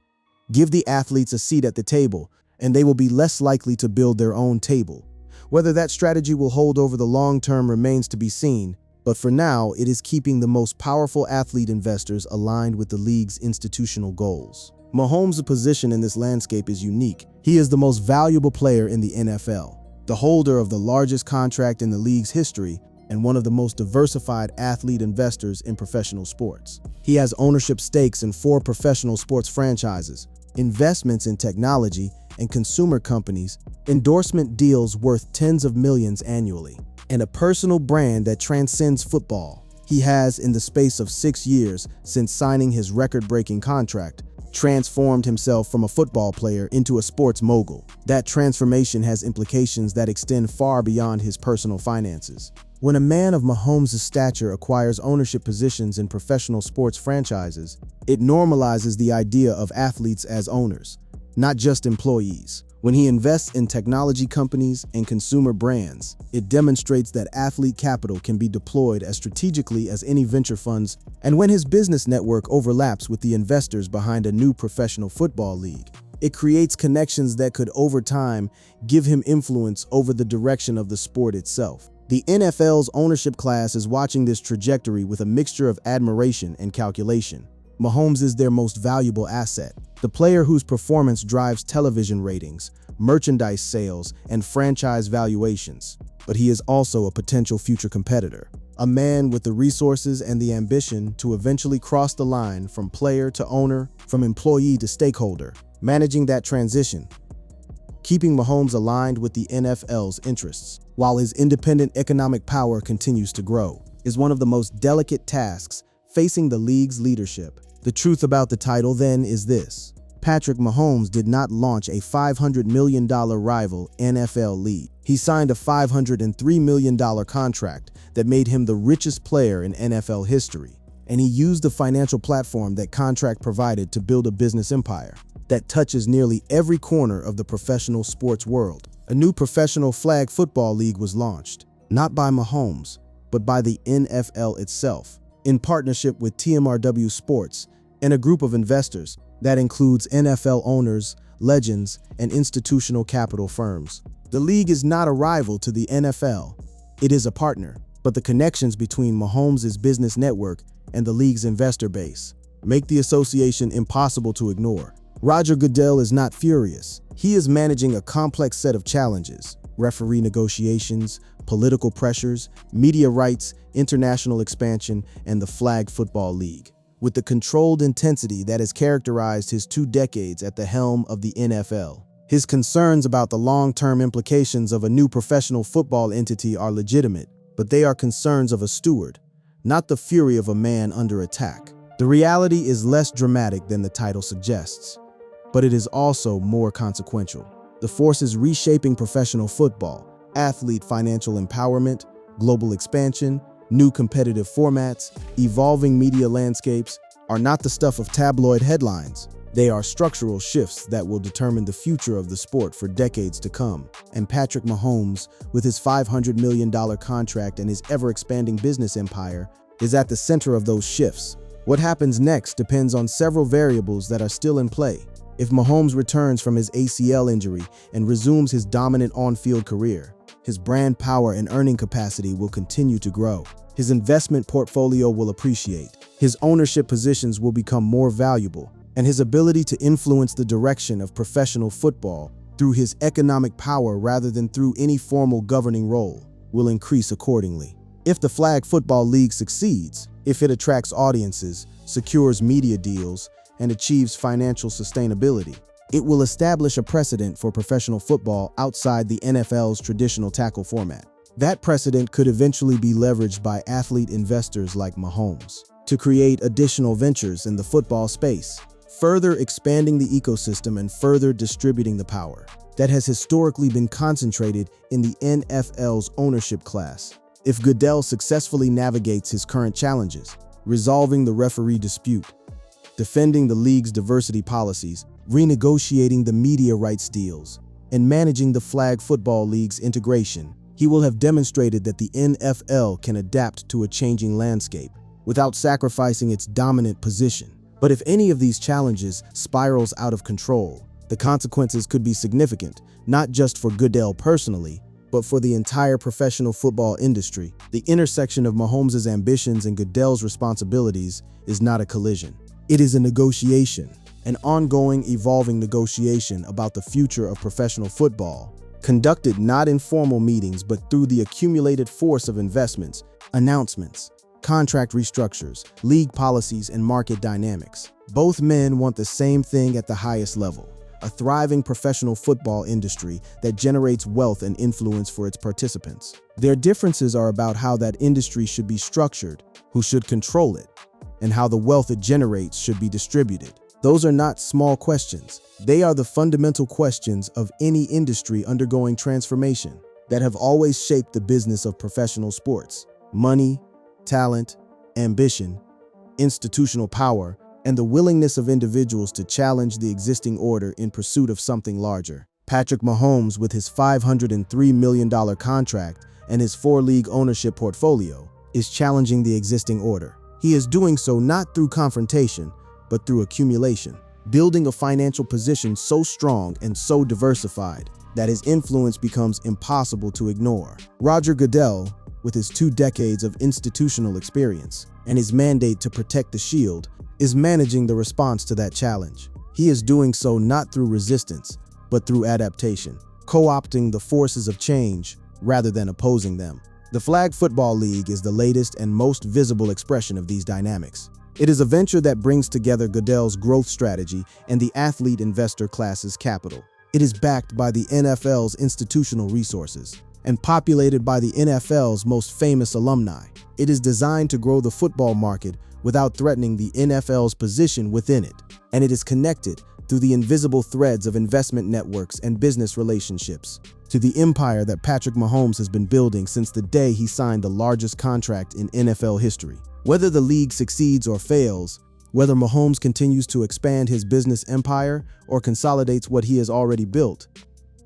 Give the athletes a seat at the table, and they will be less likely to build their own table. Whether that strategy will hold over the long term remains to be seen, but for now, it is keeping the most powerful athlete investors aligned with the league's institutional goals. Mahomes' position in this landscape is unique. He is the most valuable player in the NFL, the holder of the largest contract in the league's history, and one of the most diversified athlete investors in professional sports. He has ownership stakes in 4 professional sports franchises, investments in technology and consumer companies, endorsement deals worth tens of millions annually, and a personal brand that transcends football. He has, in the space of 6 years since signing his record-breaking contract, transformed himself from a football player into a sports mogul. That transformation has implications that extend far beyond his personal finances. When a man of Mahomes' stature acquires ownership positions in professional sports franchises, it normalizes the idea of athletes as owners, not just employees. When he invests in technology companies and consumer brands, it demonstrates that athlete capital can be deployed as strategically as any venture funds. And when his business network overlaps with the investors behind a new professional football league, It creates connections that could, over time, give him influence over the direction of the sport itself. The NFL's ownership class is watching this trajectory with a mixture of admiration and calculation. Mahomes is their most valuable asset, the player whose performance drives television ratings, merchandise sales, and franchise valuations. But he is also a potential future competitor, a man with the resources and the ambition to eventually cross the line from player to owner, from employee to stakeholder, managing that transition, keeping Mahomes aligned with the NFL's interests, while his independent economic power continues to grow, is one of the most delicate tasks facing the league's leadership. The truth about the title, then, is this: Patrick Mahomes did not launch a $500 million rival NFL league. He signed a $503 million contract that made him the richest player in NFL history, and he used the financial platform that contract provided to build a business empire that touches nearly every corner of the professional sports world. A new professional flag football league was launched, not by Mahomes, but by the NFL itself, in partnership with TMRW Sports and a group of investors that includes NFL owners, legends, and institutional capital firms. The league is not a rival to the NFL. It is a partner, but the connections between Mahomes' business network and the league's investor base make the association impossible to ignore. Roger Goodell is not furious. He is managing a complex set of challenges: referee negotiations, political pressures, media rights, international expansion, and the flag football league. With the controlled intensity that has characterized his 2 decades at the helm of the NFL, his concerns about the long-term implications of a new professional football entity are legitimate, but they are concerns of a steward, not the fury of a man under attack. The reality is less dramatic than the title suggests, but it is also more consequential. The forces reshaping professional football, athlete financial empowerment, global expansion, new competitive formats, evolving media landscapes, are not the stuff of tabloid headlines. They are structural shifts that will determine the future of the sport for decades to come. And Patrick Mahomes, with his $500 million contract and his ever-expanding business empire, is at the center of those shifts. What happens next depends on several variables that are still in play. If Mahomes returns from his ACL injury and resumes his dominant on-field career, his brand power and earning capacity will continue to grow. His investment portfolio will appreciate. His ownership positions will become more valuable, and his ability to influence the direction of professional football through his economic power rather than through any formal governing role will increase accordingly. If the Flag Football League succeeds, if it attracts audiences, secures media deals, and achieves financial sustainability, it will establish a precedent for professional football outside the NFL's traditional tackle format. That precedent could eventually be leveraged by athlete investors like Mahomes to create additional ventures in the football space, further expanding the ecosystem and further distributing the power that has historically been concentrated in the NFL's ownership class. If Goodell successfully navigates his current challenges, resolving the referee dispute, defending the league's diversity policies, renegotiating the media rights deals, and managing the Flag Football League's integration, he will have demonstrated that the NFL can adapt to a changing landscape without sacrificing its dominant position. But if any of these challenges spirals out of control, the consequences could be significant, not just for Goodell personally, but for the entire professional football industry. The intersection of Mahomes' ambitions and Goodell's responsibilities is not a collision. It is a negotiation, an ongoing, evolving negotiation about the future of professional football, conducted not in formal meetings but through the accumulated force of investments, announcements, contract restructures, league policies, and market dynamics. Both men want the same thing at the highest level: a thriving professional football industry that generates wealth and influence for its participants. Their differences are about how that industry should be structured, who should control it, and how the wealth it generates should be distributed. Those are not small questions. They are the fundamental questions of any industry undergoing transformation that have always shaped the business of professional sports. Money, talent, ambition, institutional power, and the willingness of individuals to challenge the existing order in pursuit of something larger. Patrick Mahomes, with his $503 million contract and his 4-league ownership portfolio, is challenging the existing order. He is doing so not through confrontation, but through accumulation. building a financial position so strong and so diversified that his influence becomes impossible to ignore. Roger Goodell, with his 2 decades of institutional experience and his mandate to protect the shield, is managing the response to that challenge. He is doing so not through resistance, but through adaptation, co-opting the forces of change rather than opposing them. The Flag Football League is the latest and most visible expression of these dynamics. It is a venture that brings together Goodell's growth strategy and the athlete investor class's capital. It is backed by the NFL's institutional resources and populated by the NFL's most famous alumni. It is designed to grow the football market without threatening the NFL's position within it, and it is connected through the invisible threads of investment networks and business relationships to the empire that Patrick Mahomes has been building since the day he signed the largest contract in NFL history. Whether the league succeeds or fails, whether Mahomes continues to expand his business empire or consolidates what he has already built,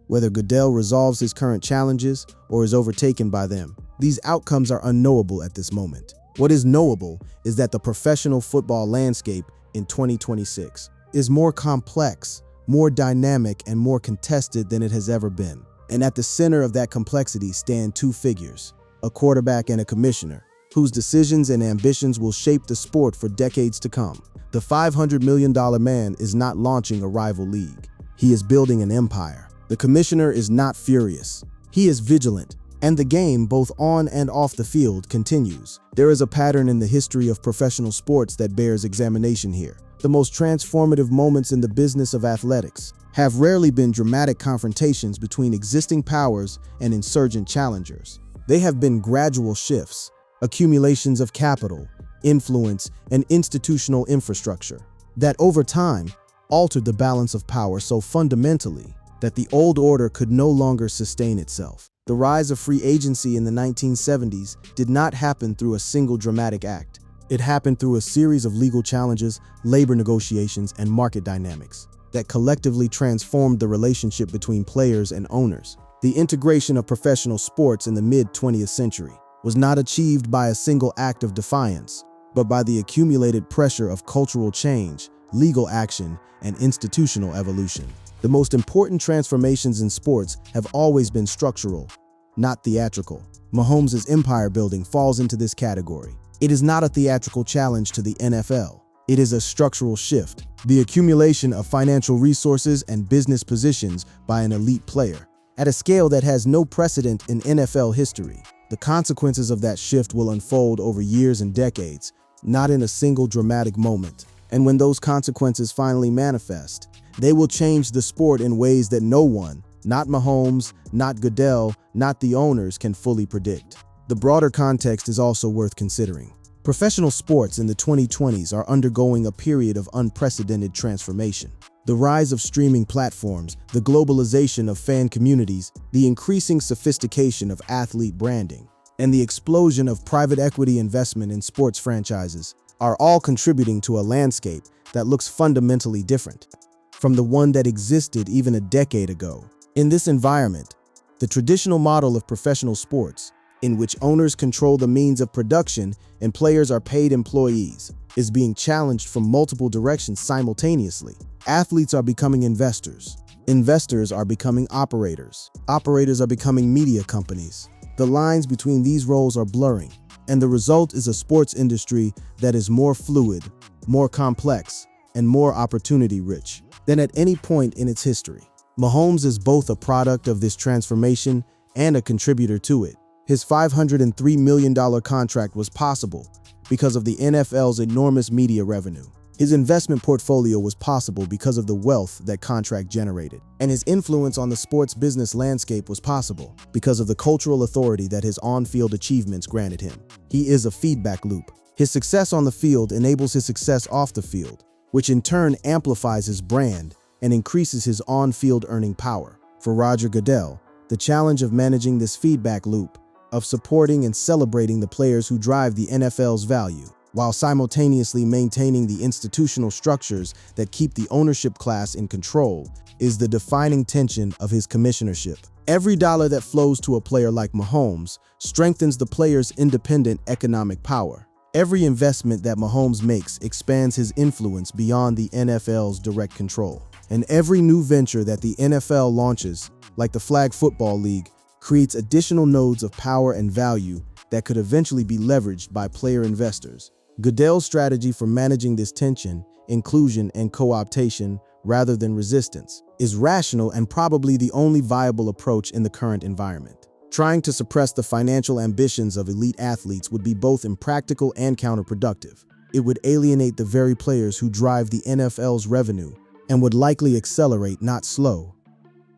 whether Goodell resolves his current challenges or is overtaken by them, these outcomes are unknowable at this moment. What is knowable is that the professional football landscape in 2026 is more complex, more dynamic, and more contested than it has ever been. And at the center of that complexity stand 2 figures, a quarterback and a commissioner, whose decisions and ambitions will shape the sport for decades to come. The $500 million man is not launching a rival league. He is building an empire. The commissioner is not furious. He is vigilant. And the game, both on and off the field, continues. There is a pattern in the history of professional sports that bears examination here. The most transformative moments in the business of athletics have rarely been dramatic confrontations between existing powers and insurgent challengers. They have been gradual shifts, accumulations of capital, influence, and institutional infrastructure that over time altered the balance of power so fundamentally that the old order could no longer sustain itself. The rise of free agency in the 1970s did not happen through a single dramatic act. It happened through a series of legal challenges, labor negotiations, and market dynamics that collectively transformed the relationship between players and owners. The integration of professional sports in the mid-20th century was not achieved by a single act of defiance, but by the accumulated pressure of cultural change, legal action, and institutional evolution. The most important transformations in sports have always been structural, not theatrical. Mahomes' empire building falls into this category. It is not a theatrical challenge to the NFL. It is a structural shift, the accumulation of financial resources and business positions by an elite player, at a scale that has no precedent in NFL history. The consequences of that shift will unfold over years and decades, not in a single dramatic moment. And when those consequences finally manifest, they will change the sport in ways that no one, not Mahomes, not Goodell, not the owners, can fully predict. The broader context is also worth considering. Professional sports in the 2020s are undergoing a period of unprecedented transformation. The rise of streaming platforms, the globalization of fan communities, the increasing sophistication of athlete branding, and the explosion of private equity investment in sports franchises are all contributing to a landscape that looks fundamentally different from the one that existed even a decade ago. In this environment, the traditional model of professional sports, in which owners control the means of production and players are paid employees, is being challenged from multiple directions simultaneously. Athletes are becoming investors. Investors are becoming operators. Operators are becoming media companies. The lines between these roles are blurring, and the result is a sports industry that is more fluid, more complex, and more opportunity-rich than at any point in its history. Mahomes is both a product of this transformation and a contributor to it. His $503 million contract was possible because of the NFL's enormous media revenue. His investment portfolio was possible because of the wealth that contract generated. And his influence on the sports business landscape was possible because of the cultural authority that his on-field achievements granted him. He is a feedback loop. His success on the field enables his success off the field, which in turn amplifies his brand and increases his on-field earning power. For Roger Goodell, the challenge of managing this feedback loop, of supporting and celebrating the players who drive the NFL's value, while simultaneously maintaining the institutional structures that keep the ownership class in control, is the defining tension of his commissionership. Every dollar that flows to a player like Mahomes strengthens the player's independent economic power. Every investment that Mahomes makes expands his influence beyond the NFL's direct control. And every new venture that the NFL launches, like the Flag Football League, creates additional nodes of power and value that could eventually be leveraged by player investors. Goodell's strategy for managing this tension, inclusion, and co-optation rather than resistance is rational and probably the only viable approach in the current environment. Trying to suppress the financial ambitions of elite athletes would be both impractical and counterproductive. It would alienate the very players who drive the NFL's revenue and would likely accelerate, not slow,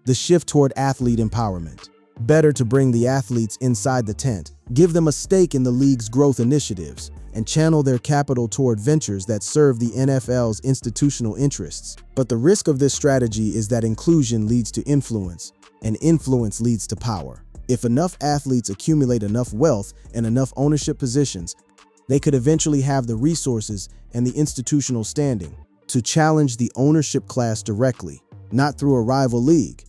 the shift toward athlete empowerment. Better to bring the athletes inside the tent, give them a stake in the league's growth initiatives, and channel their capital toward ventures that serve the NFL's institutional interests. But the risk of this strategy is that inclusion leads to influence, and influence leads to power. If enough athletes accumulate enough wealth and enough ownership positions, they could eventually have the resources and the institutional standing to challenge the ownership class directly, not through a rival league,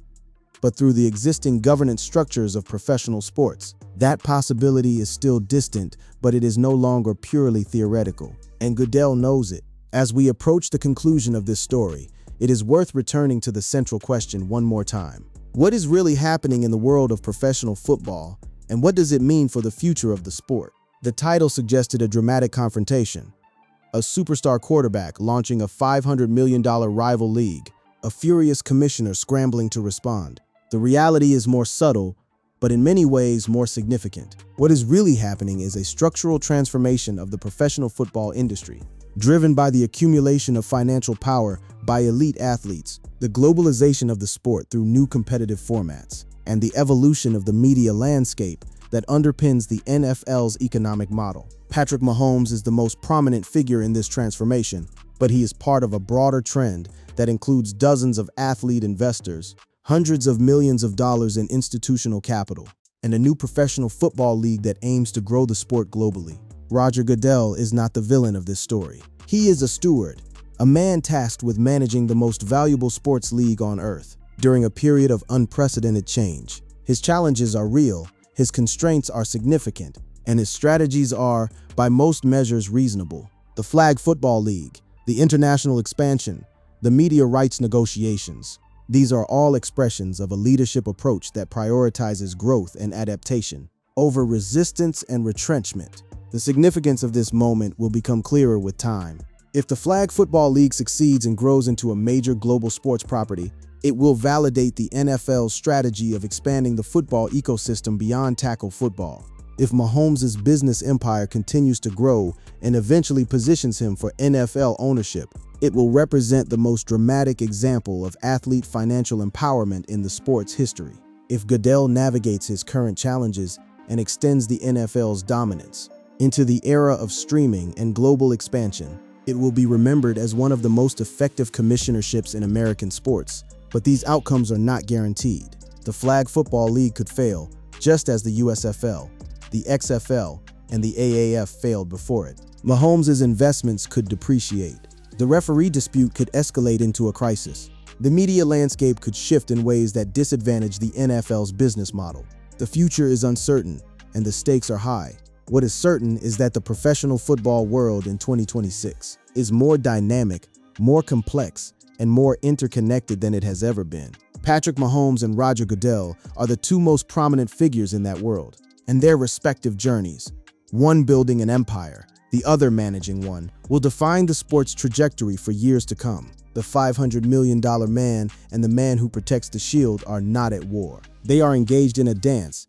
but through the existing governance structures of professional sports. That possibility is still distant, but it is no longer purely theoretical, and Goodell knows it. As we approach the conclusion of this story, it is worth returning to the central question one more time. What is really happening in the world of professional football, and what does it mean for the future of the sport? The title suggested a dramatic confrontation. A superstar quarterback launching a $500 million rival league, a furious commissioner scrambling to respond. The reality is more subtle, but in many ways more significant. What is really happening is a structural transformation of the professional football industry, driven by the accumulation of financial power by elite athletes, the globalization of the sport through new competitive formats, and the evolution of the media landscape that underpins the NFL's economic model. Patrick Mahomes is the most prominent figure in this transformation, but he is part of a broader trend that includes dozens of athlete investors, hundreds of millions of dollars in institutional capital, and a new professional football league that aims to grow the sport globally. Roger Goodell is not the villain of this story. He is a steward, a man tasked with managing the most valuable sports league on earth during a period of unprecedented change. His challenges are real, his constraints are significant, and his strategies are, by most measures, reasonable. The Flag Football League, the international expansion, the media rights negotiations. These are all expressions of a leadership approach that prioritizes growth and adaptation over resistance and retrenchment. The significance of this moment will become clearer with time. If the Flag Football League succeeds and grows into a major global sports property, it will validate the NFL's strategy of expanding the football ecosystem beyond tackle football. If Mahomes' business empire continues to grow and eventually positions him for NFL ownership, it will represent the most dramatic example of athlete financial empowerment in the sport's history. If Goodell navigates his current challenges and extends the NFL's dominance into the era of streaming and global expansion, it will be remembered as one of the most effective commissionerships in American sports. But these outcomes are not guaranteed. The Flag Football League could fail, just as the USFL, the XFL, and the AAF failed before it. Mahomes' investments could depreciate. The referee dispute could escalate into a crisis. The media landscape could shift in ways that disadvantage the NFL's business model. The future is uncertain, and the stakes are high. What is certain is that the professional football world in 2026 is more dynamic, more complex, and more interconnected than it has ever been. Patrick Mahomes and Roger Goodell are the two most prominent figures in that world, and their respective journeys, one building an empire, the other managing one, will define the sport's trajectory for years to come. The $500 million man and the man who protects the shield are not at war. They are engaged in a dance,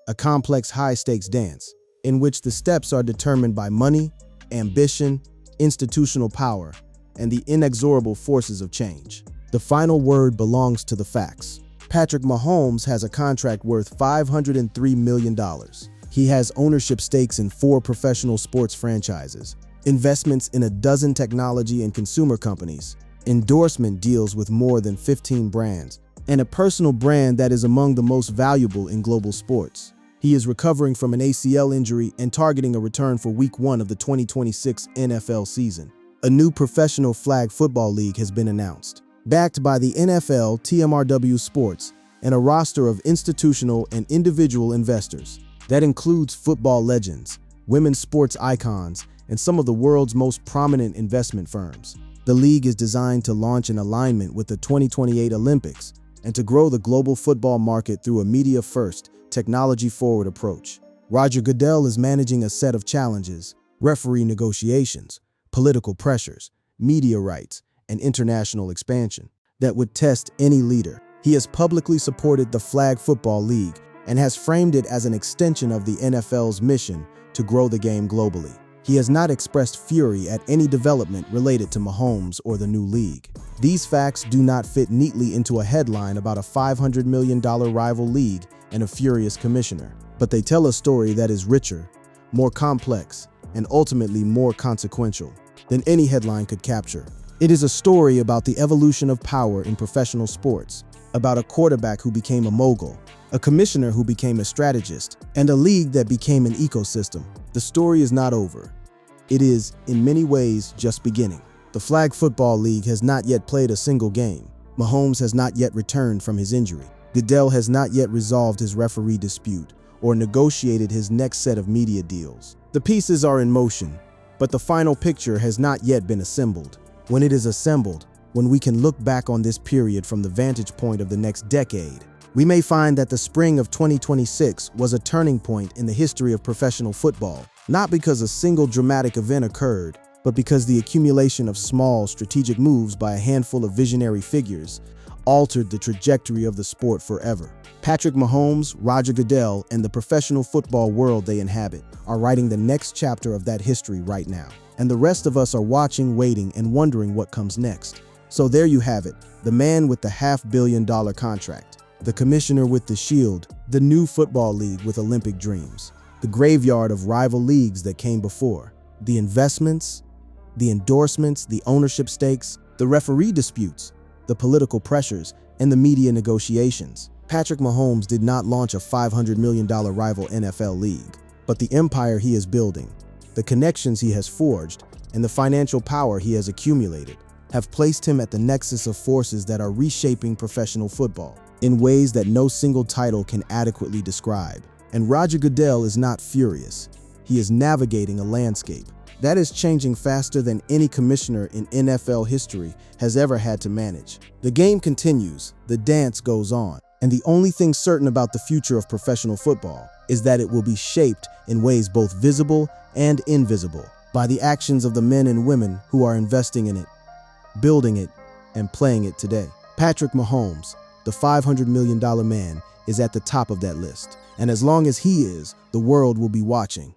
a complex high-stakes dance, in which the steps are determined by money, ambition, institutional power, and the inexorable forces of change. The final word belongs to the facts. Patrick Mahomes has a contract worth $503 million. He has ownership stakes in 4 professional sports franchises, investments in a dozen technology and consumer companies, endorsement deals with more than 15 brands, and a personal brand that is among the most valuable in global sports. He is recovering from an ACL injury and targeting a return for Week 1 of the 2026 NFL season. A new professional flag football league has been announced, backed by the NFL, TMRW Sports, and a roster of institutional and individual investors. That includes football legends, women's sports icons, and some of the world's most prominent investment firms. The league is designed to launch in alignment with the 2028 Olympics and to grow the global football market through a media-first, technology-forward approach. Roger Goodell is managing a set of challenges: referee negotiations, political pressures, media rights, and international expansion that would test any leader. He has publicly supported the Flag Football League and has framed it as an extension of the NFL's mission to grow the game globally. He has not expressed fury at any development related to Mahomes or the new league. These facts do not fit neatly into a headline about a $500 million rival league and a furious commissioner, but they tell a story that is richer, more complex, and ultimately more consequential than any headline could capture. It is a story about the evolution of power in professional sports, about a quarterback who became a mogul, a commissioner who became a strategist, and a league that became an ecosystem. The story is not over. It is, in many ways, just beginning. The Flag Football League has not yet played a single game. Mahomes has not yet returned from his injury. Goodell has not yet resolved his referee dispute or negotiated his next set of media deals. The pieces are in motion, but the final picture has not yet been assembled. When it is assembled, when we can look back on this period from the vantage point of the next decade, we may find that the spring of 2026 was a turning point in the history of professional football, not because a single dramatic event occurred, but because the accumulation of small, strategic moves by a handful of visionary figures altered the trajectory of the sport forever. Patrick Mahomes, Roger Goodell, and the professional football world they inhabit are writing the next chapter of that history right now. And the rest of us are watching, waiting, and wondering what comes next. So there you have it, the man with the $500 million contract, the commissioner with the shield, the new football league with Olympic dreams, the graveyard of rival leagues that came before, the investments, the endorsements, the ownership stakes, the referee disputes, the political pressures, and the media negotiations. Patrick Mahomes did not launch a $500 million rival NFL league, but the empire he is building, the connections he has forged, and the financial power he has accumulated have placed him at the nexus of forces that are reshaping professional football in ways that no single title can adequately describe. And Roger Goodell is not furious. He is navigating a landscape that is changing faster than any commissioner in NFL history has ever had to manage. The game continues, the dance goes on, and the only thing certain about the future of professional football is that it will be shaped in ways both visible and invisible by the actions of the men and women who are investing in it, building it, and playing it today. Patrick Mahomes, the $500 million man, is at the top of that list. And as long as he is, the world will be watching.